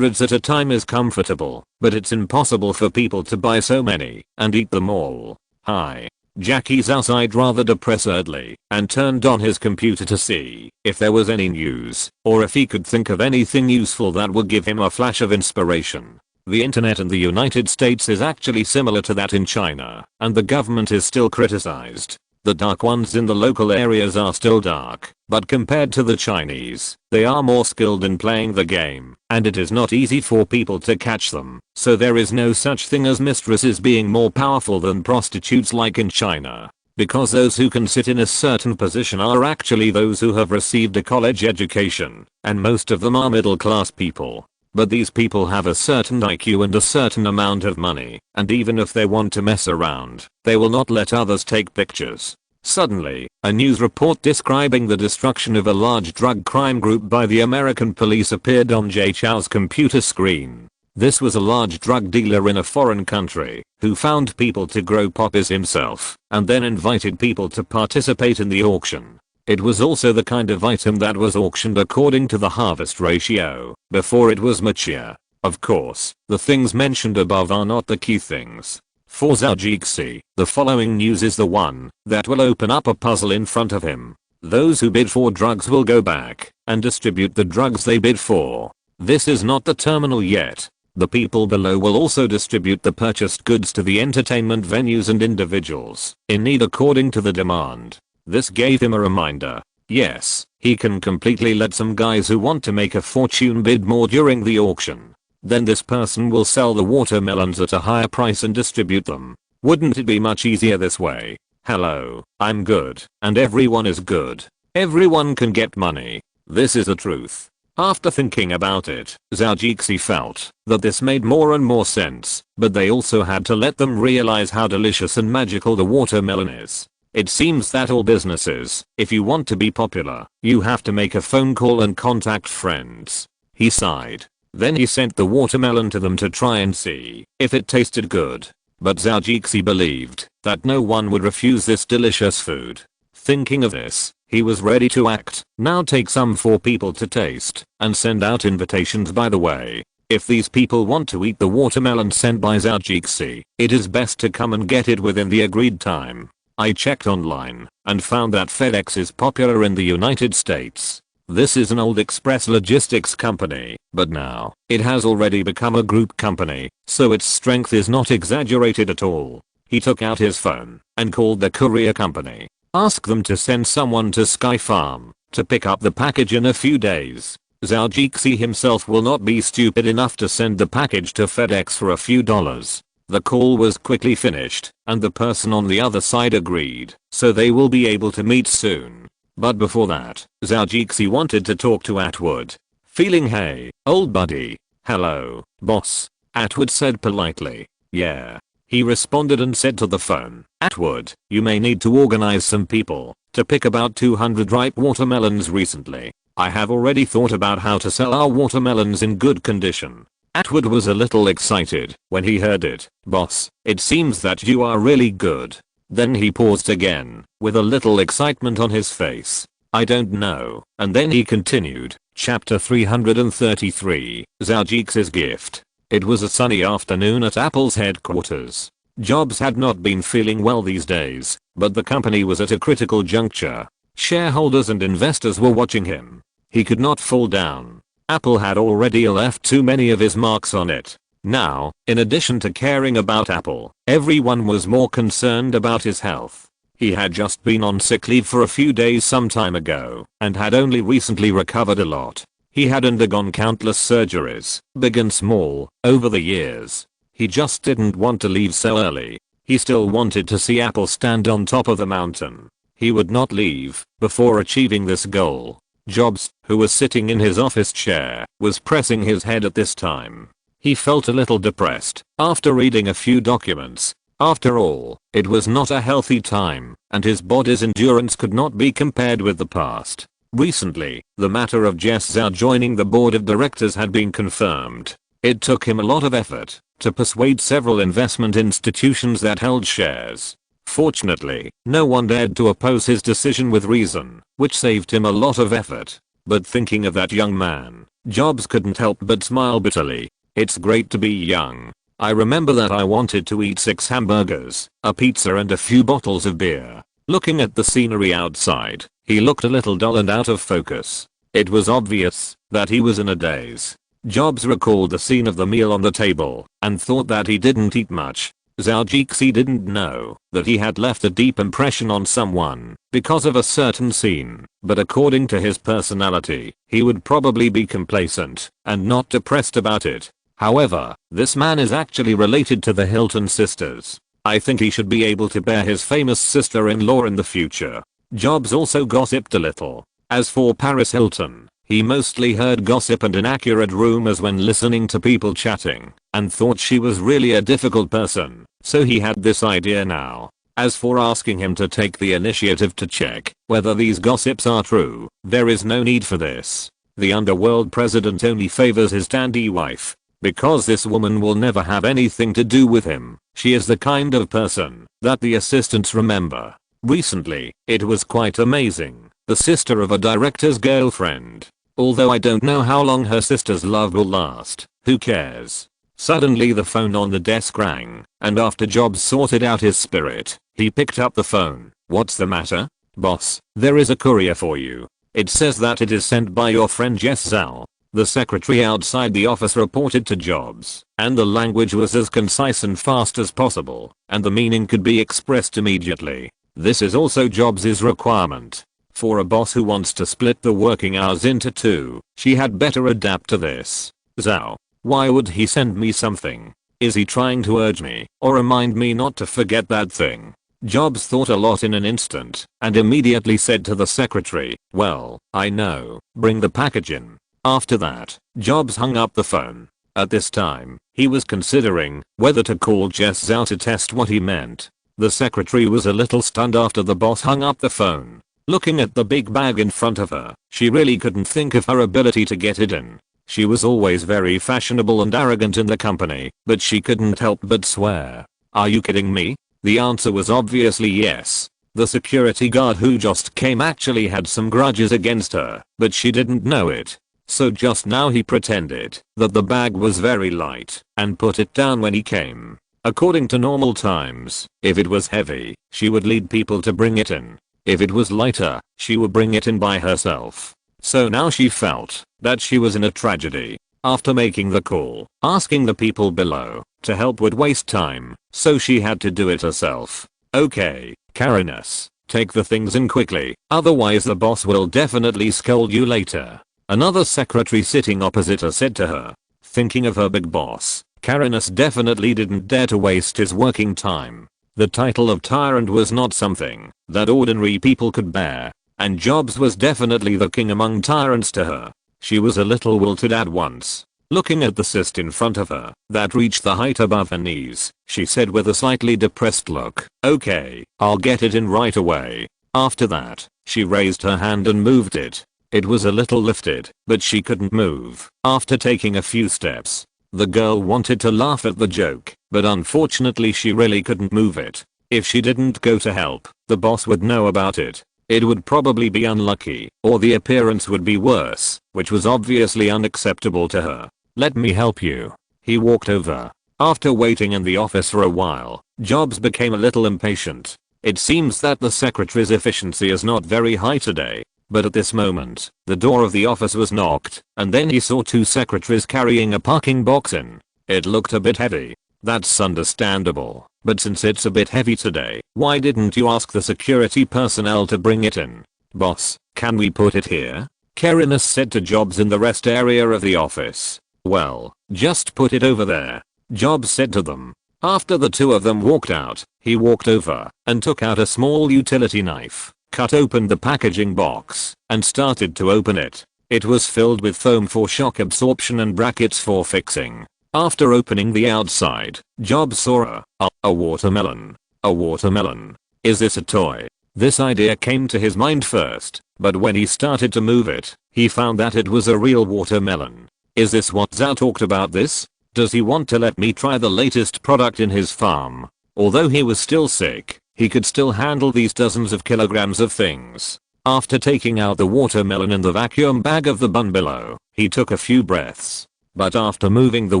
at a time is comfortable, but it's impossible for people to buy so many and eat them all. Hi. Jackie's outside rather depressedly and turned on his computer to see if there was any news or if he could think of anything useful that would give him a flash of inspiration. The internet in the United States is actually similar to that in China, and the government is still criticized. The dark ones in the local areas are still dark, but compared to the Chinese, they are more skilled in playing the game, and it is not easy for people to catch them, so there is no such thing as mistresses being more powerful than prostitutes like in China. Because those who can sit in a certain position are actually those who have received a college education, and most of them are middle class people. But these people have a certain IQ and a certain amount of money, and even if they want to mess around, they will not let others take pictures. Suddenly, a news report describing the destruction of a large drug crime group by the American police appeared on Jay Chou's computer screen. This was a large drug dealer in a foreign country, who found people to grow poppies himself, and then invited people to participate in the auction. It was also the kind of item that was auctioned according to the harvest ratio, before it was mature. Of course, the things mentioned above are not the key things. For Zhou, the following news is the one that will open up a puzzle in front of him. Those who bid for drugs will go back and distribute the drugs they bid for. This is not the terminal yet. The people below will also distribute the purchased goods to the entertainment venues and individuals in need according to the demand. This gave him a reminder. Yes, he can completely let some guys who want to make a fortune bid more during the auction. Then this person will sell the watermelons at a higher price and distribute them. Wouldn't it be much easier this way? Hello, I'm good, and everyone is good. Everyone can get money. This is the truth. After thinking about it, Zhou felt that this made more and more sense, but they also had to let them realize how delicious and magical the watermelon is. It seems that all businesses, if you want to be popular, you have to make a phone call and contact friends. He sighed. Then he sent the watermelon to them to try and see if it tasted good. But Zhou believed that no one would refuse this delicious food. Thinking of this, he was ready to act. Now take some for people to taste and send out invitations by the way. If these people want to eat the watermelon sent by Zhou, it is best to come and get it within the agreed time. I checked online and found that FedEx is popular in the United States. This is an old express logistics company, but now it has already become a group company, so its strength is not exaggerated at all. He took out his phone and called the courier company. Asked them to send someone to Sky Farm to pick up the package in a few days. Zhou himself will not be stupid enough to send the package to FedEx for a few dollars. The call was quickly finished, and the person on the other side agreed, so they will be able to meet soon. But before that, Zhou wanted to talk to Atwood. Feeling hey, old buddy. Hello, boss. Atwood said politely. Yeah. He responded and said to the phone, "Atwood, you may need to organize some people to pick about 200 ripe watermelons recently. I have already thought about how to sell our watermelons in good condition." Atwood was a little excited when he heard it. "Boss, it seems that you are really good." Then he paused again, with a little excitement on his face. "I don't know." And then he continued. Chapter 333, Zhou gift. It was a sunny afternoon at Apple's headquarters. Jobs had not been feeling well these days, but the company was at a critical juncture. Shareholders and investors were watching him. He could not fall down. Apple had already left too many of his marks on it. Now, in addition to caring about Apple, everyone was more concerned about his health. He had just been on sick leave for a few days some time ago, and had only recently recovered a lot. He had undergone countless surgeries, big and small, over the years. He just didn't want to leave so early. He still wanted to see Apple stand on top of the mountain. He would not leave before achieving this goal. Jobs, who was sitting in his office chair, was pressing his head at this time. He felt a little depressed after reading a few documents. After all, it was not a healthy time, and his body's endurance could not be compared with the past. Recently, the matter of Zhou joining the board of directors had been confirmed. It took him a lot of effort to persuade several investment institutions that held shares. Fortunately, no one dared to oppose his decision with reason, which saved him a lot of effort. But thinking of that young man, Jobs couldn't help but smile bitterly. It's great to be young. I remember that I wanted to eat 6 hamburgers, a pizza and a few bottles of beer. Looking at the scenery outside, he looked a little dull and out of focus. It was obvious that he was in a daze. Jobs recalled the scene of the meal on the table and thought that he didn't eat much. Zhou didn't know that he had left a deep impression on someone because of a certain scene, but according to his personality, he would probably be complacent and not depressed about it. However, this man is actually related to the Hilton sisters. I think he should be able to bear his famous sister-in-law in the future. Jobs also gossiped a little. As for Paris Hilton, he mostly heard gossip and inaccurate rumors when listening to people chatting, and thought she was really a difficult person, so he had this idea now. As for asking him to take the initiative to check whether these gossips are true, there is no need for this. The underworld president only favors his dandy wife. Because this woman will never have anything to do with him. She is the kind of person that the assistants remember. Recently, it was quite amazing. The sister of a director's girlfriend. Although I don't know how long her sister's love will last. Who cares? Suddenly the phone on the desk rang, and after Jobs sorted out his spirit, he picked up the phone. "What's the matter?" "Boss, there is a courier for you. It says that it is sent by your friend Zhou." The secretary outside the office reported to Jobs, and the language was as concise and fast as possible, and the meaning could be expressed immediately. This is also Jobs' requirement. For a boss who wants to split the working hours into 2, she had better adapt to this. Zhou. Why would he send me something? Is he trying to urge me or remind me not to forget that thing? Jobs thought a lot in an instant, and immediately said to the secretary, "Well, I know. Bring the package in." After that, Jobs hung up the phone. At this time, he was considering whether to call Zhou to test what he meant. The secretary was a little stunned after the boss hung up the phone. Looking at the big bag in front of her, she really couldn't think of her ability to get it in. She was always very fashionable and arrogant in the company, but she couldn't help but swear. "Are you kidding me?" The answer was obviously yes. The security guard who just came actually had some grudges against her, but she didn't know it. So just now he pretended that the bag was very light and put it down when he came. According to normal times, if it was heavy, she would lead people to bring it in. If it was lighter, she would bring it in by herself. So now she felt that she was in a tragedy. After making the call, asking the people below to help would waste time, so she had to do it herself. "Okay, Karenus, take the things in quickly, otherwise the boss will definitely scold you later." Another secretary sitting opposite her said to her. Thinking of her big boss, Karenus definitely didn't dare to waste his working time. The title of tyrant was not something that ordinary people could bear, and Jobs was definitely the king among tyrants to her. She was a little wilted at once. Looking at the cyst in front of her, that reached the height above her knees, she said with a slightly depressed look, "Okay, I'll get it in right away." After that, she raised her hand and moved it. It was a little lifted, but she couldn't move. After taking a few steps, the girl wanted to laugh at the joke, but unfortunately she really couldn't move it. If she didn't go to help, the boss would know about it. It would probably be unlucky, or the appearance would be worse, which was obviously unacceptable to her. "Let me help you." He walked over. After waiting in the office for a while, Jobs became a little impatient. It seems that the secretary's efficiency is not very high today. But at this moment, the door of the office was knocked, and then he saw two secretaries carrying a parking box in. It looked a bit heavy. That's understandable, but since it's a bit heavy today, why didn't you ask the security personnel to bring it in? "Boss, can we put it here?" Kerinus said to Jobs in the rest area of the office. "Well, just put it over there," Jobs said to them. After the two of them walked out, he walked over and took out a small utility knife, cut open the packaging box, and started to open it. It was filled with foam for shock absorption and brackets for fixing. After opening the outside, Jobs saw a watermelon. A watermelon. Is this a toy? This idea came to his mind first, but when he started to move it, he found that it was a real watermelon. Is this what Zhou talked about this? Does he want to let me try the latest product in his farm? Although he was still sick, he could still handle these dozens of kilograms of things. After taking out the watermelon in the vacuum bag of the bun below, he took a few breaths. But after moving the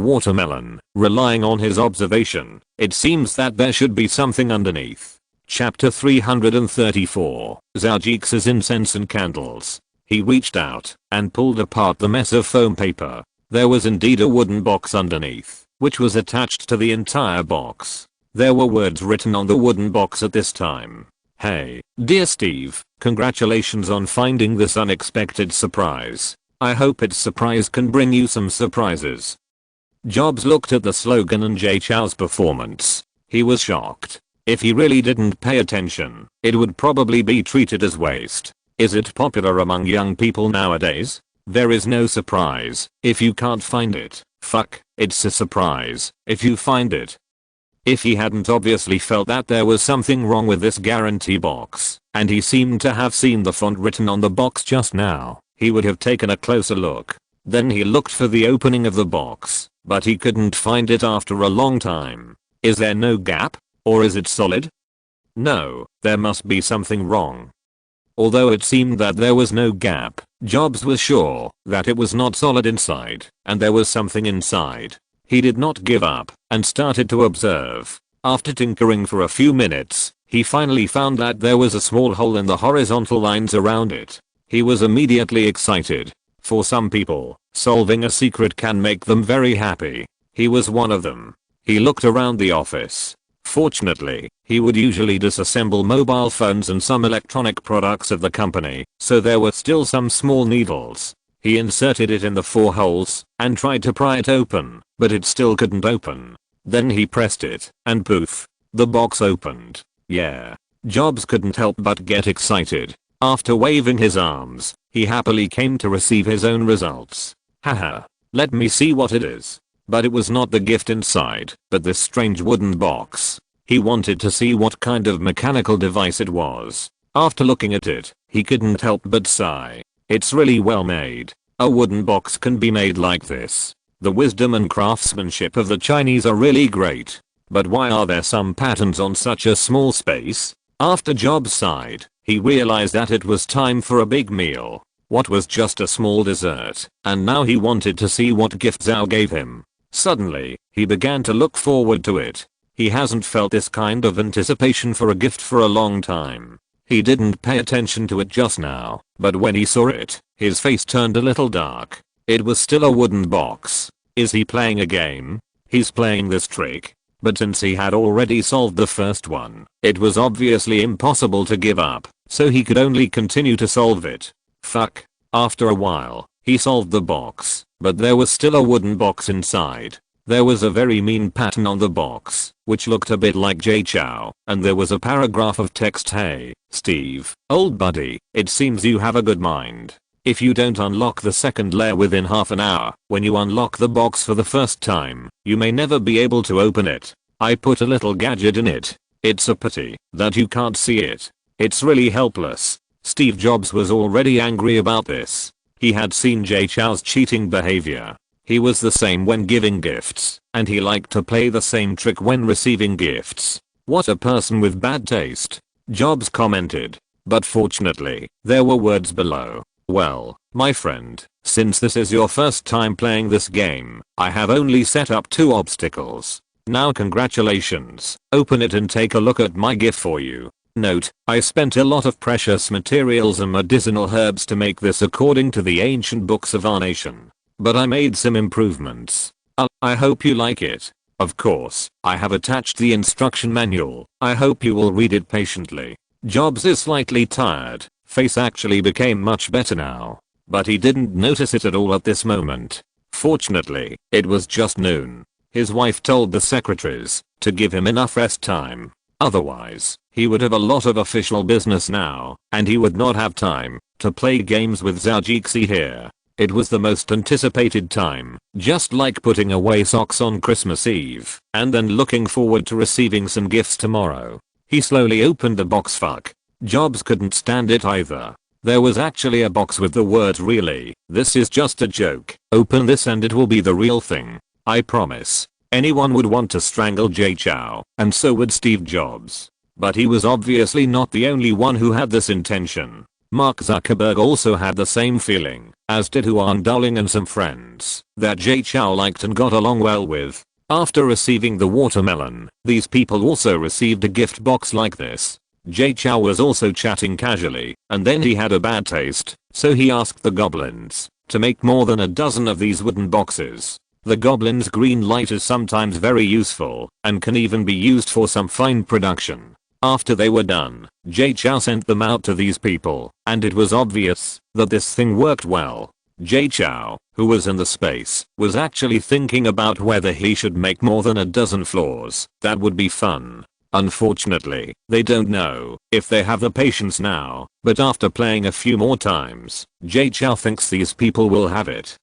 watermelon, relying on his observation, it seems that there should be something underneath. Chapter 334, Zhou incense and candles. He reached out and pulled apart the mess of foam paper. There was indeed a wooden box underneath, which was attached to the entire box. There were words written on the wooden box at this time. "Hey, dear Steve, congratulations on finding this unexpected surprise. I hope its surprise can bring you some surprises." Jobs looked at the slogan and Jay Chou's performance. He was shocked. If he really didn't pay attention, it would probably be treated as waste. Is it popular among young people nowadays? There is no surprise if you can't find it. Fuck, it's a surprise if you find it. If he hadn't obviously felt that there was something wrong with this guarantee box, and he seemed to have seen the font written on the box just now, he would have taken a closer look. Then he looked for the opening of the box, but he couldn't find it after a long time. Is there no gap? Or is it solid? No, there must be something wrong. Although it seemed that there was no gap, Jobs was sure that it was not solid inside, and there was something inside. He did not give up and started to observe. After tinkering for a few minutes, he finally found that there was a small hole in the horizontal lines around it. He was immediately excited. For some people, solving a secret can make them very happy. He was one of them. He looked around the office. Fortunately, he would usually disassemble mobile phones and some electronic products of the company, so there were still some small needles. He inserted it in the 4 holes and tried to pry it open, but it still couldn't open. Then he pressed it, and poof, the box opened. Yeah. Jobs couldn't help but get excited. After waving his arms, he happily came to receive his own results. Haha. Let me see what it is. But it was not the gift inside, but this strange wooden box. He wanted to see what kind of mechanical device it was. After looking at it, he couldn't help but sigh. It's really well made. A wooden box can be made like this. The wisdom and craftsmanship of the Chinese are really great. But why are there some patterns on such a small space? After Jobs sighed, he realized that it was time for a big meal. What was just a small dessert, and now he wanted to see what gift Zhou gave him. Suddenly, he began to look forward to it. He hasn't felt this kind of anticipation for a gift for a long time. He didn't pay attention to it just now, but when he saw it, his face turned a little dark. It was still a wooden box. Is he playing a game? He's playing this trick. But since he had already solved the first one, it was obviously impossible to give up, so he could only continue to solve it. Fuck. After a while, he solved the box, but there was still a wooden box inside. There was a very mean pattern on the box, which looked a bit like Jay Chou, and there was a paragraph of text. Hey, Steve, old buddy, it seems you have a good mind. If you don't unlock the second layer within half an hour, when you unlock the box for the first time, you may never be able to open it. I put a little gadget in it. It's a pity that you can't see it. It's really helpless. Steve Jobs was already angry about this. He had seen Jay Chou's cheating behavior. He was the same when giving gifts, and he liked to play the same trick when receiving gifts. What a person with bad taste. Jobs commented. But fortunately, there were words below. Well, my friend, since this is your first time playing this game, I have only set up 2 obstacles. Now congratulations, open it and take a look at my gift for you. Note, I spent a lot of precious materials and medicinal herbs to make this according to the ancient books of our nation. But I made some improvements. I hope you like it. Of course, I have attached the instruction manual. I hope you will read it patiently. Jobs is slightly tired. Face actually became much better now. But he didn't notice it at all at this moment. Fortunately, it was just noon. His wife told the secretaries to give him enough rest time. Otherwise, he would have a lot of official business now, and he would not have time to play games with Zhou here. It was the most anticipated time, just like putting away socks on Christmas Eve, and then looking forward to receiving some gifts tomorrow. He slowly opened the box. Fuck. Jobs couldn't stand it either. There was actually a box with the words "really, this is just a joke. Open this and it will be the real thing. I promise." Anyone would want to strangle Jay Chou, and so would Steve Jobs. But he was obviously not the only one who had this intention. Mark Zuckerberg also had the same feeling, as did Huan Dowling and some friends that Jay Chou liked and got along well with. After receiving the watermelon, these people also received a gift box like this. Jay Chou was also chatting casually, and then he had a bad taste, so he asked the goblins to make more than a dozen of these wooden boxes. The goblin's green light is sometimes very useful, and can even be used for some fine production. After they were done, Jay Chou sent them out to these people, and it was obvious that this thing worked well. Jay Chou, who was in the space, was actually thinking about whether he should make more than a dozen floors. That would be fun. Unfortunately, they don't know if they have the patience now, but after playing a few more times, Jay Chou thinks these people will have it.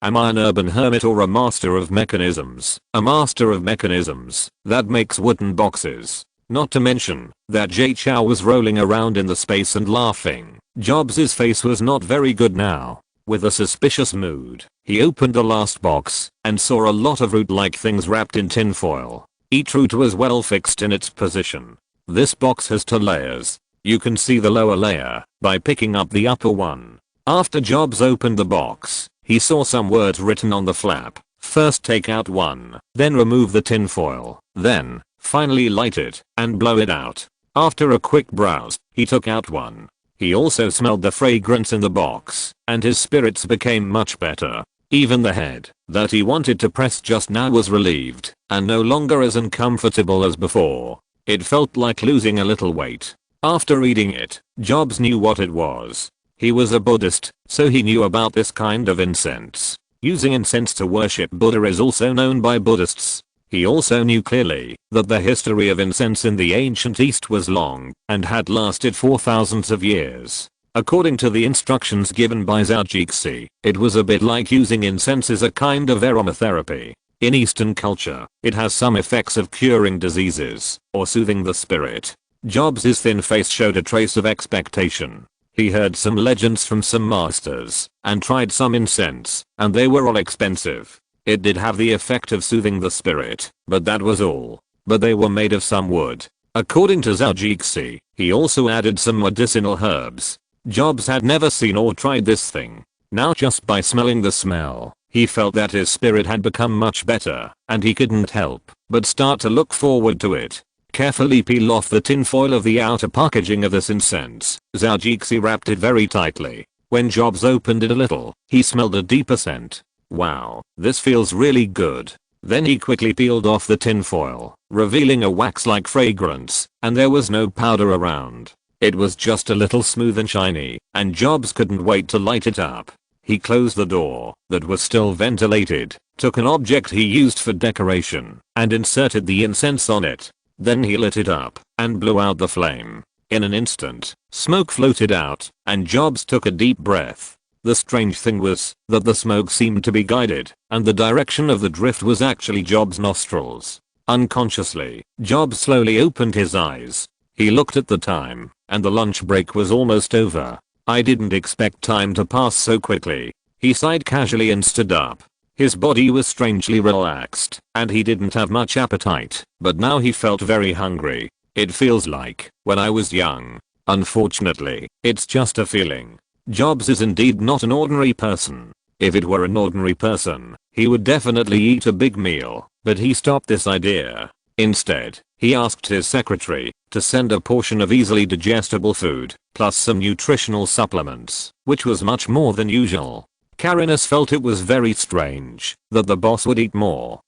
Am I an urban hermit or a master of mechanisms? A master of mechanisms that makes wooden boxes. Not to mention that Jay Chou was rolling around in the space and laughing. Jobs' face was not very good now. With a suspicious mood, he opened the last box and saw a lot of root-like things wrapped in tinfoil. Each root was well fixed in its position. This box has 2 layers. You can see the lower layer by picking up the upper one. After Jobs opened the box, he saw some words written on the flap. First take out one, then remove the tinfoil, then, finally light it, and blow it out. After a quick browse, he took out one. He also smelled the fragrance in the box, and his spirits became much better. Even the head that he wanted to press just now was relieved, and no longer as uncomfortable as before. It felt like losing a little weight. After reading it, Jobs knew what it was. He was a Buddhist, so he knew about this kind of incense. Using incense to worship Buddha is also known by Buddhists. He also knew clearly that the history of incense in the ancient East was long and had lasted for thousands of years. According to the instructions given by Zhou, it was a bit like using incense as a kind of aromatherapy. In Eastern culture, it has some effects of curing diseases or soothing the spirit. Jobs' thin face showed a trace of expectation. He heard some legends from some masters and tried some incense, and they were all expensive. It did have the effect of soothing the spirit, but that was all. But they were made of some wood. According to Zhou, he also added some medicinal herbs. Jobs had never seen or tried this thing. Now just by smelling the smell, he felt that his spirit had become much better, and he couldn't help but start to look forward to it. Carefully peel off the tinfoil of the outer packaging of this incense. Zhou wrapped it very tightly. When Jobs opened it a little, he smelled a deeper scent. Wow, this feels really good. Then he quickly peeled off the tinfoil, revealing a wax-like fragrance, and there was no powder around. It was just a little smooth and shiny, and Jobs couldn't wait to light it up. He closed the door, that was still ventilated, took an object he used for decoration, and inserted the incense on it. Then he lit it up, and blew out the flame. In an instant, smoke floated out, and Jobs took a deep breath. The strange thing was that the smoke seemed to be guided, and the direction of the drift was actually Jobs' nostrils. Unconsciously, Jobs slowly opened his eyes. He looked at the time, and the lunch break was almost over. I didn't expect time to pass so quickly. He sighed casually and stood up. His body was strangely relaxed, and he didn't have much appetite, but now he felt very hungry. It feels like when I was young. Unfortunately, it's just a feeling. Jobs is indeed not an ordinary person. If it were an ordinary person, he would definitely eat a big meal, but he stopped this idea. Instead, he asked his secretary to send a portion of easily digestible food, plus some nutritional supplements, which was much more than usual. Carinus felt it was very strange that the boss would eat more,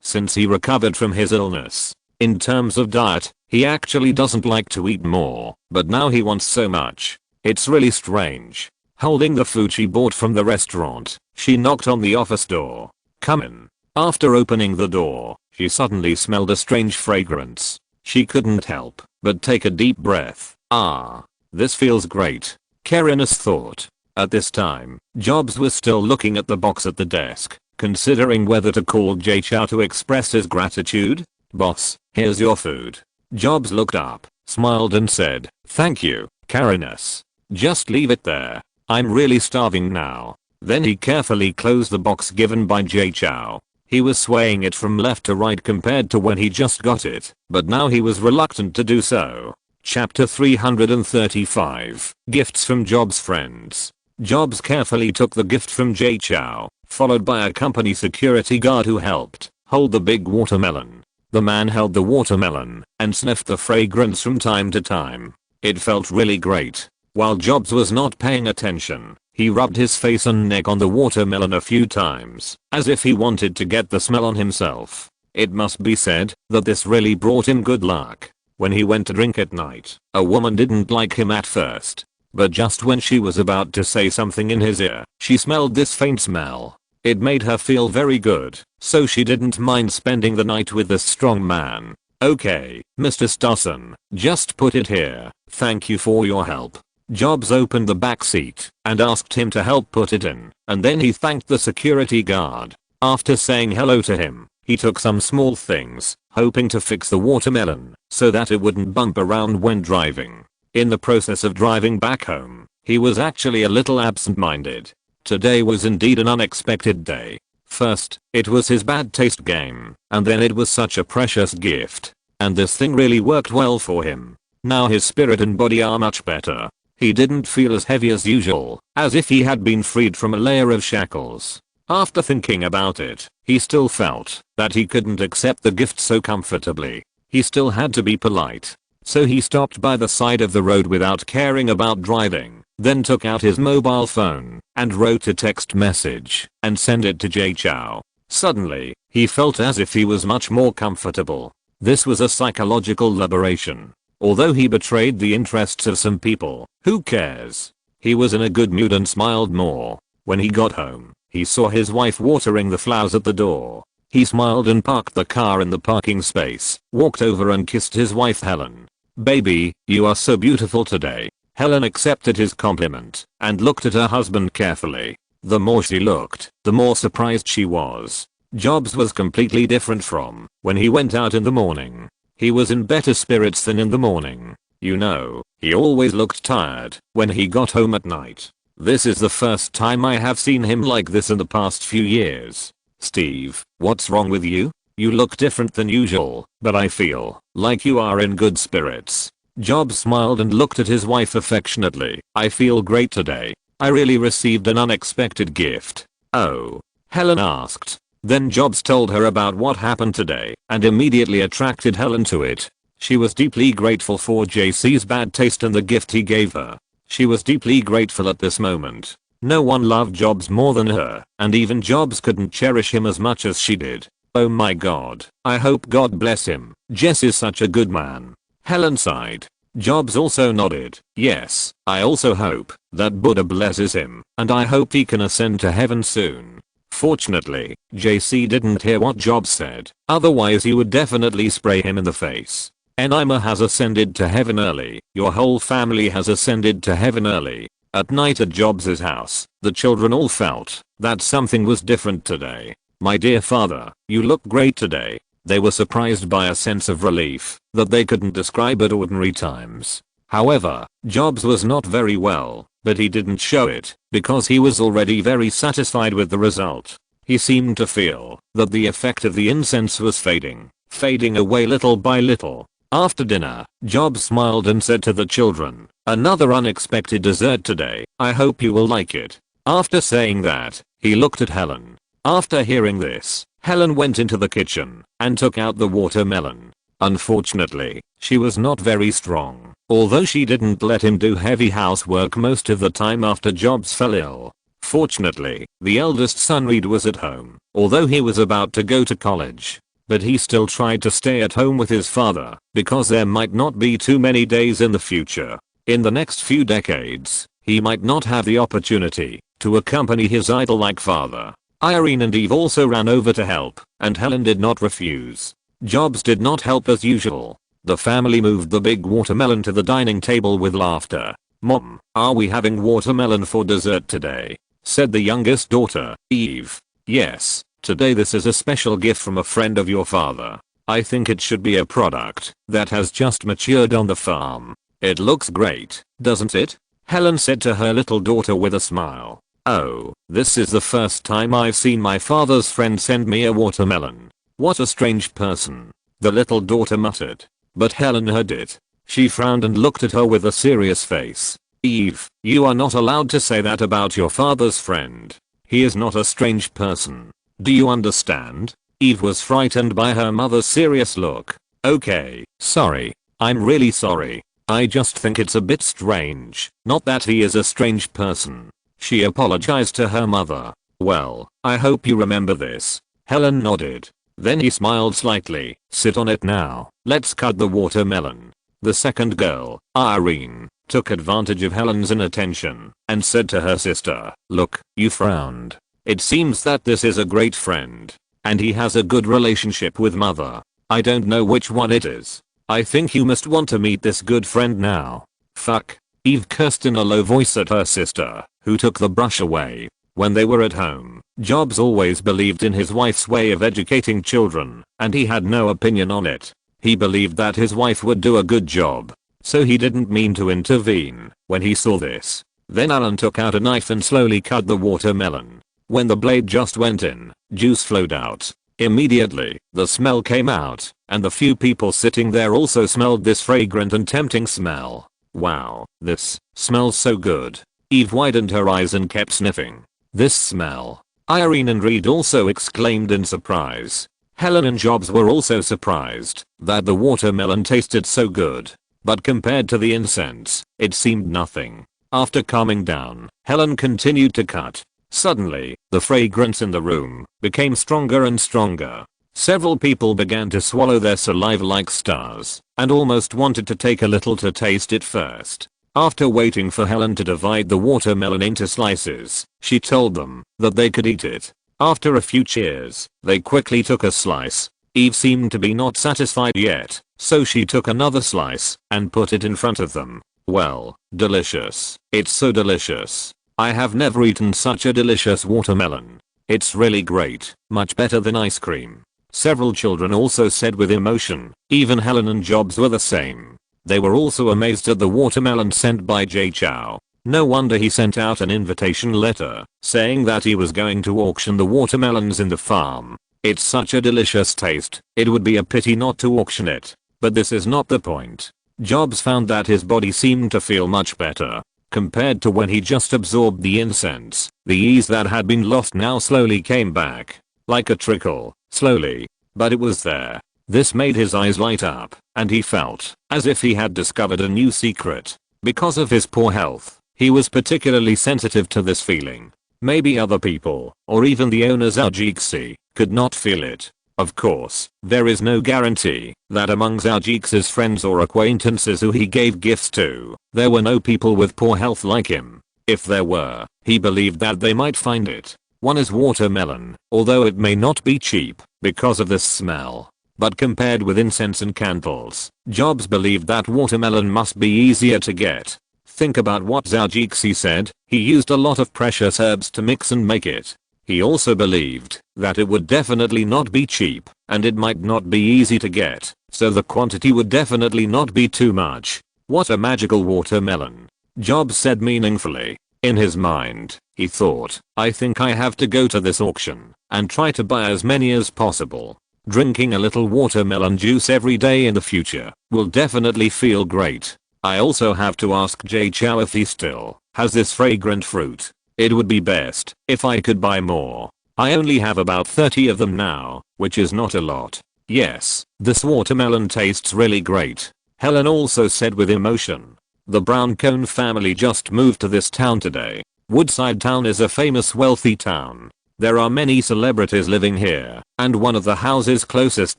since he recovered from his illness. In terms of diet, he actually doesn't like to eat more, but now he wants so much. It's really strange. Holding the food she bought from the restaurant, she knocked on the office door. "Come in." After opening the door, she suddenly smelled a strange fragrance. She couldn't help but take a deep breath. "Ah, this feels great," Carinus thought. At this time, Jobs was still looking at the box at the desk, considering whether to call Zhou to express his gratitude. "Boss, here's your food." Jobs looked up, smiled and said, "Thank you, Carinus. Just leave it there. I'm really starving now." Then he carefully closed the box given by Zhou. He was swaying it from left to right compared to when he just got it, but now he was reluctant to do so. Chapter 335. Gifts from Jobs' Friends. Jobs carefully took the gift from Zhou, followed by a company security guard who helped hold the big watermelon. The man held the watermelon and sniffed the fragrance from time to time. It felt really great. While Jobs was not paying attention, he rubbed his face and neck on the watermelon a few times, as if he wanted to get the smell on himself. It must be said that this really brought him good luck. When he went to drink at night, a woman didn't like him at first, but just when she was about to say something in his ear, she smelled this faint smell. It made her feel very good, so she didn't mind spending the night with this strong man. "Okay, Mr. Stussen, just put it here. Thank you for your help." Jobs opened the back seat and asked him to help put it in, and then he thanked the security guard. After saying hello to him, he took some small things, hoping to fix the watermelon so that it wouldn't bump around when driving. In the process of driving back home, he was actually a little absent-minded. Today was indeed an unexpected day. First, it was his bad taste game, and then it was such a precious gift. And this thing really worked well for him. Now his spirit and body are much better. He didn't feel as heavy as usual, as if he had been freed from a layer of shackles. After thinking about it, he still felt that he couldn't accept the gift so comfortably. He still had to be polite. So he stopped by the side of the road without caring about driving, then took out his mobile phone and wrote a text message and sent it to Zhou. Suddenly, he felt as if he was much more comfortable. This was a psychological liberation. Although he betrayed the interests of some people, who cares? He was in a good mood and smiled more. When he got home, he saw his wife watering the flowers at the door. He smiled and parked the car in the parking space, walked over and kissed his wife Helen. "Baby, you are so beautiful today." Helen accepted his compliment and looked at her husband carefully. The more she looked, the more surprised she was. Jobs was completely different from when he went out in the morning. He was in better spirits than in the morning. He always looked tired when he got home at night. This is the first time I have seen him like this in the past few years. "Steve, what's wrong with you? You look different than usual, but I feel like you are in good spirits." Jobs smiled and looked at his wife affectionately. "I feel great today. I really received an unexpected gift." "Oh?" Helen asked. Then Jobs told her about what happened today and immediately attracted Helen to it. She was deeply grateful for JC's bad taste and the gift he gave her. She was deeply grateful at this moment. No one loved Jobs more than her, and even Jobs couldn't cherish him as much as she did. "Oh my god, I hope God bless him. Jess is such a good man." Helen sighed. Jobs also nodded. "Yes, I also hope that Buddha blesses him, and I hope he can ascend to heaven soon." Fortunately, JC didn't hear what Jobs said, otherwise he would definitely spray him in the face. Enima has ascended to heaven early. Your whole family has ascended to heaven early. At night at Jobs' house, the children all felt that something was different today. My dear father, you look great today. They were surprised by a sense of relief that they couldn't describe at ordinary times. However, Jobs was not very well, but he didn't show it because he was already very satisfied with the result. He seemed to feel that the effect of the incense was fading away little by little. After dinner, Jobs smiled and said to the children, "Another unexpected dessert today. I hope you will like it." After saying that, he looked at Helen. After hearing this, Helen went into the kitchen and took out the watermelon. Unfortunately, she was not very strong, although she didn't let him do heavy housework most of the time after Jobs fell ill. Fortunately, the eldest son Reed was at home, although he was about to go to college. But he still tried to stay at home with his father because there might not be too many days in the future. In the next few decades, he might not have the opportunity to accompany his idol-like father. Irene and Eve also ran over to help, and Helen did not refuse. Jobs did not help as usual. The family moved the big watermelon to the dining table with laughter. "Mom, are we having watermelon for dessert today?" said the youngest daughter, Eve. "Yes. Today this is a special gift from a friend of your father. I think it should be a product that has just matured on the farm. It looks great, doesn't it?" Helen said to her little daughter with a smile. "Oh, this is the first time I've seen my father's friend send me a watermelon. What a strange person," the little daughter muttered. But Helen heard it. She frowned and looked at her with a serious face. "Eve, you are not allowed to say that about your father's friend. He is not a strange person. Do you understand?" Eve was frightened by her mother's serious look. "Okay, sorry. I'm really sorry. I just think it's a bit strange. Not that he is a strange person." She apologized to her mother. "Well, I hope you remember this." Helen nodded. Then he smiled slightly. "Sit on it now. Let's cut the watermelon." The second girl, Irene, took advantage of Helen's inattention and said to her sister, "Look, you frowned. It seems that this is a great friend, and he has a good relationship with mother. I don't know which one it is. I think you must want to meet this good friend now." "Fuck." Eve cursed in a low voice at her sister, who took the brush away. When they were at home, Jobs always believed in his wife's way of educating children, and he had no opinion on it. He believed that his wife would do a good job, so he didn't mean to intervene when he saw this. Then Alan took out a knife and slowly cut the watermelon. When the blade just went in, juice flowed out. Immediately, the smell came out, and the few people sitting there also smelled this fragrant and tempting smell. "Wow, this smells so good." Eve widened her eyes and kept sniffing. "This smell." Irene and Reed also exclaimed in surprise. Helen and Jobs were also surprised that the watermelon tasted so good. But compared to the incense, it seemed nothing. After calming down, Helen continued to cut. Suddenly, the fragrance in the room became stronger and stronger. Several people began to swallow their saliva like stars and almost wanted to take a little to taste it first. After waiting for Helen to divide the watermelon into slices, she told them that they could eat it. After a few cheers, they quickly took a slice. Eve seemed to be not satisfied yet, so she took another slice and put it in front of them. "Well, delicious. It's so delicious. I have never eaten such a delicious watermelon. It's really great, much better than ice cream." Several children also said with emotion. Even Helen and Jobs were the same. They were also amazed at the watermelon sent by Jay Chow. No wonder he sent out an invitation letter saying that he was going to auction the watermelons in the farm. It's such a delicious taste, it would be a pity not to auction it. But this is not the point. Jobs found that his body seemed to feel much better. Compared to when he just absorbed the incense, the ease that had been lost now slowly came back. Like a trickle, slowly. But it was there. This made his eyes light up, and he felt as if he had discovered a new secret. Because of his poor health, he was particularly sensitive to this feeling. Maybe other people, or even the owners Aljiksi, could not feel it. Of course, there is no guarantee that among Zhou's friends or acquaintances who he gave gifts to, there were no people with poor health like him. If there were, he believed that they might find it. One is watermelon, although it may not be cheap, because of this smell. but compared with incense and candles, Jobs believed that watermelon must be easier to get. Think about what Zhou said, he used a lot of precious herbs to mix and make it. He also believed that it would definitely not be cheap, and it might not be easy to get, so the quantity would definitely not be too much. What a magical watermelon, Jobs said meaningfully. In his mind, he thought, I think I have to go to this auction and try to buy as many as possible. Drinking a little watermelon juice every day in the future will definitely feel great. I also have to ask Jay Chow if he still has this fragrant fruit. It would be best if I could buy more. I only have about 30 of them now, which is not a lot. Yes, this watermelon tastes really great, Helen also said with emotion. The Brown Cone family just moved to this town today. Woodside Town is a famous wealthy town. There are many celebrities living here, and one of the houses closest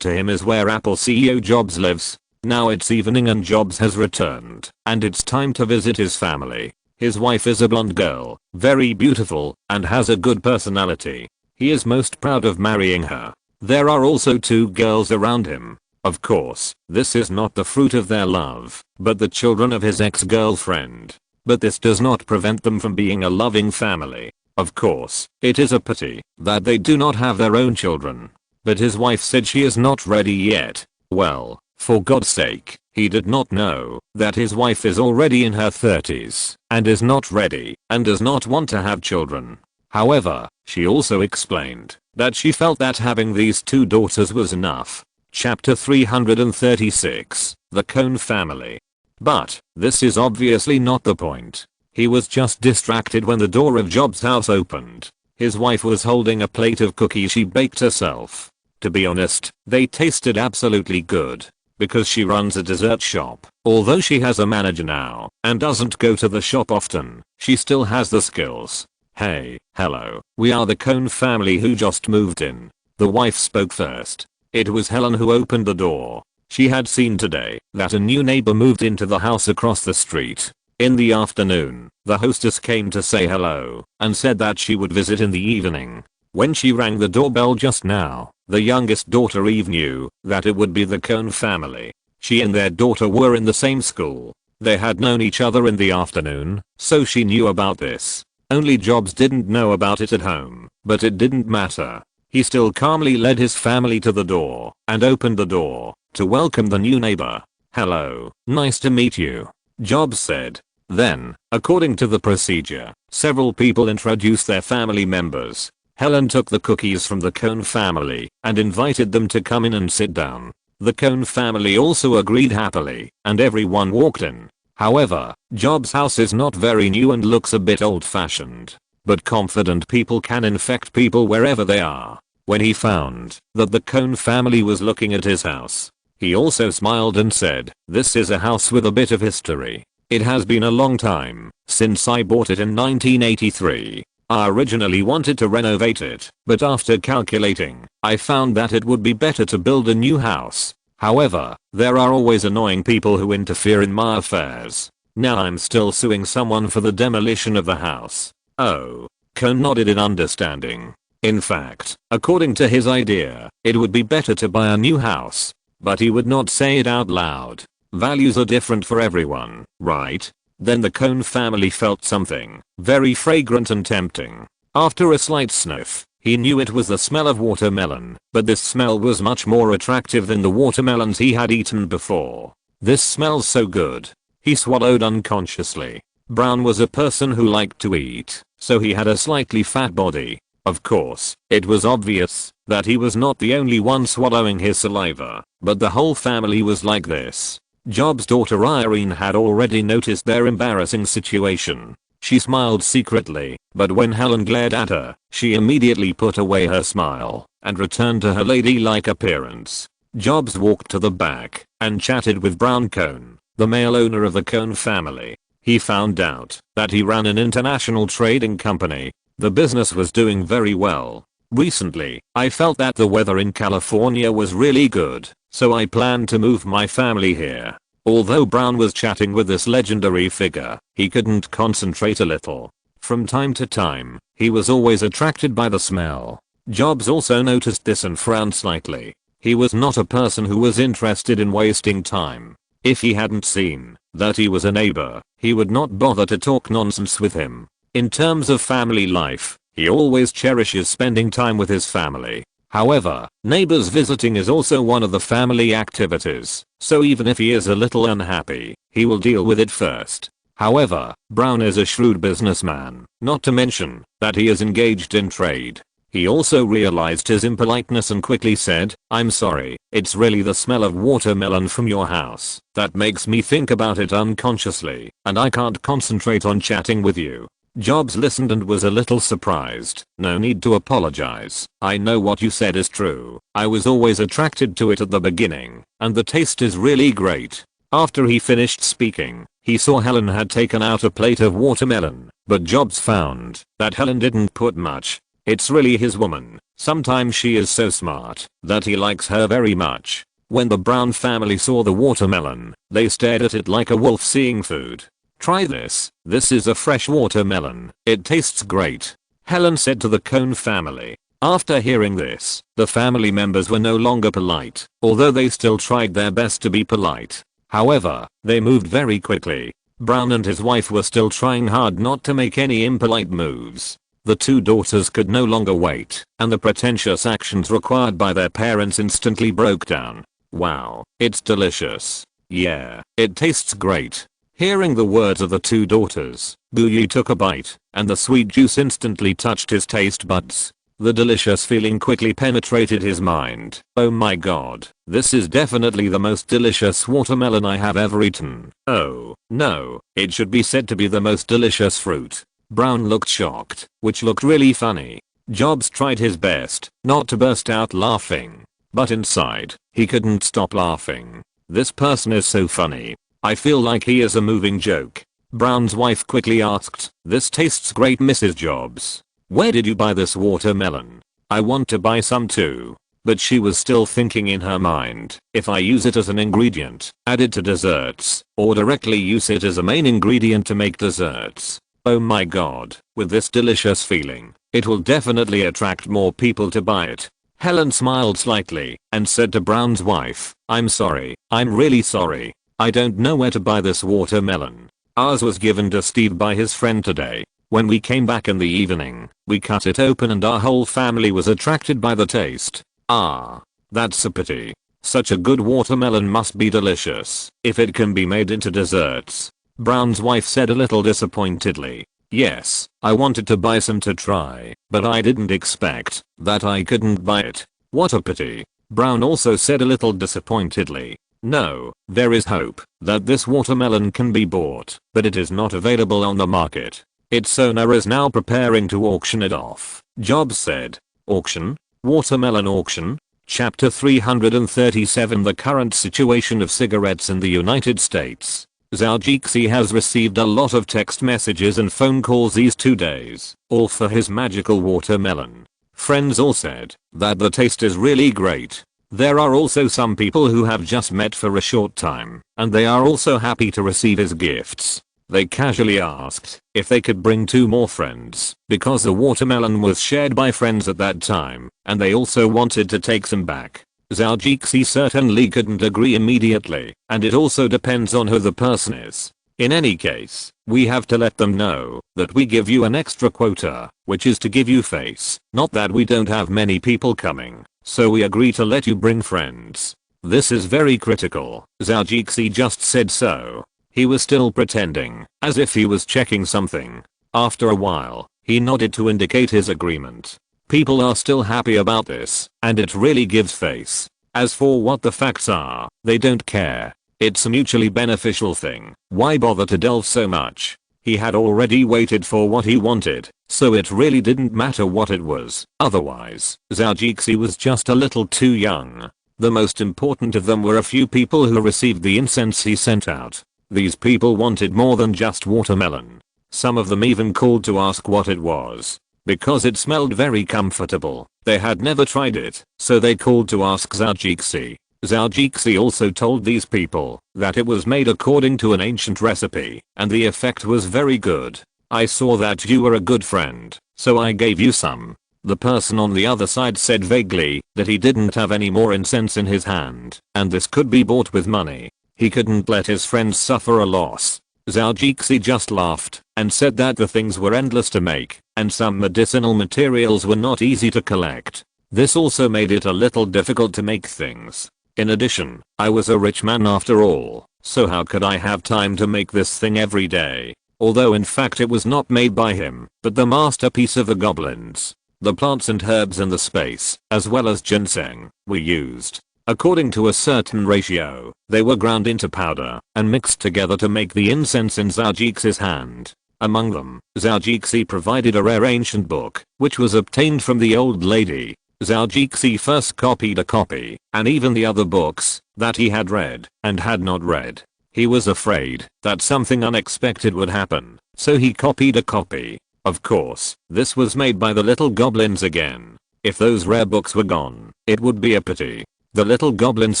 to him is where Apple CEO Jobs lives. Now it's evening and Jobs has returned, and it's time to visit his family. His wife is a blonde girl, very beautiful, and has a good personality. He is most proud of marrying her. There are also 2 girls around him. Of course, this is not the fruit of their love, but the children of his ex-girlfriend. But this does not prevent them from being a loving family. Of course, it is a pity that they do not have their own children. But his wife said she is not ready yet. Well, for God's sake, he did not know that his wife is already in her 30s and is not ready and does not want to have children. However, she also explained that she felt that having these 2 daughters was enough. Chapter 336, The Cone Family. But, this is obviously not the point. He was just distracted when the door of Job's house opened. His wife was holding a plate of cookies she baked herself. To be honest, they tasted absolutely good. Because she runs a dessert shop, although she has a manager now, and doesn't go to the shop often, she still has the skills. Hey, hello, we are the Cone family who just moved in. The wife spoke first. It was Helen who opened the door. She had seen today that a new neighbor moved into the house across the street. In the afternoon, the hostess came to say hello and said that she would visit in the evening. When she rang the doorbell just now, the youngest daughter Eve knew that it would be the Cone family. She and their daughter were in the same school. They had known each other in the afternoon, so she knew about this. Only Jobs didn't know about it at home, but it didn't matter. He still calmly led his family to the door and opened the door to welcome the new neighbor. Hello, nice to meet you, Jobs said. Then, according to the procedure, several people introduced their family members. Helen took the cookies from the Cone family and invited them to come in and sit down. The Cone family also agreed happily, and everyone walked in. However, Job's house is not very new and looks a bit old-fashioned. But confident people can infect people wherever they are. When he found that the Cone family was looking at his house, he also smiled and said, this is a house with a bit of history. It has been a long time since I bought it in 1983. I originally wanted to renovate it, but after calculating, I found that it would be better to build a new house. However, there are always annoying people who interfere in my affairs. Now I'm still suing someone for the demolition of the house. Oh, Cone nodded in understanding. In fact, according to his idea, it would be better to buy a new house. But he would not say it out loud. Values are different for everyone, right? Then the Cone family felt something very fragrant and tempting. After a slight sniff, he knew it was the smell of watermelon, but this smell was much more attractive than the watermelons he had eaten before. This smells so good. He swallowed unconsciously. Brown was a person who liked to eat, so he had a slightly fat body. Of course, it was obvious that he was not the only one swallowing his saliva, but the whole family was like this. Job's daughter Irene had already noticed their embarrassing situation. She smiled secretly, but when Helen glared at her, she immediately put away her smile and returned to her ladylike appearance. Jobs walked to the back and chatted with Brown Cone, the male owner of the Cone family. He found out that he ran an international trading company. The business was doing very well. Recently, I felt that the weather in California was really good, so I planned to move my family here. Although Brown was chatting with this legendary figure, he couldn't concentrate a little. From time to time, he was always attracted by the smell. Jobs also noticed this and frowned slightly. He was not a person who was interested in wasting time. If he hadn't seen that he was a neighbor, he would not bother to talk nonsense with him. In terms of family life, he always cherishes spending time with his family. However, neighbors visiting is also one of the family activities, so even if he is a little unhappy, he will deal with it first. However, Brown is a shrewd businessman, not to mention that he is engaged in trade. He also realized his impoliteness and quickly said, "I'm sorry, it's really the smell of watermelon from your house that makes me think about it unconsciously, and I can't concentrate on chatting with you." Jobs listened and was a little surprised. "No need to apologize. I know what you said is true. I was always attracted to it at the beginning, and the taste is really great." After he finished speaking, he saw Helen had taken out a plate of watermelon, but Jobs found that Helen didn't put much. It's really his woman. Sometimes she is so smart that he likes her very much. When the Brown family saw the watermelon, they stared at it like a wolf seeing food. "Try this. This is a fresh watermelon. It tastes great," Helen said to the Cone family. After hearing this, the family members were no longer polite, although they still tried their best to be polite. However, they moved very quickly. Brown and his wife were still trying hard not to make any impolite moves. The two daughters could no longer wait, and the pretentious actions required by their parents instantly broke down. "Wow, it's delicious. Yeah, it tastes great." Hearing the words of the two daughters, Booye took a bite, and the sweet juice instantly touched his taste buds. The delicious feeling quickly penetrated his mind. "Oh my god, this is definitely the most delicious watermelon I have ever eaten. Oh, no, it should be said to be the most delicious fruit." Brown looked shocked, which looked really funny. Jobs tried his best not to burst out laughing, but inside, he couldn't stop laughing. "This person is so funny. I feel like he is a moving joke." Brown's wife quickly asked, "This tastes great, Mrs. Jobs. Where did you buy this watermelon? I want to buy some too." But she was still thinking in her mind, if I use it as an ingredient, add it to desserts, or directly use it as a main ingredient to make desserts. Oh my god, with this delicious feeling, it will definitely attract more people to buy it. Helen smiled slightly and said to Brown's wife, "I'm sorry, I'm really sorry. I don't know where to buy this watermelon. Ours was given to Steve by his friend today. When we came back in the evening, we cut it open and our whole family was attracted by the taste." "Ah, that's a pity. Such a good watermelon must be delicious if it can be made into desserts." Brown's wife said a little disappointedly. "Yes, I wanted to buy some to try, but I didn't expect that I couldn't buy it. What a pity." Brown also said a little disappointedly, "No, there is hope that this watermelon can be bought, but it is not available on the market. Its owner is now preparing to auction it off." Jobs said. "Auction? Watermelon auction?" Chapter 337 The current situation of cigarettes in the United States. Zhou has received a lot of text messages and phone calls these 2 days, all for his magical watermelon. Friends all said that the taste is really great. There are also some people who have just met for a short time, and they are also happy to receive his gifts. They casually asked if they could bring 2 more friends, because the watermelon was shared by friends at that time, and they also wanted to take some back. Zhou certainly couldn't agree immediately, and it also depends on who the person is. In any case, we have to let them know that we give you an extra quota, which is to give you face, not that we don't have many people coming, so we agree to let you bring friends. This is very critical. Zhou just said so. He was still pretending, as if he was checking something. After a while, he nodded to indicate his agreement. People are still happy about this, and it really gives face. As for what the facts are, they don't care. It's a mutually beneficial thing. Why bother to delve so much? He had already waited for what he wanted, so it really didn't matter what it was. Otherwise, Zhou was just a little too young. The most important of them were a few people who received the incense he sent out. These people wanted more than just watermelon. Some of them even called to ask what it was. Because it smelled very comfortable, they had never tried it, so they called to ask Zhou. Zhou also told these people that it was made according to an ancient recipe, and the effect was very good. "I saw that you were a good friend, so I gave you some." The person on the other side said vaguely that he didn't have any more incense in his hand, and this could be bought with money. He couldn't let his friends suffer a loss. Zhou just laughed and said that the things were endless to make, and some medicinal materials were not easy to collect. This also made it a little difficult to make things. In addition, I was a rich man after all, so how could I have time to make this thing every day? Although in fact it was not made by him, but the masterpiece of the goblins. The plants and herbs in the space, as well as ginseng, were used. According to a certain ratio, they were ground into powder and mixed together to make the incense in Zhou's hand. Among them, Zhou provided a rare ancient book, which was obtained from the old lady. Zhou first copied a copy, and even the other books that he had read and had not read. He was afraid that something unexpected would happen, so he copied a copy. Of course, this was made by the little goblins again. If those rare books were gone, it would be a pity. The little goblins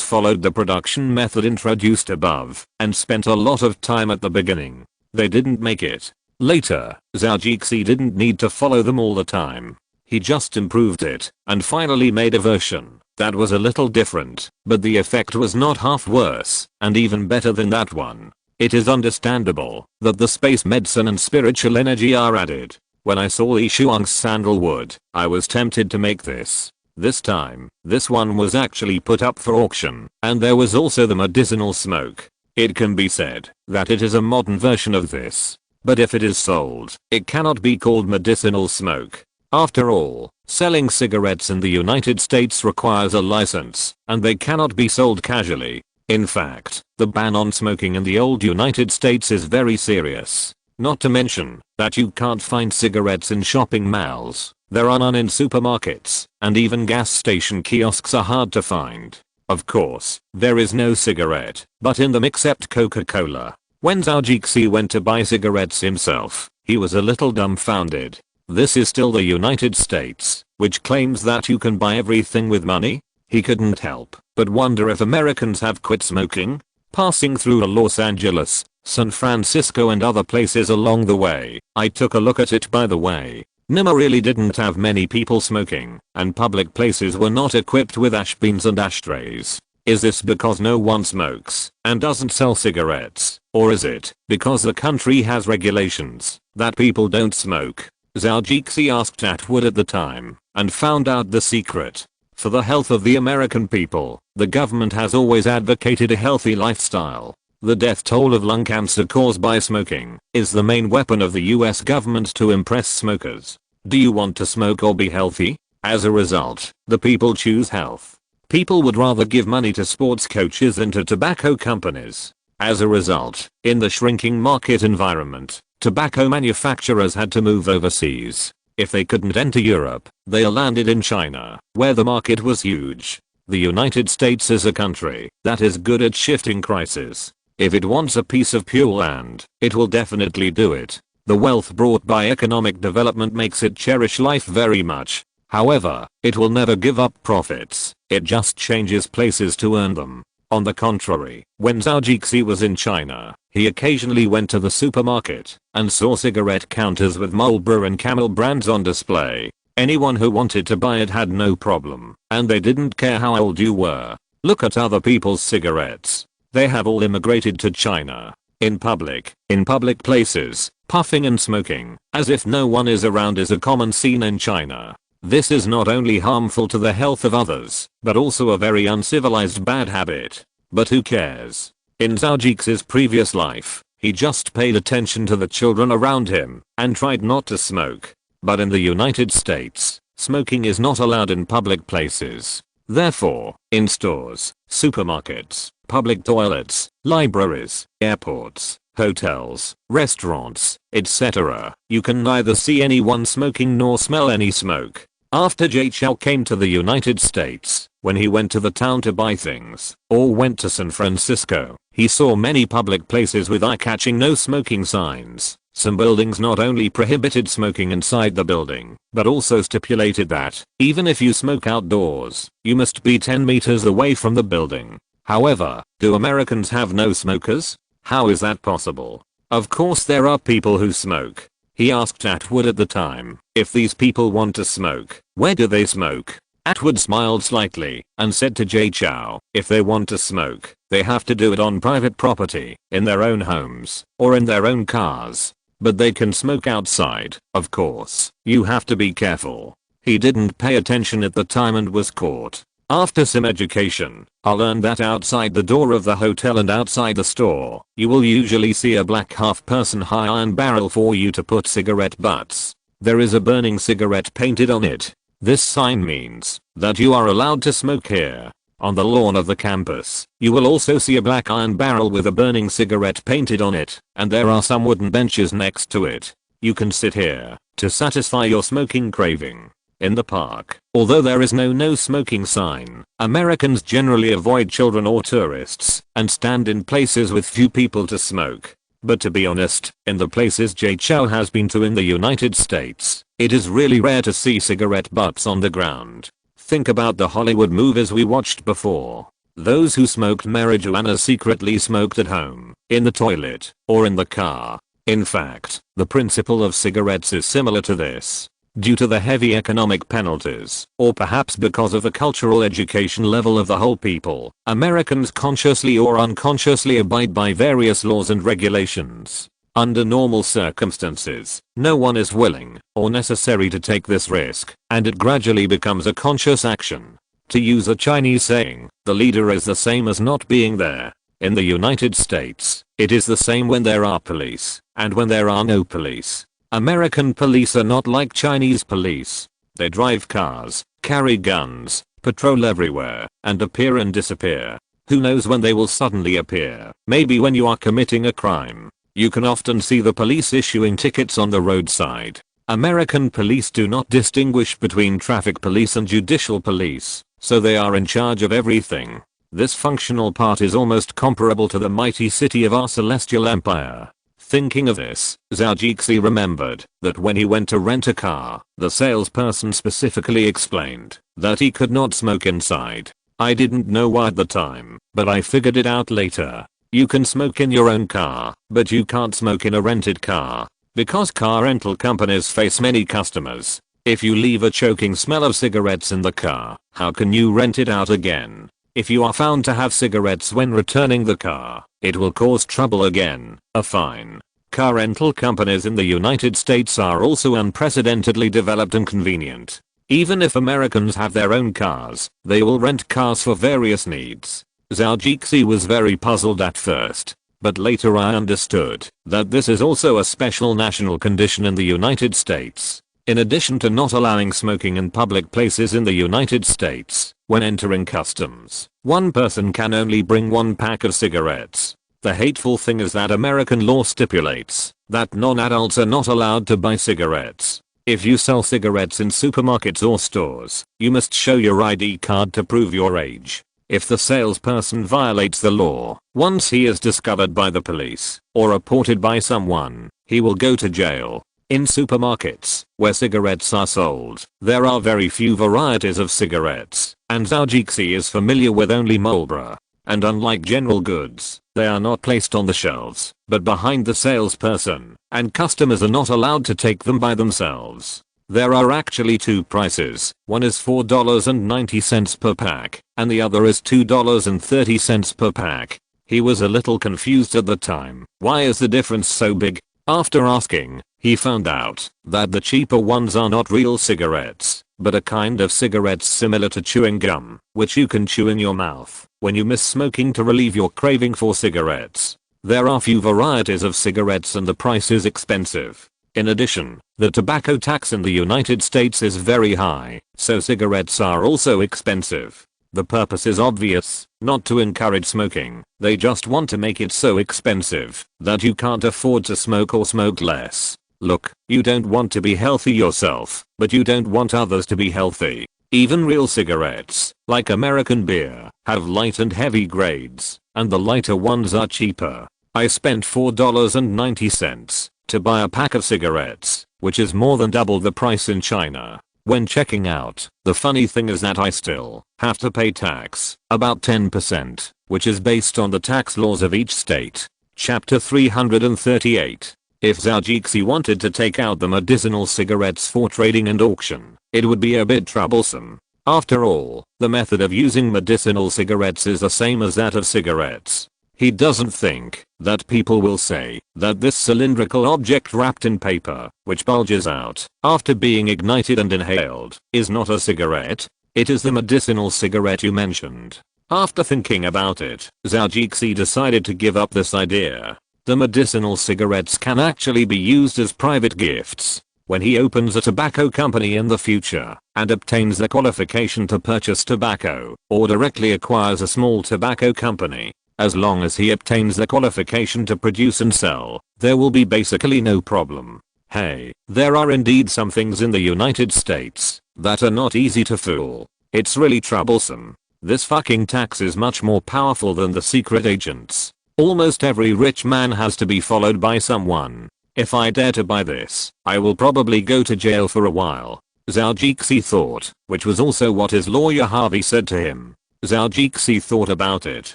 followed the production method introduced above and spent a lot of time at the beginning. They didn't make it. Later, Zhou didn't need to follow them all the time. He just improved it and finally made a version that was a little different, but the effect was not half worse and even better than that one. It is understandable that the space medicine and spiritual energy are added. When I saw Li Shuang's sandalwood, I was tempted to make this. This time, this one was actually put up for auction, and there was also the medicinal smoke. It can be said that it is a modern version of this. But if it is sold, it cannot be called medicinal smoke. After all, selling cigarettes in the United States requires a license, and they cannot be sold casually. In fact, the ban on smoking in the old United States is very serious. Not to mention that you can't find cigarettes in shopping malls. There are none in supermarkets, and even gas station kiosks are hard to find. Of course, there is no cigarette butt in them except Coca-Cola. When Zhou went to buy cigarettes himself, he was a little dumbfounded. This is still the United States, which claims that you can buy everything with money? He couldn't help but wonder if Americans have quit smoking. Passing through Los Angeles, San Francisco and other places along the way, I took a look at it by the way. Nima really didn't have many people smoking, and public places were not equipped with ash beans and ashtrays. Is this because no one smokes and doesn't sell cigarettes, or is it because the country has regulations that people don't smoke? Zhou asked Atwood at the time and found out the secret. For the health of the American people, the government has always advocated a healthy lifestyle. The death toll of lung cancer caused by smoking is the main weapon of the US government to impress smokers. Do you want to smoke or be healthy? As a result, the people choose health. People would rather give money to sports coaches than to tobacco companies. As a result, in the shrinking market environment, tobacco manufacturers had to move overseas. If they couldn't enter Europe, they landed in China, where the market was huge. The United States is a country that is good at shifting crises. If it wants a piece of pure land, it will definitely do it. The wealth brought by economic development makes it cherish life very much. However, it will never give up profits. It just changes places to earn them. On the contrary, when Zhou was in China, he occasionally went to the supermarket and saw cigarette counters with Marlboro and Camel brands on display. Anyone who wanted to buy it had no problem, and they didn't care how old you were. Look at other people's cigarettes. They have all immigrated to China. In public places, puffing and smoking, as if no one is around, is a common scene in China. This is not only harmful to the health of others, but also a very uncivilized bad habit. But who cares? In Zhou's previous life, he just paid attention to the children around him and tried not to smoke. But in the United States, smoking is not allowed in public places. Therefore, in stores, supermarkets, public toilets, libraries, airports, hotels, restaurants, etc., you can neither see anyone smoking nor smell any smoke. After Zhou came to the United States, when he went to the town to buy things, or went to San Francisco, he saw many public places with eye-catching no smoking signs. Some buildings not only prohibited smoking inside the building, but also stipulated that, even if you smoke outdoors, you must be 10 meters away from the building. However, do Americans have no smokers? How is that possible? Of course there are people who smoke. He asked Atwood at the time, if these people want to smoke, where do they smoke? Atwood smiled slightly and said to Zhou, if they want to smoke, they have to do it on private property, in their own homes, or in their own cars. But they can smoke outside, of course. You have to be careful. He didn't pay attention at the time and was caught. After some education, I learned that outside the door of the hotel and outside the store, you will usually see a black half-person high iron barrel for you to put cigarette butts. There is a burning cigarette painted on it. This sign means that you are allowed to smoke here. On the lawn of the campus, you will also see a black iron barrel with a burning cigarette painted on it, and there are some wooden benches next to it. You can sit here to satisfy your smoking craving. In the park, although there is no smoking sign, Americans generally avoid children or tourists and stand in places with few people to smoke. But to be honest, in the places Zhou has been to in the United States, it is really rare to see cigarette butts on the ground. Think about the Hollywood movies we watched before. Those who smoked marijuana secretly smoked at home, in the toilet, or in the car. In fact, the principle of cigarettes is similar to this. Due to the heavy economic penalties, or perhaps because of the cultural education level of the whole people, Americans consciously or unconsciously abide by various laws and regulations. Under normal circumstances, no one is willing or necessary to take this risk, and it gradually becomes a conscious action. To use a Chinese saying, the leader is the same as not being there. In the United States, it is the same when there are police, and when there are no police. American police are not like Chinese police. They drive cars, carry guns, patrol everywhere, and appear and disappear. Who knows when they will suddenly appear? Maybe when you are committing a crime. You can often see the police issuing tickets on the roadside. American police do not distinguish between traffic police and judicial police, so they are in charge of everything. This functional part is almost comparable to the mighty city of our celestial empire. Thinking of this, Zhou remembered that when he went to rent a car, the salesperson specifically explained that he could not smoke inside. I didn't know why at the time, but I figured it out later. You can smoke in your own car, but you can't smoke in a rented car. Because car rental companies face many customers. If you leave a choking smell of cigarettes in the car, how can you rent it out again? If you are found to have cigarettes when returning the car, it will cause trouble again, a fine. Car rental companies in the United States are also unprecedentedly developed and convenient. Even if Americans have their own cars, they will rent cars for various needs. Zhou was very puzzled at first, but later I understood that this is also a special national condition in the United States. In addition to not allowing smoking in public places in the United States, when entering customs, one person can only bring one pack of cigarettes. The hateful thing is that American law stipulates that non-adults are not allowed to buy cigarettes. If you sell cigarettes in supermarkets or stores, you must show your ID card to prove your age. If the salesperson violates the law, once he is discovered by the police or reported by someone, he will go to jail. In supermarkets, where cigarettes are sold, there are very few varieties of cigarettes, and Zhou is familiar with only Marlboro. And unlike general goods, they are not placed on the shelves, but behind the salesperson, and customers are not allowed to take them by themselves. There are actually two prices, one is $4.90 per pack, and the other is $2.30 per pack. He was a little confused at the time. Why is the difference so big? After asking, he found out that the cheaper ones are not real cigarettes, but a kind of cigarettes similar to chewing gum, which you can chew in your mouth when you miss smoking to relieve your craving for cigarettes. There are few varieties of cigarettes and the price is expensive. In addition, the tobacco tax in the United States is very high, so cigarettes are also expensive. The purpose is obvious, not to encourage smoking. They just want to make it so expensive that you can't afford to smoke or smoke less. Look, you don't want to be healthy yourself, but you don't want others to be healthy. Even real cigarettes, like American beer, have light and heavy grades, and the lighter ones are cheaper. I spent $4.90 to buy a pack of cigarettes, which is more than double the price in China. When checking out, the funny thing is that I still have to pay tax, about 10%, which is based on the tax laws of each state. Chapter 338. If Zhou Jixi wanted to take out the medicinal cigarettes for trading and auction, it would be a bit troublesome. After all, the method of using medicinal cigarettes is the same as that of cigarettes. He doesn't think that people will say that this cylindrical object wrapped in paper, which bulges out after being ignited and inhaled, is not a cigarette. It is the medicinal cigarette you mentioned. After thinking about it, Zhou Jixi decided to give up this idea. The medicinal cigarettes can actually be used as private gifts. When he opens a tobacco company in the future and obtains the qualification to purchase tobacco or directly acquires a small tobacco company, as long as he obtains the qualification to produce and sell, there will be basically no problem. Hey, there are indeed some things in the United States that are not easy to fool. It's really troublesome. This fucking tax is much more powerful than the secret agents. Almost every rich man has to be followed by someone. If I dare to buy this, I will probably go to jail for a while. Zhou Jixi thought, which was also what his lawyer Harvey said to him. Zhou Jixi thought about it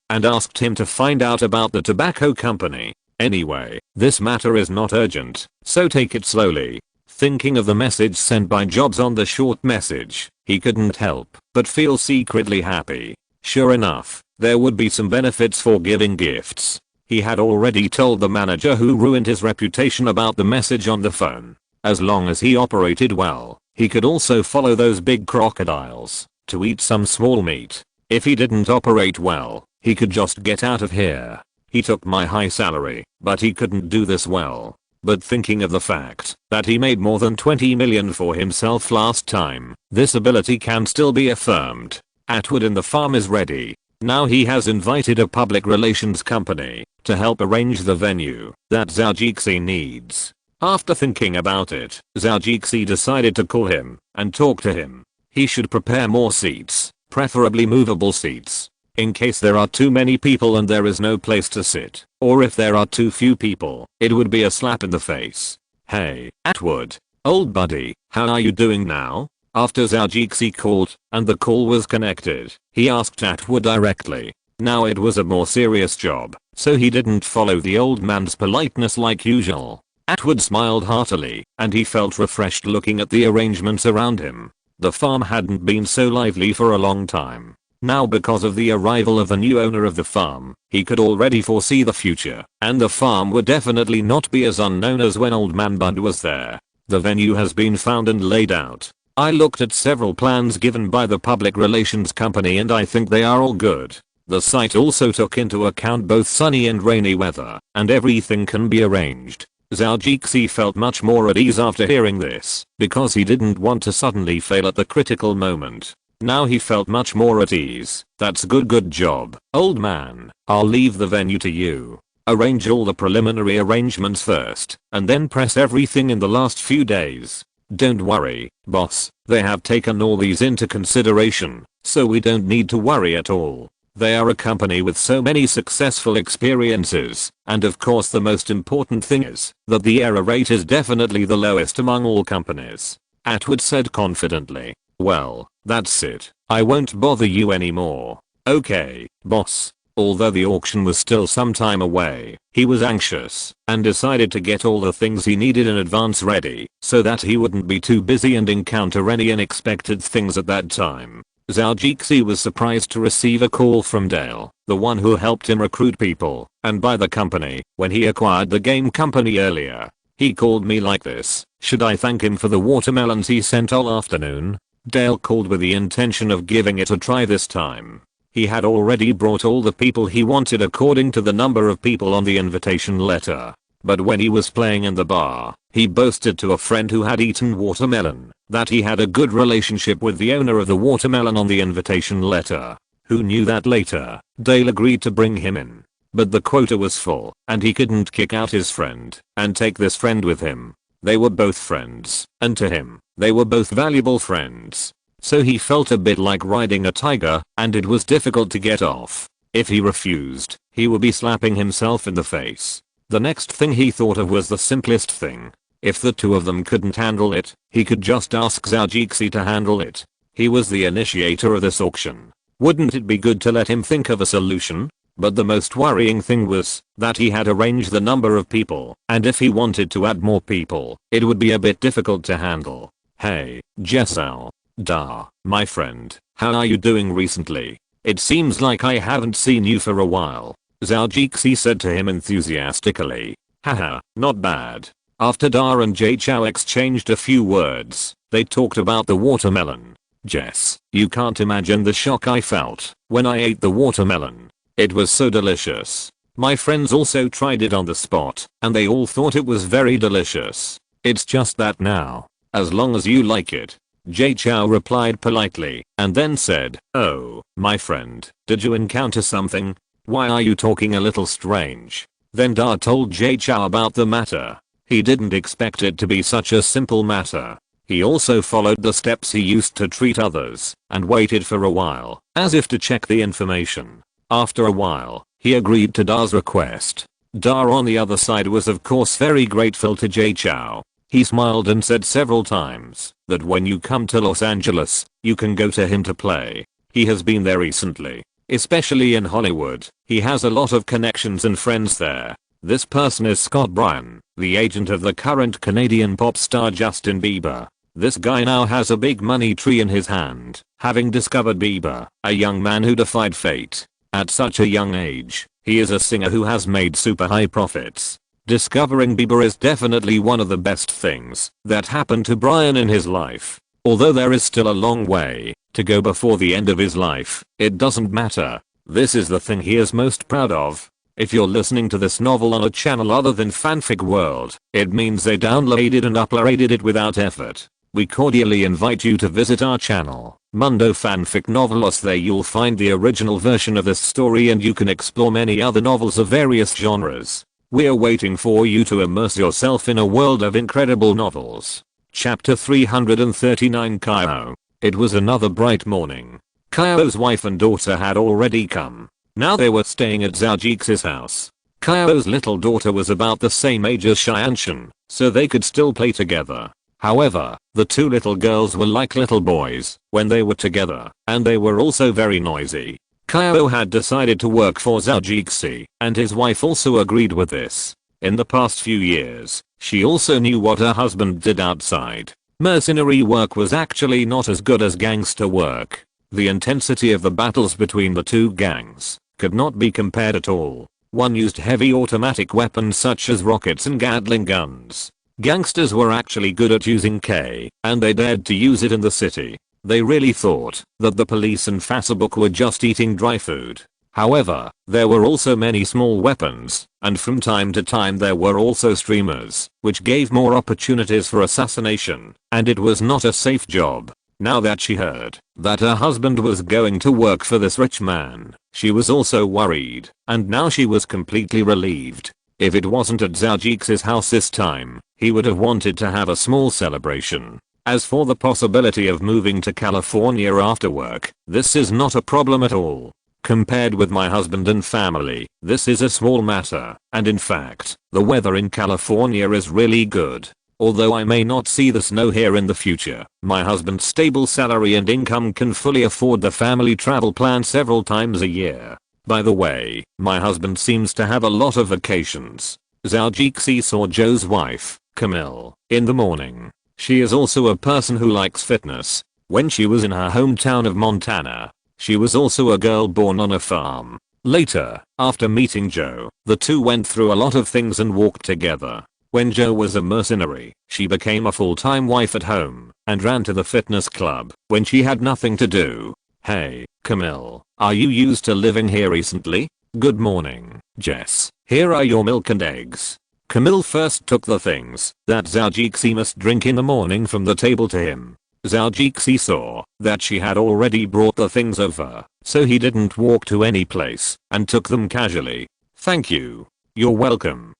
and asked him to find out about the tobacco company. Anyway, this matter is not urgent, so take it slowly. Thinking of the message sent by Jobs on the short message, he couldn't help but feel secretly happy. Sure enough, there would be some benefits for giving gifts. He had already told the manager who ruined his reputation about the message on the phone. As long as he operated well, he could also follow those big crocodiles to eat some small meat. If he didn't operate well, he could just get out of here. He took my high salary, but he couldn't do this well. But thinking of the fact that he made more than 20 million for himself last time, this ability can still be affirmed. Atwood in the farm is ready. Now he has invited a public relations company to help arrange the venue that Zhou Jixi needs. After thinking about it, Zhou Jixi decided to call him and talk to him. He should prepare more seats, preferably movable seats, in case there are too many people and there is no place to sit, or if there are too few people, it would be a slap in the face. Hey, Atwood, old buddy, how are you doing now? After Zhou Jixi called and the call was connected, he asked Atwood directly. Now it was a more serious job, so he didn't follow the old man's politeness like usual. Atwood smiled heartily, and he felt refreshed looking at the arrangements around him. The farm hadn't been so lively for a long time. Now because of the arrival of the new owner of the farm, he could already foresee the future, and the farm would definitely not be as unknown as when Old Man Bud was there. The venue has been found and laid out. I looked at several plans given by the public relations company and I think they are all good. The site also took into account both sunny and rainy weather, and everything can be arranged. Zhou Jixi felt much more at ease after hearing this, because he didn't want to suddenly fail at the critical moment. Now he felt much more at ease. That's good job, old man. I'll leave the venue to you. Arrange all the preliminary arrangements first, and then press everything in the last few days. Don't worry, boss, they have taken all these into consideration, so we don't need to worry at all. They are a company with so many successful experiences, and of course the most important thing is that the error rate is definitely the lowest among all companies. Atwood said confidently. Well, that's it. I won't bother you anymore. Okay, boss. Although the auction was still some time away, he was anxious and decided to get all the things he needed in advance ready so that he wouldn't be too busy and encounter any unexpected things at that time. Zhou Jixi was surprised to receive a call from Dale, the one who helped him recruit people and buy the company when he acquired the game company earlier. He called me like this. Should I thank him for the watermelons he sent all afternoon? Dale called with the intention of giving it a try this time. He had already brought all the people he wanted according to the number of people on the invitation letter. But when he was playing in the bar, he boasted to a friend who had eaten watermelon that he had a good relationship with the owner of the watermelon on the invitation letter. Who knew that later, Dale agreed to bring him in. But the quota was full, and he couldn't kick out his friend and take this friend with him. They were both friends, and to him, they were both valuable friends. So he felt a bit like riding a tiger, and it was difficult to get off. If he refused, he would be slapping himself in the face. The next thing he thought of was the simplest thing. If the two of them couldn't handle it, he could just ask Zhou Jixi to handle it. He was the initiator of this auction. Wouldn't it be good to let him think of a solution? But the most worrying thing was that he had arranged the number of people, and if he wanted to add more people, it would be a bit difficult to handle. Hey, Jessel. Da, my friend, how are you doing recently? It seems like I haven't seen you for a while, Zhou Jixi said to him enthusiastically. Haha, not bad. After Da and Jay Chou exchanged a few words, they talked about the watermelon. Jess, you can't imagine the shock I felt when I ate the watermelon. It was so delicious. My friends also tried it on the spot, and they all thought it was very delicious. It's just that now, as long as you like it. Jay Chou replied politely, and then said, oh, my friend, did you encounter something? Why are you talking a little strange? Then Da told Jay Chou about the matter. He didn't expect it to be such a simple matter. He also followed the steps he used to treat others, and waited for a while, as if to check the information. After a while, he agreed to Da's request. Da on the other side was of course very grateful to Jay Chou. He smiled and said several times that when you come to Los Angeles, you can go to him to play. He has been there recently, especially in Hollywood. He has a lot of connections and friends there. This person is Scott Bryan, the agent of the current Canadian pop star Justin Bieber. This guy now has a big money tree in his hand, having discovered Bieber, a young man who defied fate. At such a young age, he is a singer who has made super high profits. Discovering Bieber is definitely one of the best things that happened to Bryan in his life. Although there is still a long way to go before the end of his life, it doesn't matter. This is the thing he is most proud of. If you're listening to this novel on a channel other than Fanfic World, it means they downloaded and uploaded it without effort. We cordially invite you to visit our channel, Mundo Fanfic Novelos. There you'll find the original version of this story and you can explore many other novels of various genres. We're waiting for you to immerse yourself in a world of incredible novels. Chapter 339 Kyo. It was another bright morning. Kyo's wife and daughter had already come. Now they were staying at Zhou Jixi's house. Kyo's little daughter was about the same age as Xianshan, so they could still play together. However, the two little girls were like little boys when they were together, and they were also very noisy. Kyo had decided to work for Zhou Jixi, and his wife also agreed with this. In the past few years, she also knew what her husband did outside. Mercenary work was actually not as good as gangster work. The intensity of the battles between the two gangs could not be compared at all. One used heavy automatic weapons such as rockets and Gatling guns. Gangsters were actually good at using K, and they dared to use it in the city. They really thought that the police and Facebook were just eating dry food. However, there were also many small weapons, and from time to time there were also streamers, which gave more opportunities for assassination, and it was not a safe job. Now that she heard that her husband was going to work for this rich man, she was also worried, and now she was completely relieved. If it wasn't at Zhou Jixi's house this time, he would have wanted to have a small celebration. As for the possibility of moving to California after work, this is not a problem at all. Compared with my husband and family, this is a small matter, and in fact, the weather in California is really good. Although I may not see the snow here in the future, my husband's stable salary and income can fully afford the family travel plan several times a year. By the way, my husband seems to have a lot of vacations. Zhou Jixi saw Zhou's wife, Camille, in the morning. She is also a person who likes fitness. When she was in her hometown of Montana, she was also a girl born on a farm. Later, after meeting Zhou, the two went through a lot of things and walked together. When Zhou was a mercenary, she became a full-time wife at home, and ran to the fitness club when she had nothing to do. Hey, Camille, are you used to living here recently? Good morning, Jess. Here are your milk and eggs. Camille first took the things that Zhou Jixi must drink in the morning from the table to him. Zhou Jixi saw that she had already brought the things over, so he didn't walk to any place and took them casually. Thank you. You're welcome.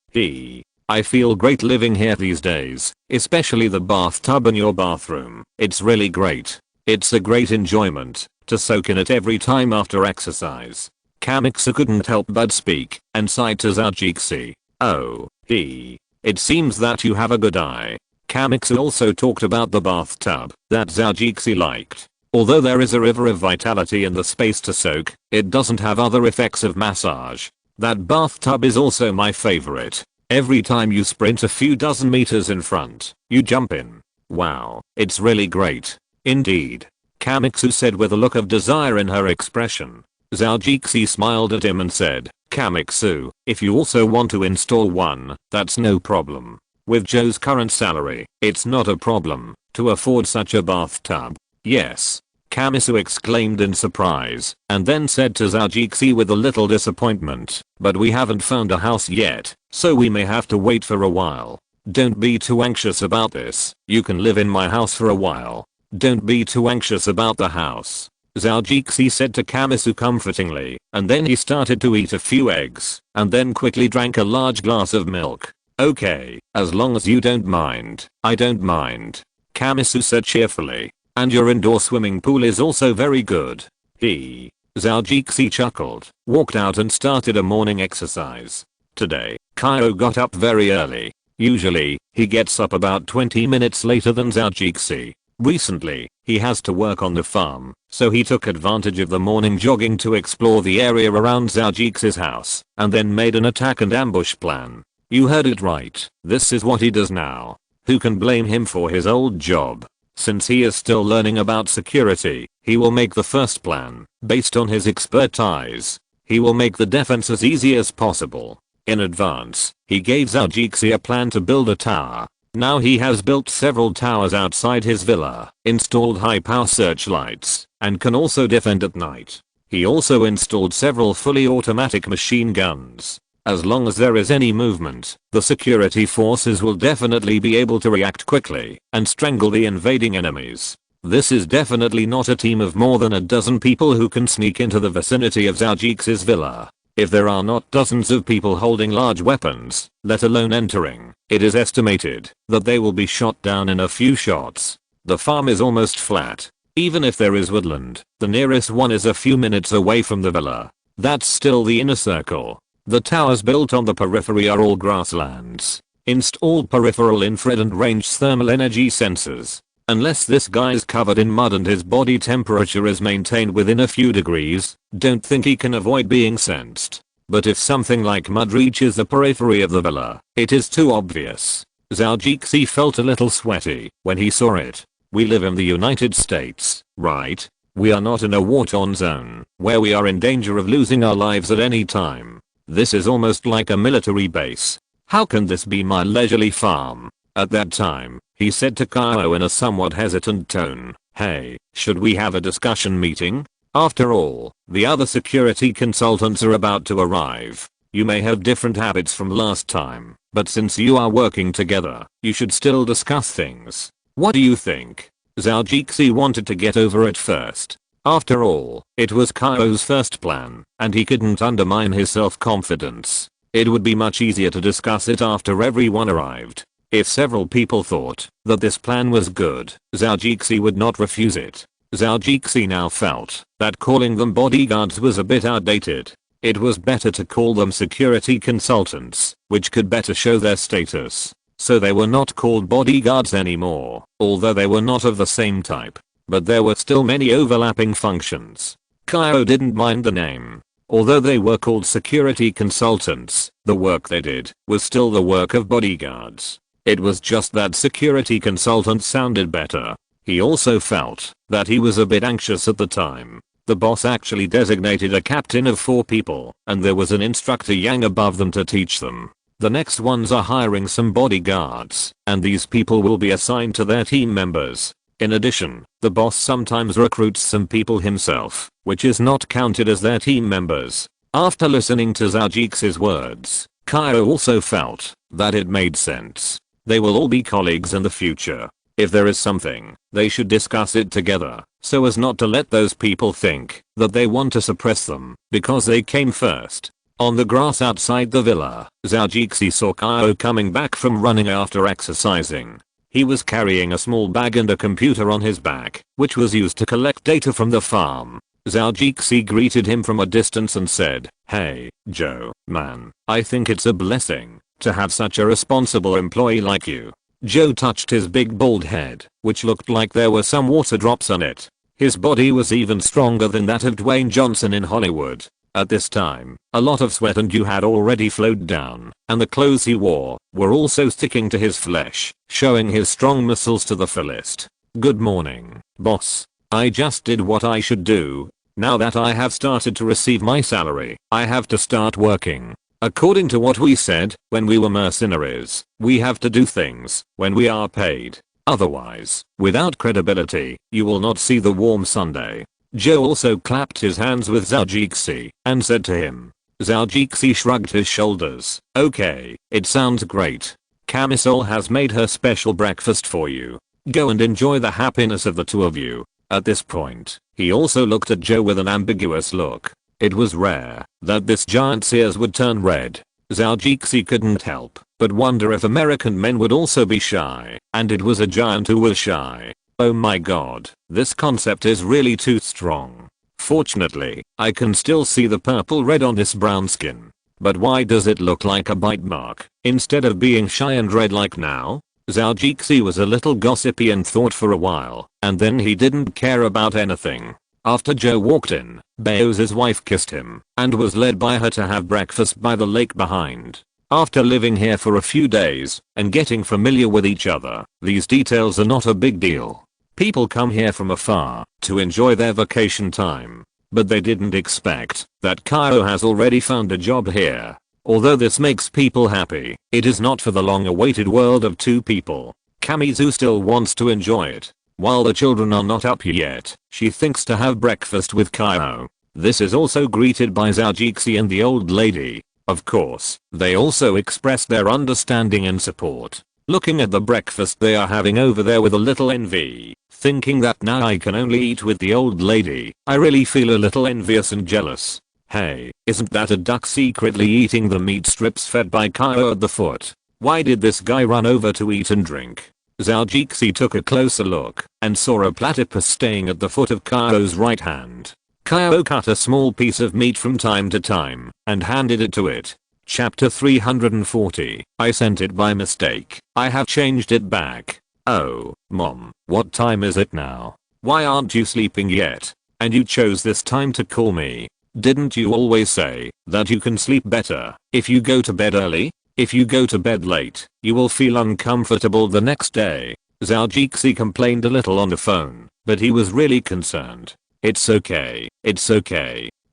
I feel great living here these days, especially the bathtub in your bathroom. It's really great. It's a great enjoyment to soak in it every time after exercise. Kamixu couldn't help but speak and sighed to Zhou Jixi. Oh, it seems that you have a good eye. Kamixu also talked about the bathtub that Zhou Jixi liked. Although there is a river of vitality in the space to soak, it doesn't have other effects of massage. That bathtub is also my favorite. Every time you sprint a few dozen meters in front, you jump in. Wow, it's really great. Indeed. Kamixu said with a look of desire in her expression. Zhao smiled at him and said, Kamixu, if you also want to install one, that's no problem. With Zhou's current salary, it's not a problem to afford such a bathtub. Yes. Kamixu exclaimed in surprise, and then said to Zhao with a little disappointment, but we haven't found a house yet, so we may have to wait for a while. Don't be too anxious about this, you can live in my house for a while. Don't be too anxious about the house. Zhao said to Kamixu comfortingly, and then he started to eat a few eggs, and then quickly drank a large glass of milk. Okay, as long as you don't mind, I don't mind. Kamixu said cheerfully. And your indoor swimming pool is also very good. Zhao chuckled, walked out and started a morning exercise. Today, Kyle got up very early. Usually, he gets up about 20 minutes later than Zhao. Recently, he has to work on the farm, so he took advantage of the morning jogging to explore the area around Zhao house, and then made an attack and ambush plan. You heard it right, this is what he does now. Who can blame him for his old job? Since he is still learning about security, he will make the first plan, based on his expertise. He will make the defense as easy as possible. In advance, he gave Zhao a plan to build a tower. Now he has built several towers outside his villa, installed high-power searchlights, and can also defend at night. He also installed several fully automatic machine guns. As long as there is any movement, the security forces will definitely be able to react quickly and strangle the invading enemies. This is definitely not a team of more than a dozen people who can sneak into the vicinity of Zhao villa. If there are not dozens of people holding large weapons, let alone entering, it is estimated that they will be shot down in a few shots. The farm is almost flat. Even if there is woodland, the nearest one is a few minutes away from the villa. That's still the inner circle. The towers built on the periphery are all grasslands. Installed peripheral infrared and range thermal energy sensors. Unless this guy's covered in mud and his body temperature is maintained within a few degrees, don't think he can avoid being sensed. But if something like mud reaches the periphery of the villa, it is too obvious. Zhao felt a little sweaty when he saw it. We live in the United States, right? We are not in a war-torn zone, where we are in danger of losing our lives at any time. This is almost like a military base. How can this be my leisurely farm? At that time, he said to Kyle in a somewhat hesitant tone, hey, should we have a discussion meeting? After all, the other security consultants are about to arrive. You may have different habits from last time, but since you are working together, you should still discuss things. What do you think? Zhao wanted to get over it first. After all, it was Kyle's first plan, and he couldn't undermine his self-confidence. It would be much easier to discuss it after everyone arrived. If several people thought that this plan was good, Zhao would not refuse it. Zhao now felt that calling them bodyguards was a bit outdated. It was better to call them security consultants, which could better show their status. So they were not called bodyguards anymore, although they were not of the same type. But there were still many overlapping functions. Kyle didn't mind the name. Although they were called security consultants, the work they did was still the work of bodyguards. It was just that security consultant sounded better. He also felt that he was a bit anxious at the time. The boss actually designated a captain of 4 people, and there was an instructor yang above them to teach them. The next ones are hiring some bodyguards, and these people will be assigned to their team members. In addition, the boss sometimes recruits some people himself, which is not counted as their team members. After listening to Zhao words, Kyle also felt that it made sense. They will all be colleagues in the future. If there is something, they should discuss it together, so as not to let those people think that they want to suppress them because they came first. On the grass outside the villa, Zhao saw Kyle coming back from running after exercising. He was carrying a small bag and a computer on his back, which was used to collect data from the farm. Zhao greeted him from a distance and said, "Hey, Zhou, man, I think it's a blessing to have such a responsible employee like you." Zhou touched his big bald head, which looked like there were some water drops on it. His body was even stronger than that of Dwayne Johnson in Hollywood. At this time, a lot of sweat and dew had already flowed down, and the clothes he wore were also sticking to his flesh, showing his strong muscles to the fullest. "Good morning, boss. I just did what I should do. Now that I have started to receive my salary, I have to start working. According to what we said when we were mercenaries, we have to do things when we are paid. Otherwise, without credibility, you will not see the warm Sunday." Zhou also clapped his hands with Zhao and said to him. Zhao shrugged his shoulders. "Okay, it sounds great. Camisole has made her special breakfast for you. Go and enjoy the happiness of the two of you." At this point, he also looked at Zhou with an ambiguous look. It was rare that this giant's ears would turn red. Zhao couldn't help but wonder if American men would also be shy, and it was a giant who was shy. Oh my god, this concept is really too strong. Fortunately, I can still see the purple red on this brown skin. But why does it look like a bite mark instead of being shy and red like now? Zhao was a little gossipy and thought for a while, and then he didn't care about anything. After Zhou walked in, Baoz's wife kissed him and was led by her to have breakfast by the lake behind. After living here for a few days and getting familiar with each other, these details are not a big deal. People come here from afar to enjoy their vacation time, but they didn't expect that Kyle has already found a job here. Although this makes people happy, it is not for the long-awaited world of two people. Kamizu still wants to enjoy it. While the children are not up yet, she thinks to have breakfast with Kyle. This is also greeted by Zhao and the old lady. Of course, they also express their understanding and support. Looking at the breakfast they are having over there with a little envy, thinking that now I can only eat with the old lady, I really feel a little envious and jealous. Hey, isn't that a duck secretly eating the meat strips fed by Kyle at the foot? Why did this guy run over to eat and drink? Zhao took a closer look and saw a platypus staying at the foot of Kyle's right hand. Kyle cut a small piece of meat from time to time and handed it to it. Chapter 340. I sent it by mistake. I have changed it back. Oh, Mom, what time is it now? Why aren't you sleeping yet? And you chose this time to call me. Didn't you always say that you can sleep better if you go to bed early? If you go to bed late, you will feel uncomfortable the next day. Zhao complained a little on the phone, but he was really concerned. It's okay.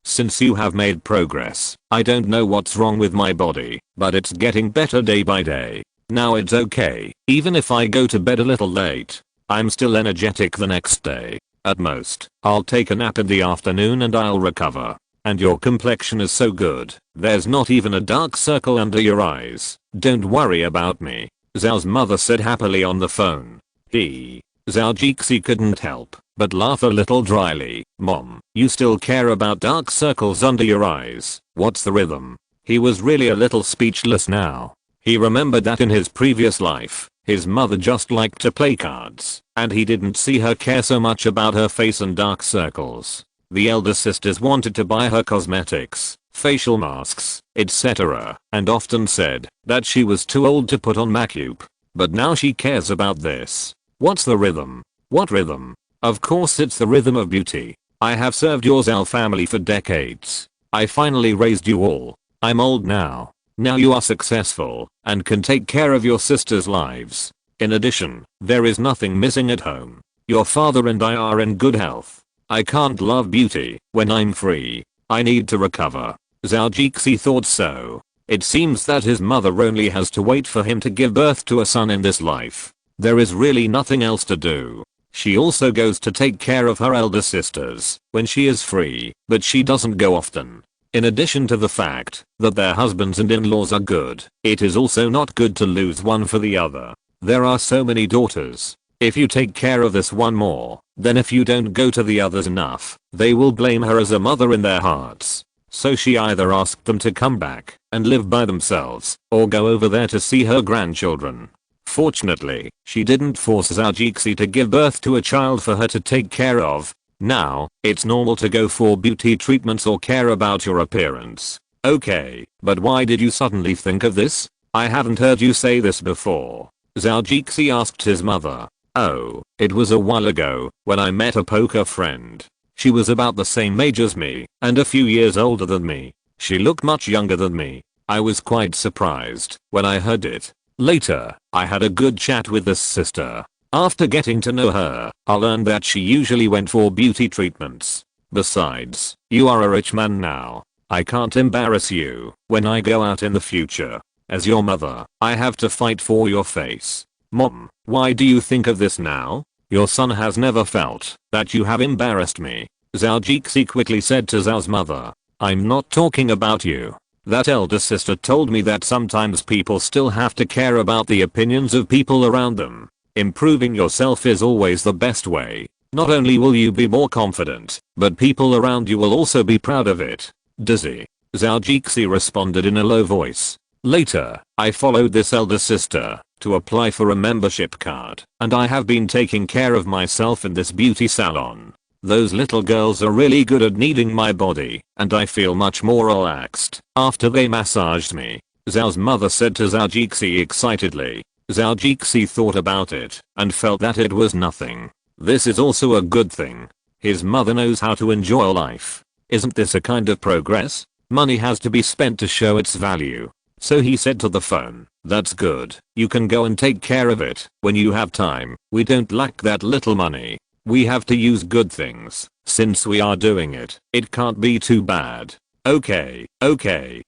Since you have made progress, I don't know what's wrong with my body, but it's getting better day by day. Now it's okay, even if I go to bed a little late. I'm still energetic the next day. At most, I'll take a nap in the afternoon and I'll recover. And your complexion is so good, there's not even a dark circle under your eyes. Don't worry about me, Zhao's mother said happily on the phone. Zhao couldn't help but laugh a little dryly. Mom, you still care about dark circles under your eyes. What's the rhythm? He was really a little speechless now. He remembered that in his previous life, his mother just liked to play cards, and he didn't see her care so much about her face and dark circles. The elder sisters wanted to buy her cosmetics, facial masks, etc., and often said that she was too old to put on makeup. But now she cares about this. What's the rhythm? What rhythm? Of course it's the rhythm of beauty. I have served your Zhao family for decades. I finally raised you all. I'm old now. Now you are successful and can take care of your sisters' lives. In addition, there is nothing missing at home. Your father and I are in good health. I can't love beauty when I'm free. I need to recover. Zhao thought so. It seems that his mother only has to wait for him to give birth to a son in this life. There is really nothing else to do. She also goes to take care of her elder sisters when she is free, but she doesn't go often. In addition to the fact that their husbands and in-laws are good, it is also not good to lose one for the other. There are so many daughters. If you take care of this one more, then if you don't go to the others enough, they will blame her as a mother in their hearts. So she either asked them to come back and live by themselves, or go over there to see her grandchildren. Fortunately, she didn't force Zhao to give birth to a child for her to take care of. Now, it's normal to go for beauty treatments or care about your appearance. Okay, but why did you suddenly think of this? I haven't heard you say this before. Zhao asked his mother. Oh, It was a while ago when I met a poker friend. She was about the same age as me and a few years older than me. She looked much younger than me. I was quite surprised when I heard it. Later, I had a good chat with this sister. After getting to know her, I learned that she usually went for beauty treatments. Besides, you are a rich man now. I can't embarrass you when I go out in the future. As your mother, I have to fight for your face. Mom, why do you think of this now? Your son has never felt that you have embarrassed me. Zhao Jixi quickly said to Zhao's mother. I'm not talking about you. That elder sister told me that sometimes people still have to care about the opinions of people around them. Improving yourself is always the best way. Not only will you be more confident, but people around you will also be proud of it. Dizzy. Zhao Jixi responded in a low voice. Later, I followed this elder sister to apply for a membership card, and I have been taking care of myself in this beauty salon. Those little girls are really good at kneading my body, and I feel much more relaxed after they massaged me. Zhao's mother said to Zhao Jixi excitedly. Zhao Jixi thought about it and felt that it was nothing. This is also a good thing. His mother knows how to enjoy life. Isn't this a kind of progress? Money has to be spent to show its value. So he said to the phone, that's good. You can go and take care of it when you have time. We don't lack that little money. We have to use good things. Since we are doing it, it can't be too bad. Okay,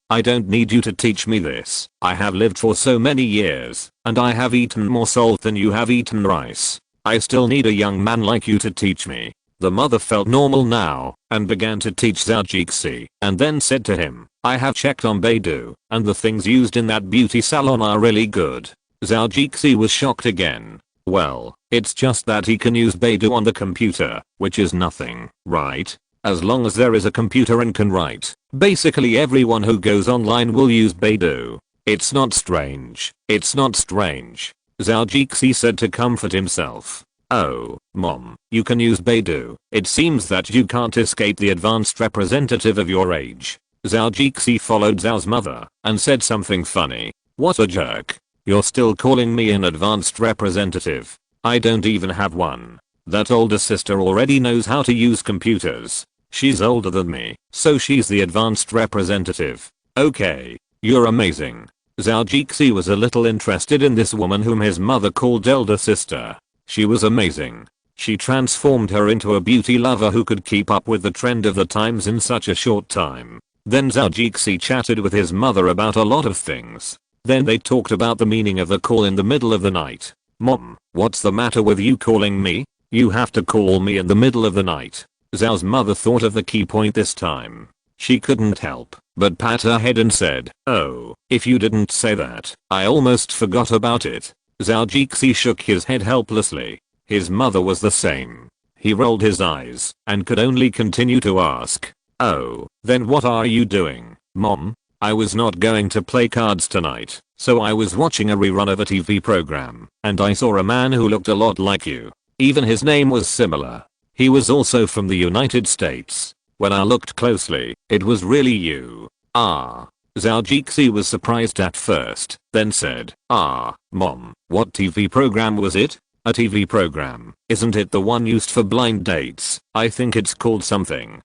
I don't need you to teach me this. I have lived for so many years, and I have eaten more salt than you have eaten rice. I still need a young man like you to teach me. The mother felt normal now and began to teach Zhao Jixi and then said to him, I have checked on Baidu and the things used in that beauty salon are really good. Zhao Jixi was shocked again. Well, it's just that he can use Baidu on the computer, which is nothing, right? As long as there is a computer and can write, basically everyone who goes online will use Baidu. It's not strange. It's not strange. Zhao Jixi said to comfort himself. Oh, Mom, you can use Baidu. It seems that you can't escape the advanced representative of your age. Zhao Jixi followed Zhao's mother and said something funny. What a jerk. You're still calling me an advanced representative. I don't even have one. That older sister already knows how to use computers. She's older than me, so she's the advanced representative. Okay, you're amazing. Zhao Jixi was a little interested in this woman whom his mother called elder sister. She was amazing. She transformed her into a beauty lover who could keep up with the trend of the times in such a short time. Then Zhao Jixi chatted with his mother about a lot of things. Then they talked about the meaning of the call in the middle of the night. Mom, what's the matter with you calling me? You have to call me in the middle of the night. Zhao's mother thought of the key point this time. She couldn't help but pat her head and said, oh, if you didn't say that, I almost forgot about it. Zhao Jixi shook his head helplessly. His mother was the same. He rolled his eyes and could only continue to ask, oh, then what are you doing, Mom? I was not going to play cards tonight, so I was watching a rerun of a TV program, and I saw a man who looked a lot like you. Even his name was similar. He was also from the United States. When I looked closely, it was really you. Ah. Zhao Jixi was surprised at first, then said, ah, Mom, what TV program was it? A TV program, isn't it the one used for blind dates? I think it's called something,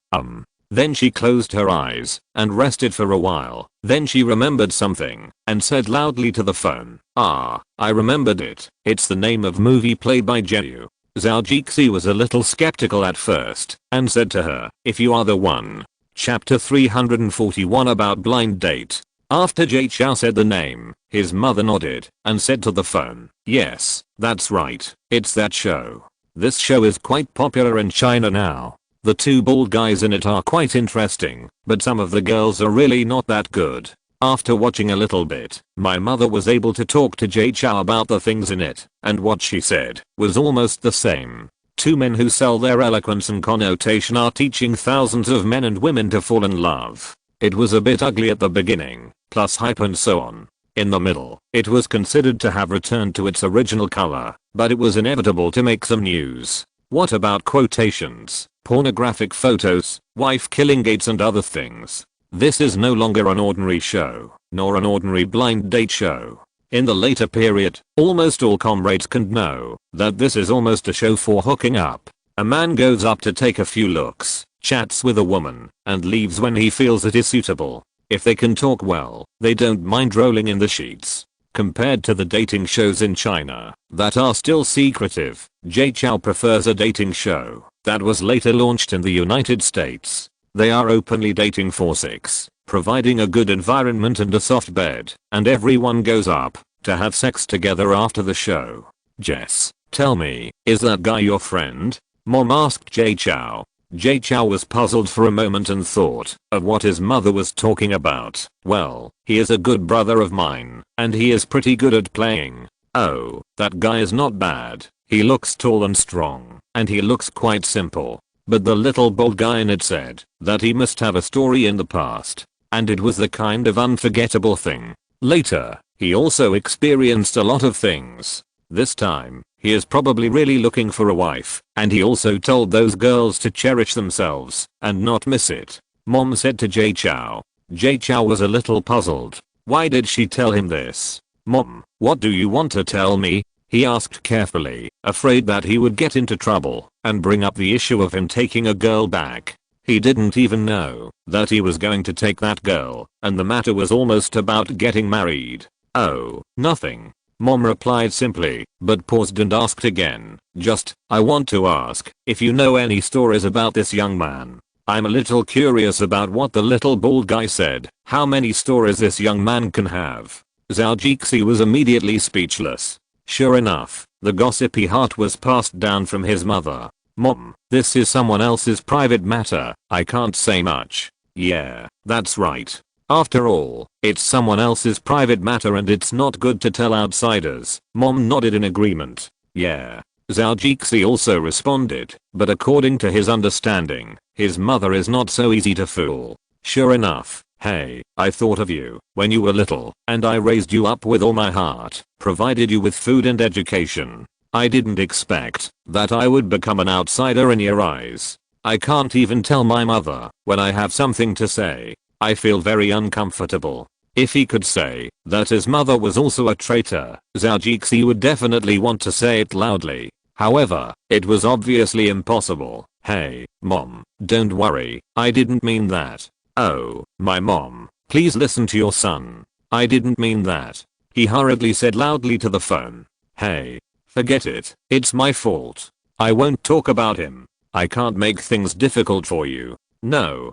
Then she closed her eyes and rested for a while. Then she remembered something and said loudly to the phone, ah, I remembered it. It's the name of movie played by Zhou. Zhao Jixi was a little skeptical at first and said to her, if you are the one. Chapter 341 about blind date. After Zhou said the name, his mother nodded and said to the phone, yes, that's right. It's that show. This show is quite popular in China now. The two bald guys in it are quite interesting, but some of the girls are really not that good. After watching a little bit, my mother was able to talk to Zhou about the things in it, and what she said was almost the same. Two men who sell their eloquence and connotation are teaching thousands of men and women to fall in love. It was a bit ugly at the beginning, plus hype and so on. In the middle, it was considered to have returned to its original color, but it was inevitable to make some news. What about quotations, pornographic photos, wife killing gates and other things? This is no longer an ordinary show, nor an ordinary blind date show. In the later period, almost all comrades can know that this is almost a show for hooking up. A man goes up to take a few looks, chats with a woman, and leaves when he feels it is suitable. If they can talk well, they don't mind rolling in the sheets. Compared to the dating shows in China that are still secretive, Zhou prefers a dating show that was later launched in the United States. They are openly dating for sex, providing a good environment and a soft bed, and everyone goes up to have sex together after the show. Jess, tell me, is that guy your friend? Mom asked Zhou. Zhou was puzzled for a moment and thought of what his mother was talking about. Well, he is a good brother of mine, and he is pretty good at playing. Oh, that guy is not bad. He looks tall and strong, and he looks quite simple. But the little bald guy in it said that he must have a story in the past, and it was the kind of unforgettable thing. Later, he also experienced a lot of things. This time, he is probably really looking for a wife, and he also told those girls to cherish themselves and not miss it. Mom said to Zhou. Zhou was a little puzzled. Why did she tell him this? Mom, what do you want to tell me? He asked carefully, afraid that he would get into trouble and bring up the issue of him taking a girl back. He didn't even know that he was going to take that girl, and the matter was almost about getting married. Oh, nothing. Mom replied simply, but paused and asked again. I want to ask if you know any stories about this young man. I'm a little curious about what the little bald guy said. How many stories this young man can have. Zhou was immediately speechless. Sure enough, the gossipy heart was passed down from his mother. Mom, this is someone else's private matter. I can't say much. Yeah, that's right. After all, it's someone else's private matter and it's not good to tell outsiders. Mom nodded in agreement. Yeah. Zhou also responded, but according to his understanding, his mother is not so easy to fool. Sure enough, hey, I thought of you when you were little, and I raised you up with all my heart, provided you with food and education. I didn't expect that I would become an outsider in your eyes. I can't even tell my mother when I have something to say. I feel very uncomfortable. If he could say that his mother was also a traitor, Zhou would definitely want to say it loudly. However, it was obviously impossible. Hey, Mom, don't worry, I didn't mean that. Oh, my mom, please listen to your son. I didn't mean that. He hurriedly said loudly to the phone. Hey, forget it, it's my fault. I won't talk about him. I can't make things difficult for you. No,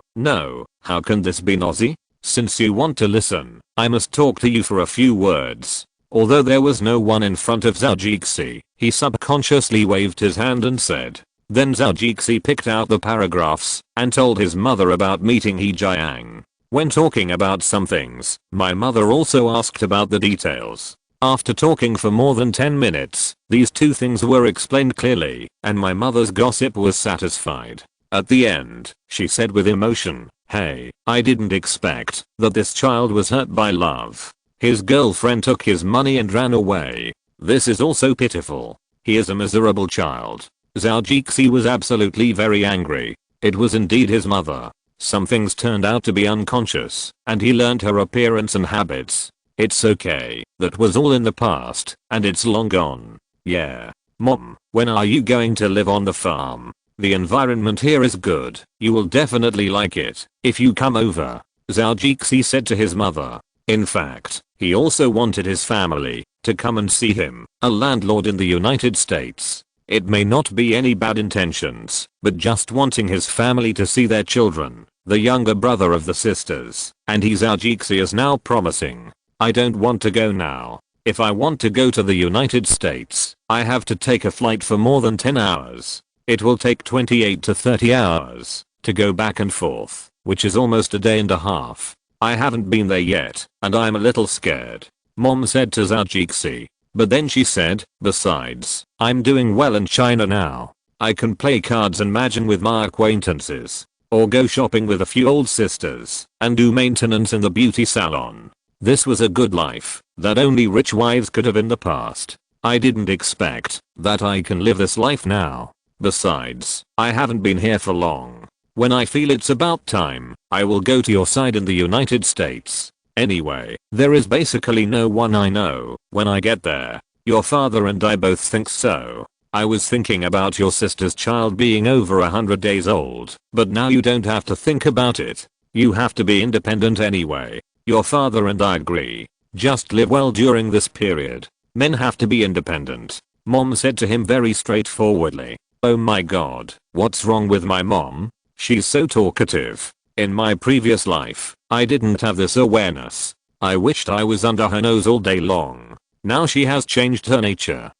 how can this be, Nosy? Since you want to listen, I must talk to you for a few words. Although there was no one in front of Zhou, he subconsciously waved his hand and said. Then Zhou picked out the paragraphs and told his mother about meeting He Jiang. When talking about some things, my mother also asked about the details. After talking for more than 10 minutes, these two things were explained clearly, and my mother's gossip was satisfied. At the end, she said with emotion, hey, I didn't expect that this child was hurt by love. His girlfriend took his money and ran away. This is also pitiful. He is a miserable child. Zhou was absolutely very angry. It was indeed his mother. Some things turned out to be unconscious, and he learned her appearance and habits. It's okay, that was all in the past, and it's long gone. Yeah. Mom, when are you going to live on the farm? The environment here is good. You will definitely like it if you come over, Zhou said to his mother. In fact, he also wanted his family to come and see him, a landlord in the United States. It may not be any bad intentions, but just wanting his family to see their children, the younger brother of the sisters, and Zhou is now promising. I don't want to go now. If I want to go to the United States, I have to take a flight for more than 10 hours. It will take 28 to 30 hours to go back and forth, which is almost a day and a half. I haven't been there yet, and I'm a little scared, Mom said to Zhou. But then she said, besides, I'm doing well in China now. I can play cards and mahjong with my acquaintances, or go shopping with a few old sisters, and do maintenance in the beauty salon. This was a good life that only rich wives could have in the past. I didn't expect that I can live this life now. Besides, I haven't been here for long. When I feel it's about time, I will go to your side in the United States. Anyway, there is basically no one I know when I get there. Your father and I both think so. I was thinking about your sister's child being over 100 days old, but now you don't have to think about it. You have to be independent anyway. Your father and I agree. Just live well during this period. Men have to be independent. Mom said to him very straightforwardly. Oh my god, what's wrong with my mom? She's so talkative. In my previous life, I didn't have this awareness. I wished I was under her nose all day long. Now she has changed her nature.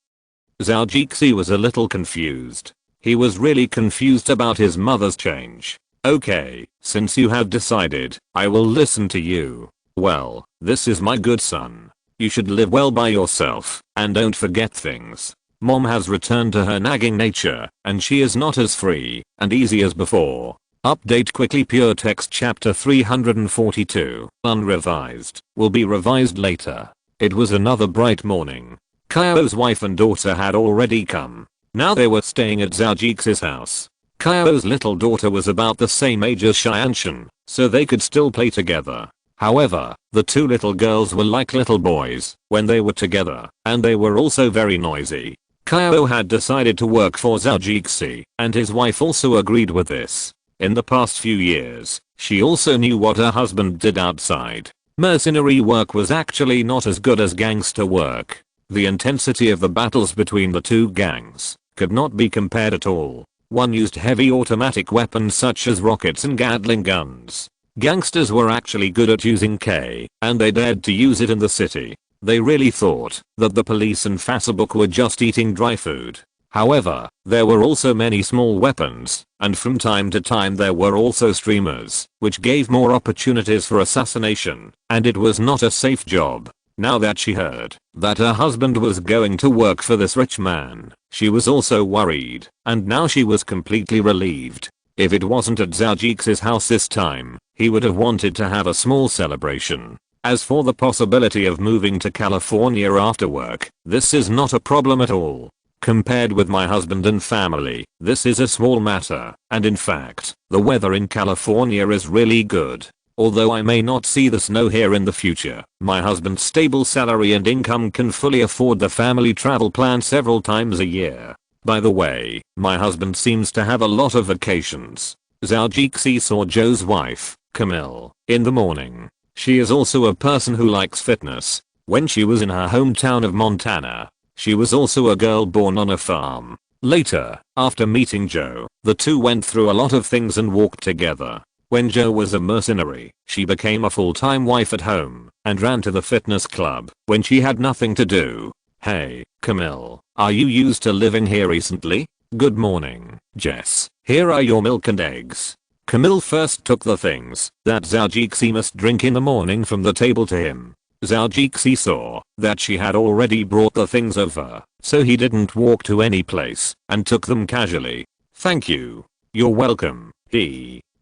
Zhou was a little confused. He was really confused about his mother's change. Okay, since you have decided, I will listen to you. Well, this is my good son. You should live well by yourself, and don't forget things. Mom has returned to her nagging nature, and she is not as free and easy as before. Update quickly. Pure text chapter 342, unrevised, will be revised later. It was another bright morning. Kyo's wife and daughter had already come. Now they were staying at Zhou house. Kyo's little daughter was about the same age as Xianshan, so they could still play together. However, the two little girls were like little boys when they were together, and they were also very noisy. Kyo had decided to work for Zhou, and his wife also agreed with this. In the past few years, she also knew what her husband did outside. Mercenary work was actually not as good as gangster work. The intensity of the battles between the two gangs could not be compared at all. One used heavy automatic weapons such as rockets and Gatling guns. Gangsters were actually good at using K, and they dared to use it in the city. They really thought that the police and Facebook were just eating dry food. However, there were also many small weapons, and from time to time there were also streamers, which gave more opportunities for assassination, and it was not a safe job. Now that she heard that her husband was going to work for this rich man, she was also worried, and now she was completely relieved. If it wasn't at Zhou house this time, he would have wanted to have a small celebration. As for the possibility of moving to California after work, this is not a problem at all. Compared with my husband and family, this is a small matter, and in fact, the weather in California is really good. Although I may not see the snow here in the future, my husband's stable salary and income can fully afford the family travel plan several times a year. By the way, my husband seems to have a lot of vacations. Zhou saw Zhou's wife, Camille, in the morning. She is also a person who likes fitness. When she was in her hometown of Montana, she was also a girl born on a farm. Later, after meeting Zhou, the two went through a lot of things and walked together. When Zhou was a mercenary, she became a full-time wife at home and ran to the fitness club when she had nothing to do. Hey, Camille, are you used to living here recently? Good morning, Jess. Here are your milk and eggs. Camille first took the things that Zhou must drink in the morning from the table to him. Zhou saw that she had already brought the things over, so he didn't walk to any place and took them casually. Thank you. You're welcome.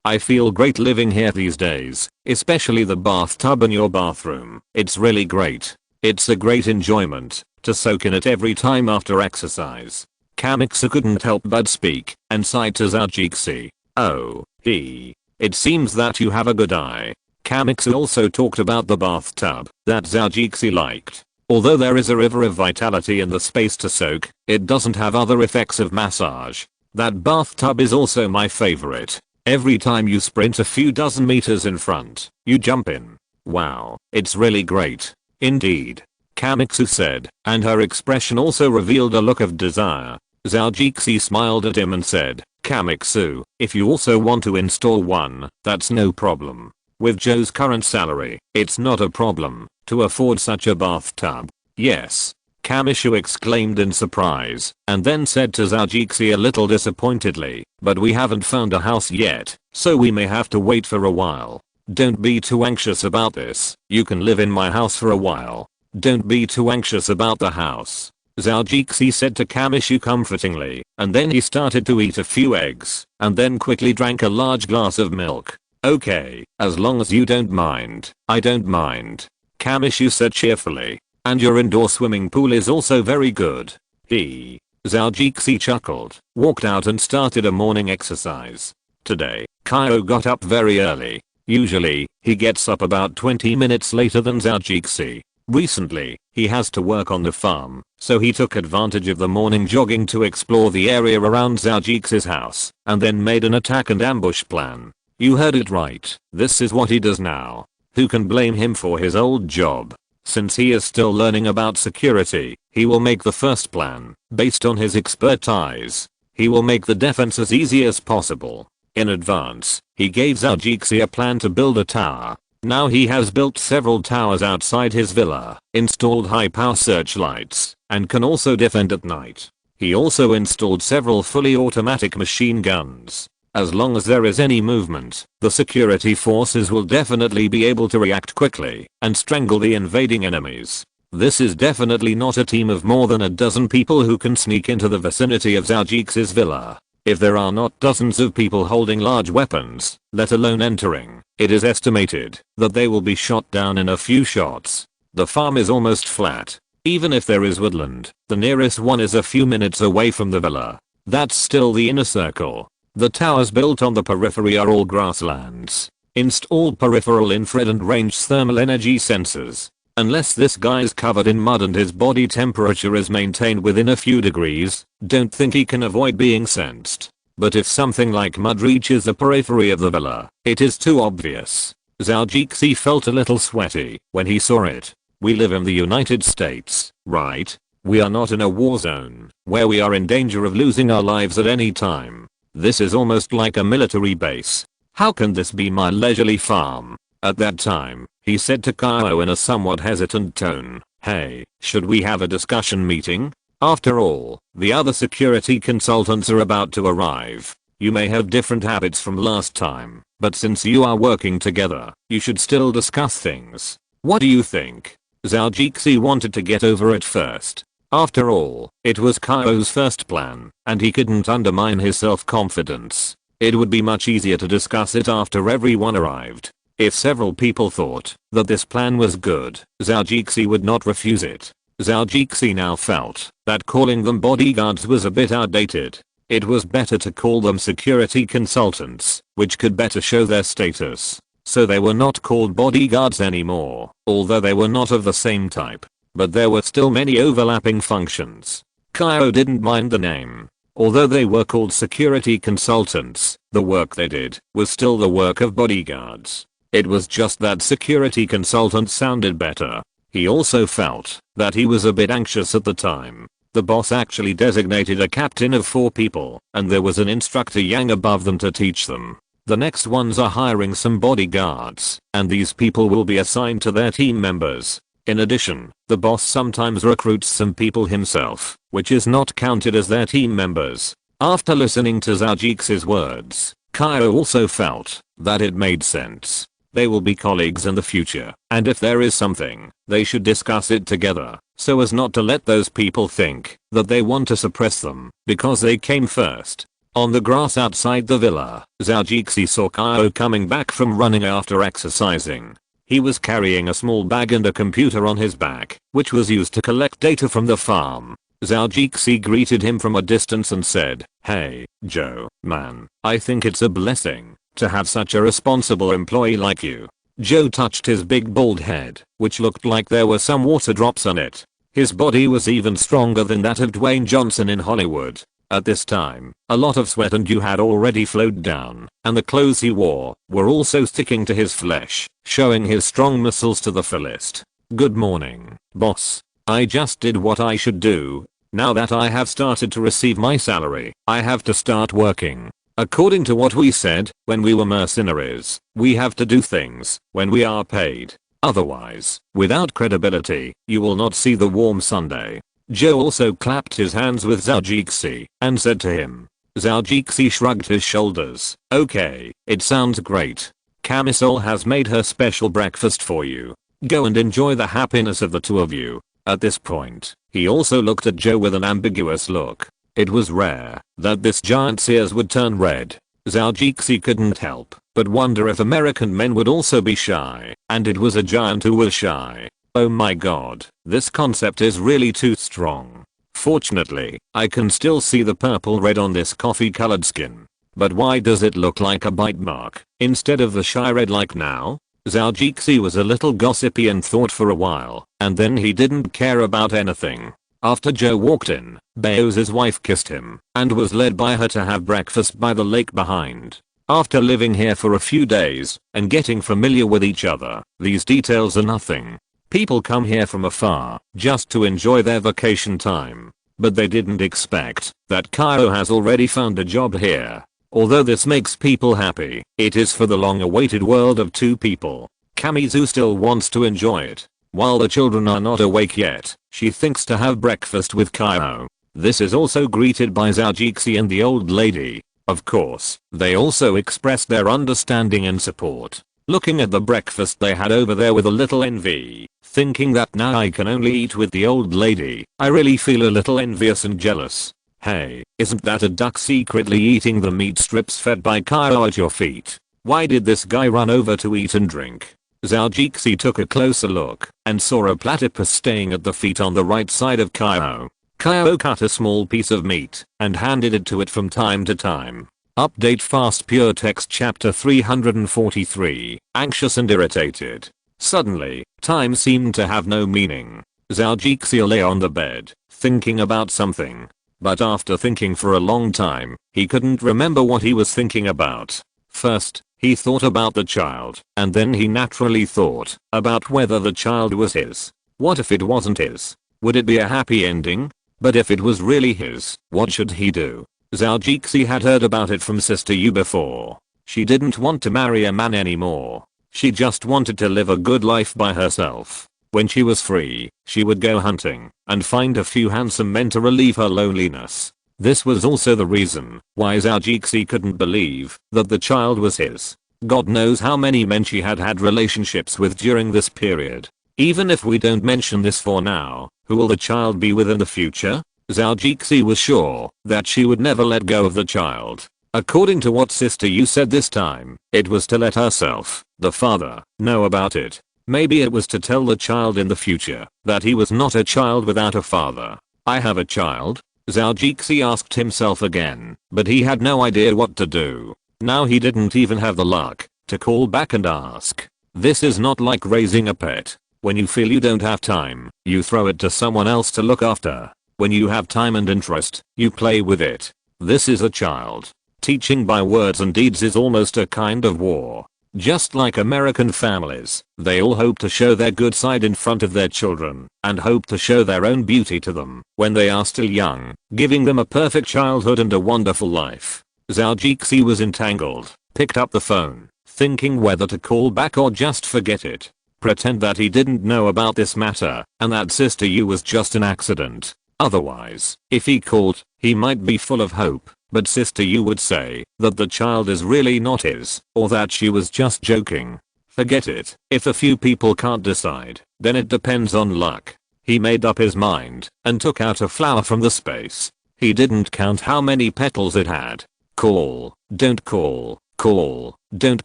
I feel great living here these days, especially the bathtub in your bathroom. It's really great. It's a great enjoyment to soak in it every time after exercise. Kamiksu couldn't help but speak and sighed to Zhou. Oh, it seems that you have a good eye. Kamiksu also talked about the bathtub that Zhou liked. Although there is a river of vitality in the space to soak, it doesn't have other effects of massage. That bathtub is also my favorite. Every time you sprint a few dozen meters in front, you jump in. Wow, it's really great. Indeed. Kamiksu said, and her expression also revealed a look of desire. Zhou smiled at him and said, Kamiksu, if you also want to install one, that's no problem. With Zhou's current salary, it's not a problem to afford such a bathtub. Yes. Kamiksu exclaimed in surprise, and then said to Zhou a little disappointedly, but we haven't found a house yet, so we may have to wait for a while. Don't be too anxious about this, you can live in my house for a while. Don't be too anxious about the house. Zhou said to Kamiksu comfortingly, and then he started to eat a few eggs, and then quickly drank a large glass of milk. Okay, as long as you don't mind, I don't mind. Kamiksu said cheerfully. And your indoor swimming pool is also very good. Zhou chuckled, walked out and started a morning exercise. Today, Kyo got up very early. Usually, he gets up about 20 minutes later than Zhou. Recently, he has to work on the farm, so he took advantage of the morning jogging to explore the area around Zhou's house, and then made an attack and ambush plan. You heard it right, this is what he does now. Who can blame him for his old job? Since he is still learning about security, he will make the first plan, based on his expertise. He will make the defense as easy as possible. In advance, he gave Zhou a plan to build a tower. Now he has built several towers outside his villa, installed high-power searchlights, and can also defend at night. He also installed several fully automatic machine guns. As long as there is any movement, the security forces will definitely be able to react quickly and strangle the invading enemies. This is definitely not a team of more than a dozen people who can sneak into the vicinity of Zhou's villa. If there are not dozens of people holding large weapons, let alone entering, it is estimated that they will be shot down in a few shots. The farm is almost flat. Even if there is woodland, the nearest one is a few minutes away from the villa. That's still the inner circle. The towers built on the periphery are all grasslands. Installed peripheral infrared and range thermal energy sensors. Unless this guy's covered in mud and his body temperature is maintained within a few degrees, don't think he can avoid being sensed. But if something like mud reaches the periphery of the villa, it is too obvious. Zhou felt a little sweaty when he saw it. We live in the United States, right? We are not in a war zone, where we are in danger of losing our lives at any time. This is almost like a military base. How can this be my leisurely farm? At that time, he said to Kyle in a somewhat hesitant tone, "Hey, should we have a discussion meeting? After all, the other security consultants are about to arrive. You may have different habits from last time, but since you are working together, you should still discuss things. What do you think?" Zhou wanted to get over it first. After all, it was Kyle's first plan, and he couldn't undermine his self-confidence. It would be much easier to discuss it after everyone arrived. If several people thought that this plan was good, Zhou would not refuse it. Zhou now felt that calling them bodyguards was a bit outdated. It was better to call them security consultants, which could better show their status. So they were not called bodyguards anymore, although they were not of the same type. But there were still many overlapping functions. Kyle didn't mind the name. Although they were called security consultants, the work they did was still the work of bodyguards. It was just that security consultant sounded better. He also felt that he was a bit anxious at the time. The boss actually designated a captain of 4 people, and there was an instructor Yang above them to teach them. The next ones are hiring some bodyguards, and these people will be assigned to their team members. In addition, the boss sometimes recruits some people himself, which is not counted as their team members. After listening to Zhou's words, Kyle also felt that it made sense. They will be colleagues in the future, and if there is something, they should discuss it together, so as not to let those people think that they want to suppress them, because they came first. On the grass outside the villa, Zhou saw Kyle coming back from running after exercising. He was carrying a small bag and a computer on his back, which was used to collect data from the farm. Zhou greeted him from a distance and said, "Hey, Zhou, man, I think it's a blessing to have such a responsible employee like you." Zhou touched his big bald head, which looked like there were some water drops on it. His body was even stronger than that of Dwayne Johnson in Hollywood. At this time, a lot of sweat and dew had already flowed down, and the clothes he wore were also sticking to his flesh, showing his strong muscles to the fullest. "Good morning, boss. I just did what I should do. Now that I have started to receive my salary, I have to start working. According to what we said when we were mercenaries, we have to do things when we are paid. Otherwise, without credibility, you will not see the warm Sunday." Zhou also clapped his hands with Zhou and said to him. Zhou shrugged his shoulders. "Okay, it sounds great. Camisole has made her special breakfast for you. Go and enjoy the happiness of the two of you." At this point, he also looked at Zhou with an ambiguous look. It was rare that this giant's ears would turn red. Zhou couldn't help but wonder if American men would also be shy, and it was a giant who was shy. Oh my god, this concept is really too strong. Fortunately, I can still see the purple red on this coffee colored skin. But why does it look like a bite mark instead of the shy red like now? Zhao was a little gossipy and thought for a while, and then he didn't care about anything. After Zhou walked in, Baoz's wife kissed him and was led by her to have breakfast by the lake behind. After living here for a few days and getting familiar with each other, these details are nothing. People come here from afar just to enjoy their vacation time. But they didn't expect that Caio has already found a job here. Although this makes people happy, it is for the long-awaited world of two people. Kamizu still wants to enjoy it. While the children are not awake yet, she thinks to have breakfast with Caio. This is also greeted by Zhao and the old lady. Of course, they also expressed their understanding and support. Looking at the breakfast they had over there with a little envy, thinking that now I can only eat with the old lady, I really feel a little envious and jealous. Hey, isn't that a duck secretly eating the meat strips fed by Caio at your feet? Why did this guy run over to eat and drink? Zhao took a closer look and saw a platypus staying at the feet on the right side of Caio. Caio cut a small piece of meat and handed it to it from time to time. Update fast pure text chapter 343, anxious and irritated. Suddenly, time seemed to have no meaning. Zhao lay on the bed, thinking about something. But after thinking for a long time, he couldn't remember what he was thinking about. First, he thought about the child, and then he naturally thought about whether the child was his. What if it wasn't his? Would it be a happy ending? But if it was really his, what should he do? Zhao had heard about it from Sister Yu before. She didn't want to marry a man anymore. She just wanted to live a good life by herself. When she was free, she would go hunting and find a few handsome men to relieve her loneliness. This was also the reason why Zhao couldn't believe that the child was his. God knows how many men she had had relationships with during this period. Even if we don't mention this for now, who will the child be with in the future? Zhao was sure that she would never let go of the child. According to what Sister Yu said this time, it was to let herself, the father, know about it. Maybe it was to tell the child in the future that he was not a child without a father. I have a child? Zhao asked himself again, but he had no idea what to do. Now he didn't even have the luck to call back and ask. This is not like raising a pet. When you feel you don't have time, you throw it to someone else to look after. When you have time and interest, you play with it. This is a child. Teaching by words and deeds is almost a kind of war. Just like American families, they all hope to show their good side in front of their children and hope to show their own beauty to them when they are still young, giving them a perfect childhood and a wonderful life. Zhao was entangled, picked up the phone, thinking whether to call back or just forget it. Pretend that he didn't know about this matter and that Sister Yu was just an accident. Otherwise, if he called, he might be full of hope. But Sister Yu would say that the child is really not his, or that she was just joking. Forget it. If a few people can't decide, then it depends on luck. He made up his mind and took out a flower from the space. He didn't count how many petals it had. Call, don't call, call, don't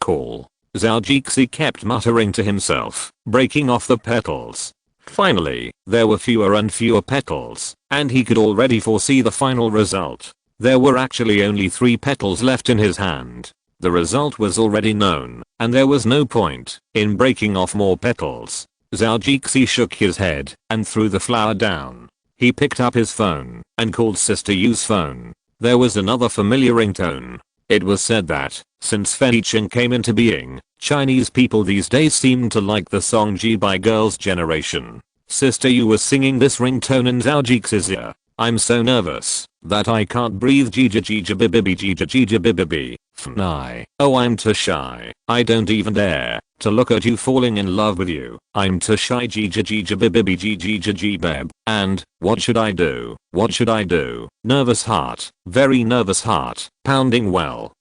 call. Zhao kept muttering to himself, breaking off the petals. Finally, there were fewer and fewer petals, and he could already foresee the final result. There were actually only 3 petals left in his hand. The result was already known, and there was no point in breaking off more petals. Zhao shook his head and threw the flower down. He picked up his phone and called Sister Yu's phone. There was another familiar ringtone. It was said that, since Feicheng came into being, Chinese people these days seem to like the song G by Girls' Generation. Sister Yu was singing this ringtone in Zhao's ear. I'm so nervous that I can't breathe. Jija jija bibibi jija jija bibibi. Fnai. Oh, I'm too shy. I don't even dare to look at you falling in love with you. I'm too shy. Jija jija bibibi jija jibeb. And, what should I do? What should I do? Nervous heart. Very nervous heart. Pounding well.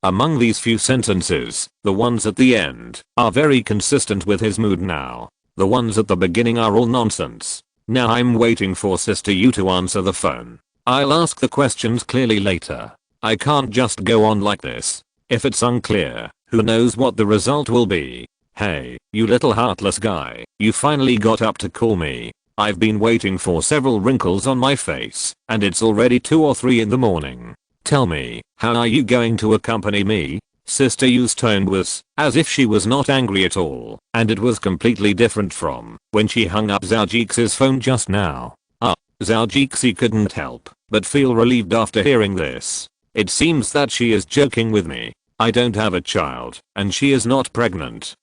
Among these few sentences, the ones at the end are very consistent with his mood now. The ones at the beginning are all nonsense. Now I'm waiting for Sister Yu to answer the phone. I'll ask the questions clearly later. I can't just go on like this. If it's unclear, who knows what the result will be. Hey, you little heartless guy, you finally got up to call me. I've been waiting for several wrinkles on my face, and it's already 2 or 3 in the morning. Tell me, how are you going to accompany me? Sister Yu's tone was as if she was not angry at all, and it was completely different from when she hung up Zhao Jixi's phone just now. Zhao Jixi couldn't help but feel relieved after hearing this. It seems that she is joking with me. I don't have a child, and she is not pregnant.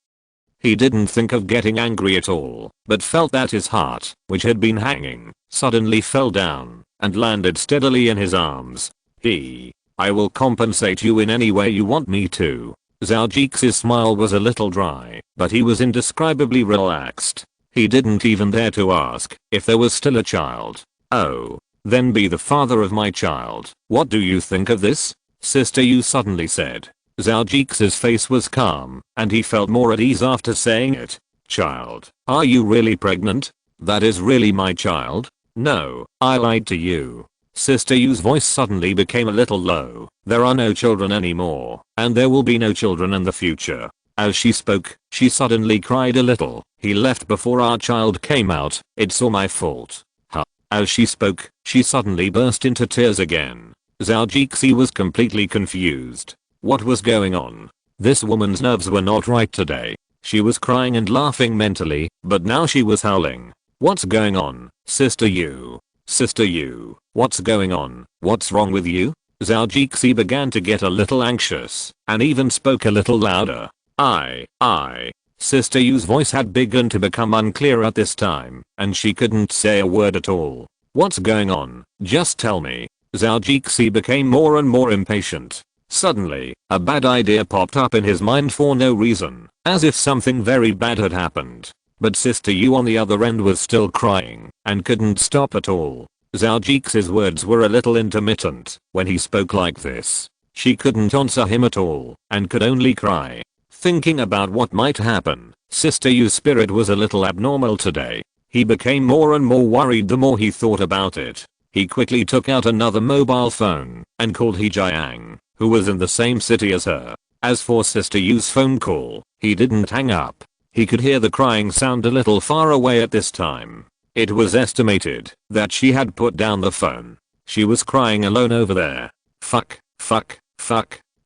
He didn't think of getting angry at all, but felt that his heart, which had been hanging, suddenly fell down and landed steadily in his arms. I will compensate you in any way you want me to. Zhao Jixi's smile was a little dry, but he was indescribably relaxed. He didn't even dare to ask if there was still a child. Oh, then be the father of my child. What do you think of this? Sister Yu suddenly said. Zhao Jixi's face was calm, and he felt more at ease after saying it. Child, are you really pregnant? That is really my child? No, I lied to you. Sister Yu's voice suddenly became a little low. There are no children anymore, and there will be no children in the future. As she spoke, she suddenly cried a little. He left before our child came out. It's all my fault. As she spoke, she suddenly burst into tears again. Zhao Jixi was completely confused. What was going on? This woman's nerves were not right today. She was crying and laughing mentally, but now she was howling. What's going on, Sister Yu? Sister Yu, what's going on? What's wrong with you? Zhao Jixi began to get a little anxious, and even spoke a little louder. Sister Yu's voice had begun to become unclear at this time, and she couldn't say a word at all. What's going on? Just tell me. Zhao Jixi became more and more impatient. Suddenly, a bad idea popped up in his mind for no reason, as if something very bad had happened. But Sister Yu on the other end was still crying, and couldn't stop at all. Zhao Jixi's words were a little intermittent when he spoke like this. She couldn't answer him at all, and could only cry. Thinking about what might happen, Sister Yu's spirit was a little abnormal today. He became more and more worried the more he thought about it. He quickly took out another mobile phone and called He Jiang, who was in the same city as her. As for Sister Yu's phone call, he didn't hang up. He could hear the crying sound a little far away at this time. It was estimated that she had put down the phone. She was crying alone over there. Fuck.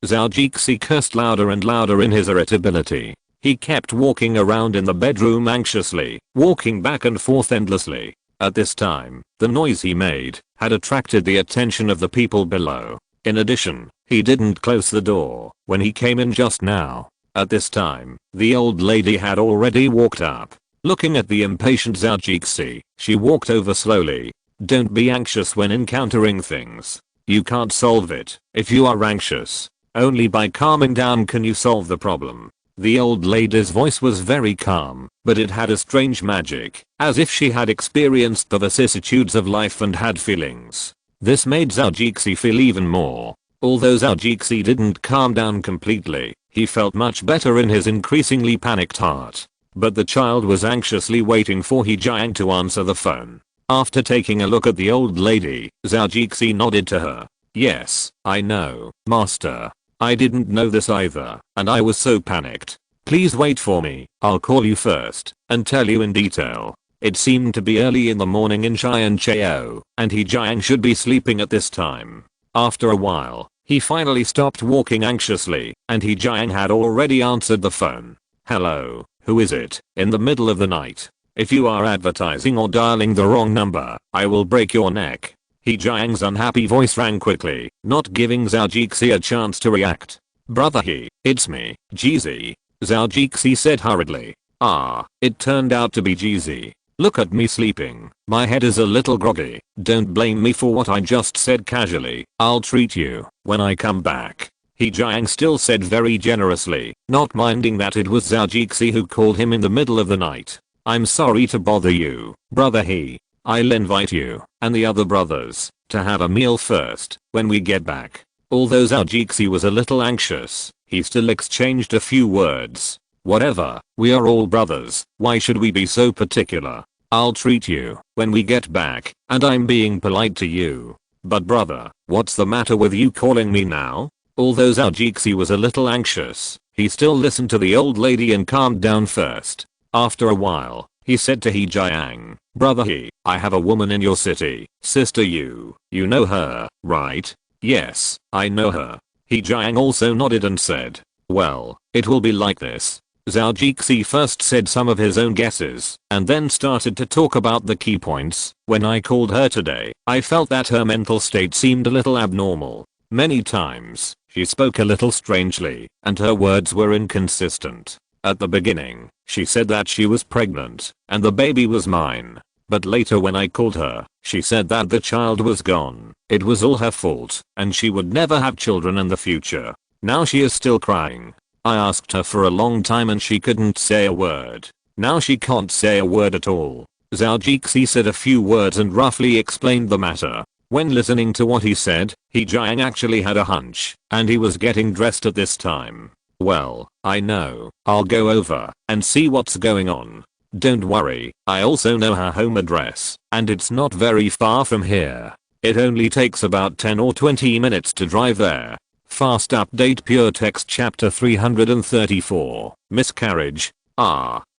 Zhao Jixi cursed louder and louder in his irritability. He kept walking around in the bedroom anxiously, walking back and forth endlessly. At this time, the noise he made had attracted the attention of the people below. In addition, he didn't close the door when he came in just now. At this time, the old lady had already walked up. Looking at the impatient Zhao Jixi, she walked over slowly. Don't be anxious when encountering things. You can't solve it if you are anxious. Only by calming down can you solve the problem. The old lady's voice was very calm, but it had a strange magic, as if she had experienced the vicissitudes of life and had feelings. This made Zhao Jixi feel even more. Although Zhao Jixi didn't calm down completely, he felt much better in his increasingly panicked heart. But the child was anxiously waiting for He Jiang to answer the phone. After taking a look at the old lady, Zhao Jixi nodded to her. Yes, I know, master. I didn't know this either, and I was so panicked. Please wait for me, I'll call you first, and tell you in detail. It seemed to be early in the morning in Qianchao, and He Jiang should be sleeping at this time. After a while, he finally stopped walking anxiously, and He Jiang had already answered the phone. Hello, who is it? In the middle of the night. If you are advertising or dialing the wrong number, I will break your neck. He Jiang's unhappy voice rang quickly, not giving Zhao Jixi a chance to react. Brother He, it's me, Jizi. Zhao Jixi said hurriedly. It turned out to be Jizi. Look at me sleeping. My head is a little groggy. Don't blame me for what I just said casually. I'll treat you when I come back. He Jiang still said very generously, not minding that it was Zhao Jixi who called him in the middle of the night. I'm sorry to bother you, brother He. I'll invite you and the other brothers to have a meal first when we get back. Although Zhao Jixi was a little anxious, he still exchanged a few words. Whatever, we are all brothers, why should we be so particular? I'll treat you when we get back, and I'm being polite to you. But brother, what's the matter with you calling me now? Although Zhao Jixi was a little anxious, he still listened to the old lady and calmed down first. After a while, he said to He Jiang, brother He, I have a woman in your city, Sister Yu, you know her, right? Yes, I know her. He Jiang also nodded and said, well, it will be like this. Zhao Jixi first said some of his own guesses and then started to talk about the key points. When I called her today, I felt that her mental state seemed a little abnormal. Many times, she spoke a little strangely and her words were inconsistent. At the beginning, she said that she was pregnant and the baby was mine. But later when I called her, she said that the child was gone. It was all her fault and she would never have children in the future. Now she is still crying. I asked her for a long time and she couldn't say a word. Now she can't say a word at all. Zhao Jixi said a few words and roughly explained the matter. When listening to what he said, He Jiang actually had a hunch, and he was getting dressed at this time. Well, I know. I'll go over and see what's going on. Don't worry, I also know her home address, and it's not very far from here. It only takes about 10 or 20 minutes to drive there. Fast update pure text chapter 334, miscarriage.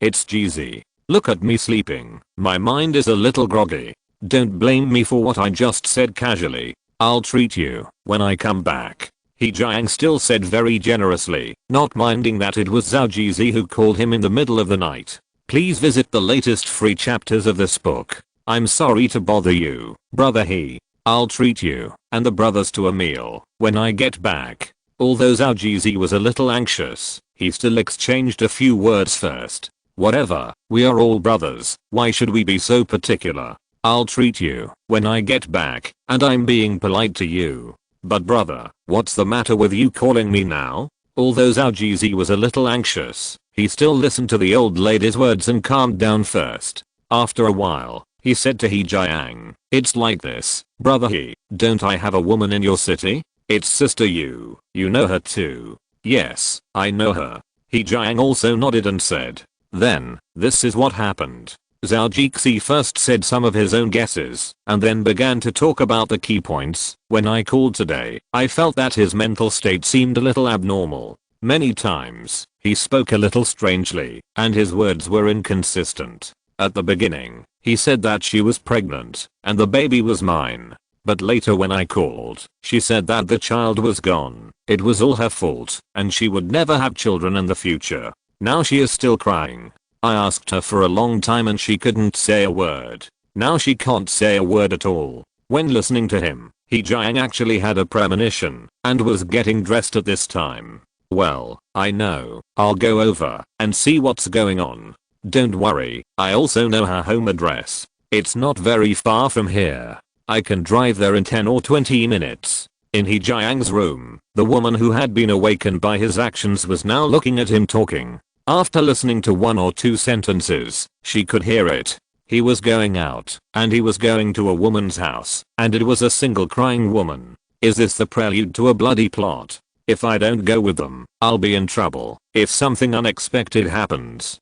It's Jeezy. Look at me sleeping. My mind is a little groggy. Don't blame me for what I just said casually. I'll treat you when I come back. He Jiang still said very generously, not minding that it was Zhao Jixi who called him in the middle of the night. Please visit the latest free chapters of this book. I'm sorry to bother you, brother he. I'll treat you and the brothers to a meal when I get back. Although Zhao Jixi was a little anxious, he still exchanged a few words first. Whatever, we are all brothers, why should we be so particular? I'll treat you when I get back, and I'm being polite to you. But brother, what's the matter with you calling me now? Although Zhao Jixi was a little anxious, he still listened to the old lady's words and calmed down first. After a while, he said to He Jiang, it's like this, brother he, don't I have a woman in your city? It's sister Yu, you know her too. Yes, I know her. He Jiang also nodded and said, then, this is what happened. Zhao Jixi first said some of his own guesses and then began to talk about the key points. When I called today, I felt that his mental state seemed a little abnormal. Many times, he spoke a little strangely and his words were inconsistent. At the beginning, he said that she was pregnant and the baby was mine. But later when I called, she said that the child was gone. It was all her fault and she would never have children in the future. Now she is still crying. I asked her for a long time and she couldn't say a word. Now she can't say a word at all. When listening to him, He Jiang actually had a premonition and was getting dressed at this time. Well, I know. I'll go over and see what's going on. Don't worry, I also know her home address. It's not very far from here. I can drive there in 10 or 20 minutes. In He Jiang's room, the woman who had been awakened by his actions was now looking at him talking. After listening to 1 or 2 sentences, she could hear it. He was going out, and he was going to a woman's house, and it was a single crying woman. Is this the prelude to a bloody plot? If I don't go with them, I'll be in trouble if something unexpected happens.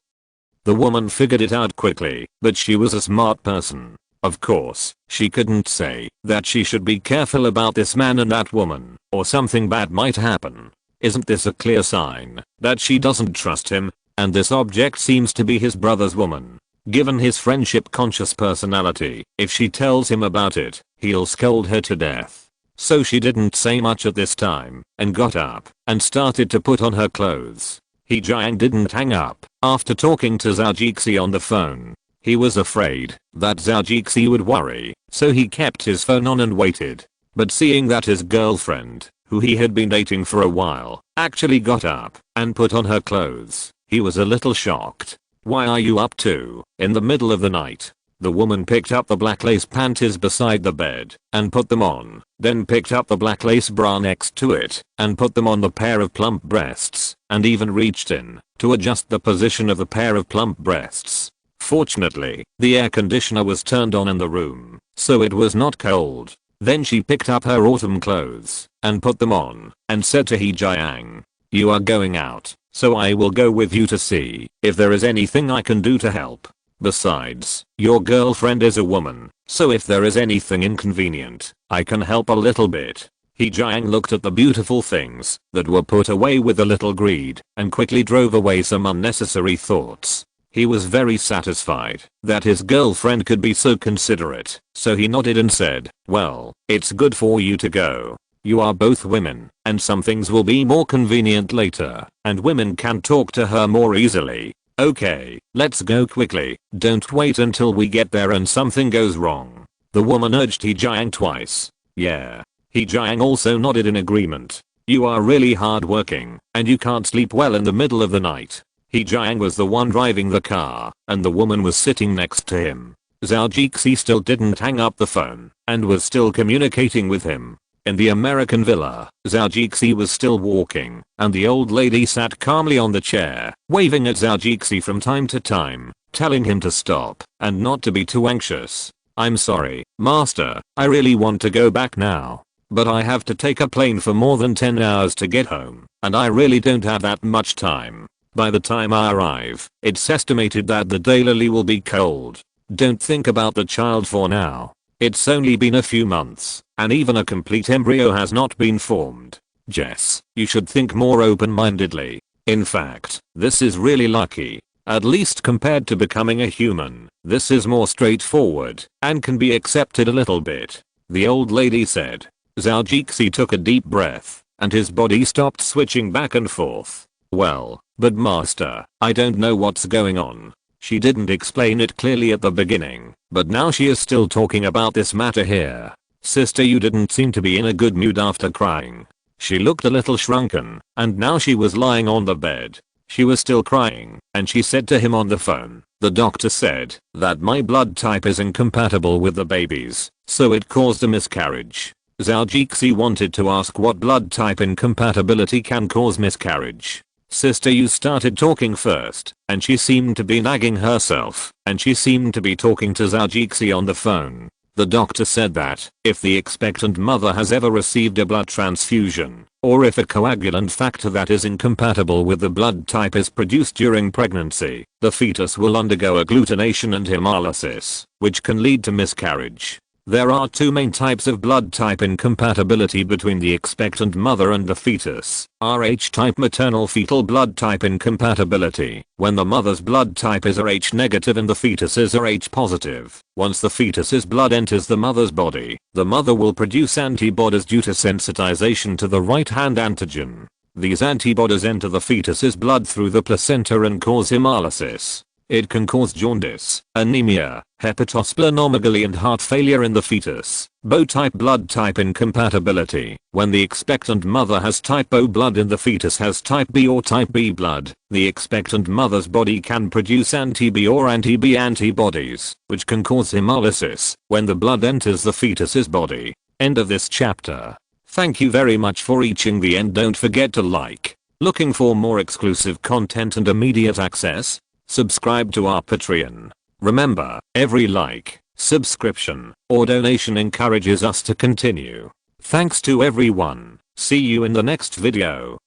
The woman figured it out quickly, but she was a smart person. Of course, she couldn't say that she should be careful about this man and that woman, or something bad might happen. Isn't this a clear sign that she doesn't trust him, and this object seems to be his brother's woman? Given his friendship-conscious personality, if she tells him about it, he'll scold her to death. So she didn't say much at this time, and got up, and started to put on her clothes. He Jiang didn't hang up, after talking to Zhao Jixi on the phone. He was afraid that Zhao Jixi would worry, so he kept his phone on and waited. But seeing that his girlfriend, who he had been dating for a while, actually got up and put on her clothes, he was a little shocked. Why are you up to, in the middle of the night? The woman picked up the black lace panties beside the bed and put them on, then picked up the black lace bra next to it and put them on the pair of plump breasts, and even reached in to adjust the position of the pair of plump breasts. Fortunately, the air conditioner was turned on in the room, so it was not cold. Then she picked up her autumn clothes and put them on and said to He Jiang, you are going out, so I will go with you to see if there is anything I can do to help. Besides, your girlfriend is a woman, so if there is anything inconvenient, I can help a little bit. He Jiang looked at the beautiful things that were put away with a little greed and quickly drove away some unnecessary thoughts. He was very satisfied that his girlfriend could be so considerate, so he nodded and said, well, it's good for you to go. You are both women, and some things will be more convenient later, and women can talk to her more easily. Okay, let's go quickly. Don't wait until we get there and something goes wrong. The woman urged He Jiang twice. Yeah. He Jiang also nodded in agreement. You are really hardworking, and you can't sleep well in the middle of the night. He Jiang was the one driving the car, and the woman was sitting next to him. Zhao Jixi still didn't hang up the phone, and was still communicating with him. In the American villa, Zhao Jixi was still walking, and the old lady sat calmly on the chair, waving at Zhao Jixi from time to time, telling him to stop, and not to be too anxious. I'm sorry, master, I really want to go back now. But I have to take a plane for more than 10 hours to get home, and I really don't have that much time. By the time I arrive, it's estimated that the daylily will be cold. Don't think about the child for now. It's only been a few months, and even a complete embryo has not been formed. Jess, you should think more open-mindedly. In fact, this is really lucky. At least compared to becoming a human, this is more straightforward, and can be accepted a little bit. The old lady said. Zhao Jixi took a deep breath, and his body stopped switching back and forth. Well, but master, I don't know what's going on. She didn't explain it clearly at the beginning, but now she is still talking about this matter here. Sister, you didn't seem to be in a good mood after crying. She looked a little shrunken, and now she was lying on the bed. She was still crying, and she said to him on the phone, the doctor said that my blood type is incompatible with the baby's, so it caused a miscarriage. Zhao Jixi wanted to ask what blood type incompatibility can cause miscarriage. Sister, you started talking first, and she seemed to be nagging herself, and she seemed to be talking to Zhao Jixi on the phone. The doctor said that if the expectant mother has ever received a blood transfusion, or if a coagulant factor that is incompatible with the blood type is produced during pregnancy, the fetus will undergo agglutination and hemolysis, which can lead to miscarriage. There are two main types of blood type incompatibility between the expectant mother and the fetus. Rh-type maternal fetal blood type incompatibility, when the mother's blood type is Rh negative and the fetus is Rh positive. Once the fetus's blood enters the mother's body, the mother will produce antibodies due to sensitization to the right hand antigen. These antibodies enter the fetus's blood through the placenta and cause hemolysis. It can cause jaundice, anemia, hepatosplenomegaly and heart failure in the fetus. Bo-type blood type incompatibility. When the expectant mother has type O blood and the fetus has type B or type B blood, the expectant mother's body can produce anti-B or anti-B antibodies, which can cause hemolysis when the blood enters the fetus's body. End of this chapter. Thank you very much for reaching the end. Don't forget to like. Looking for more exclusive content and immediate access? Subscribe to our Patreon. Remember, every like, subscription, or donation encourages us to continue. Thanks to everyone. See you in the next video.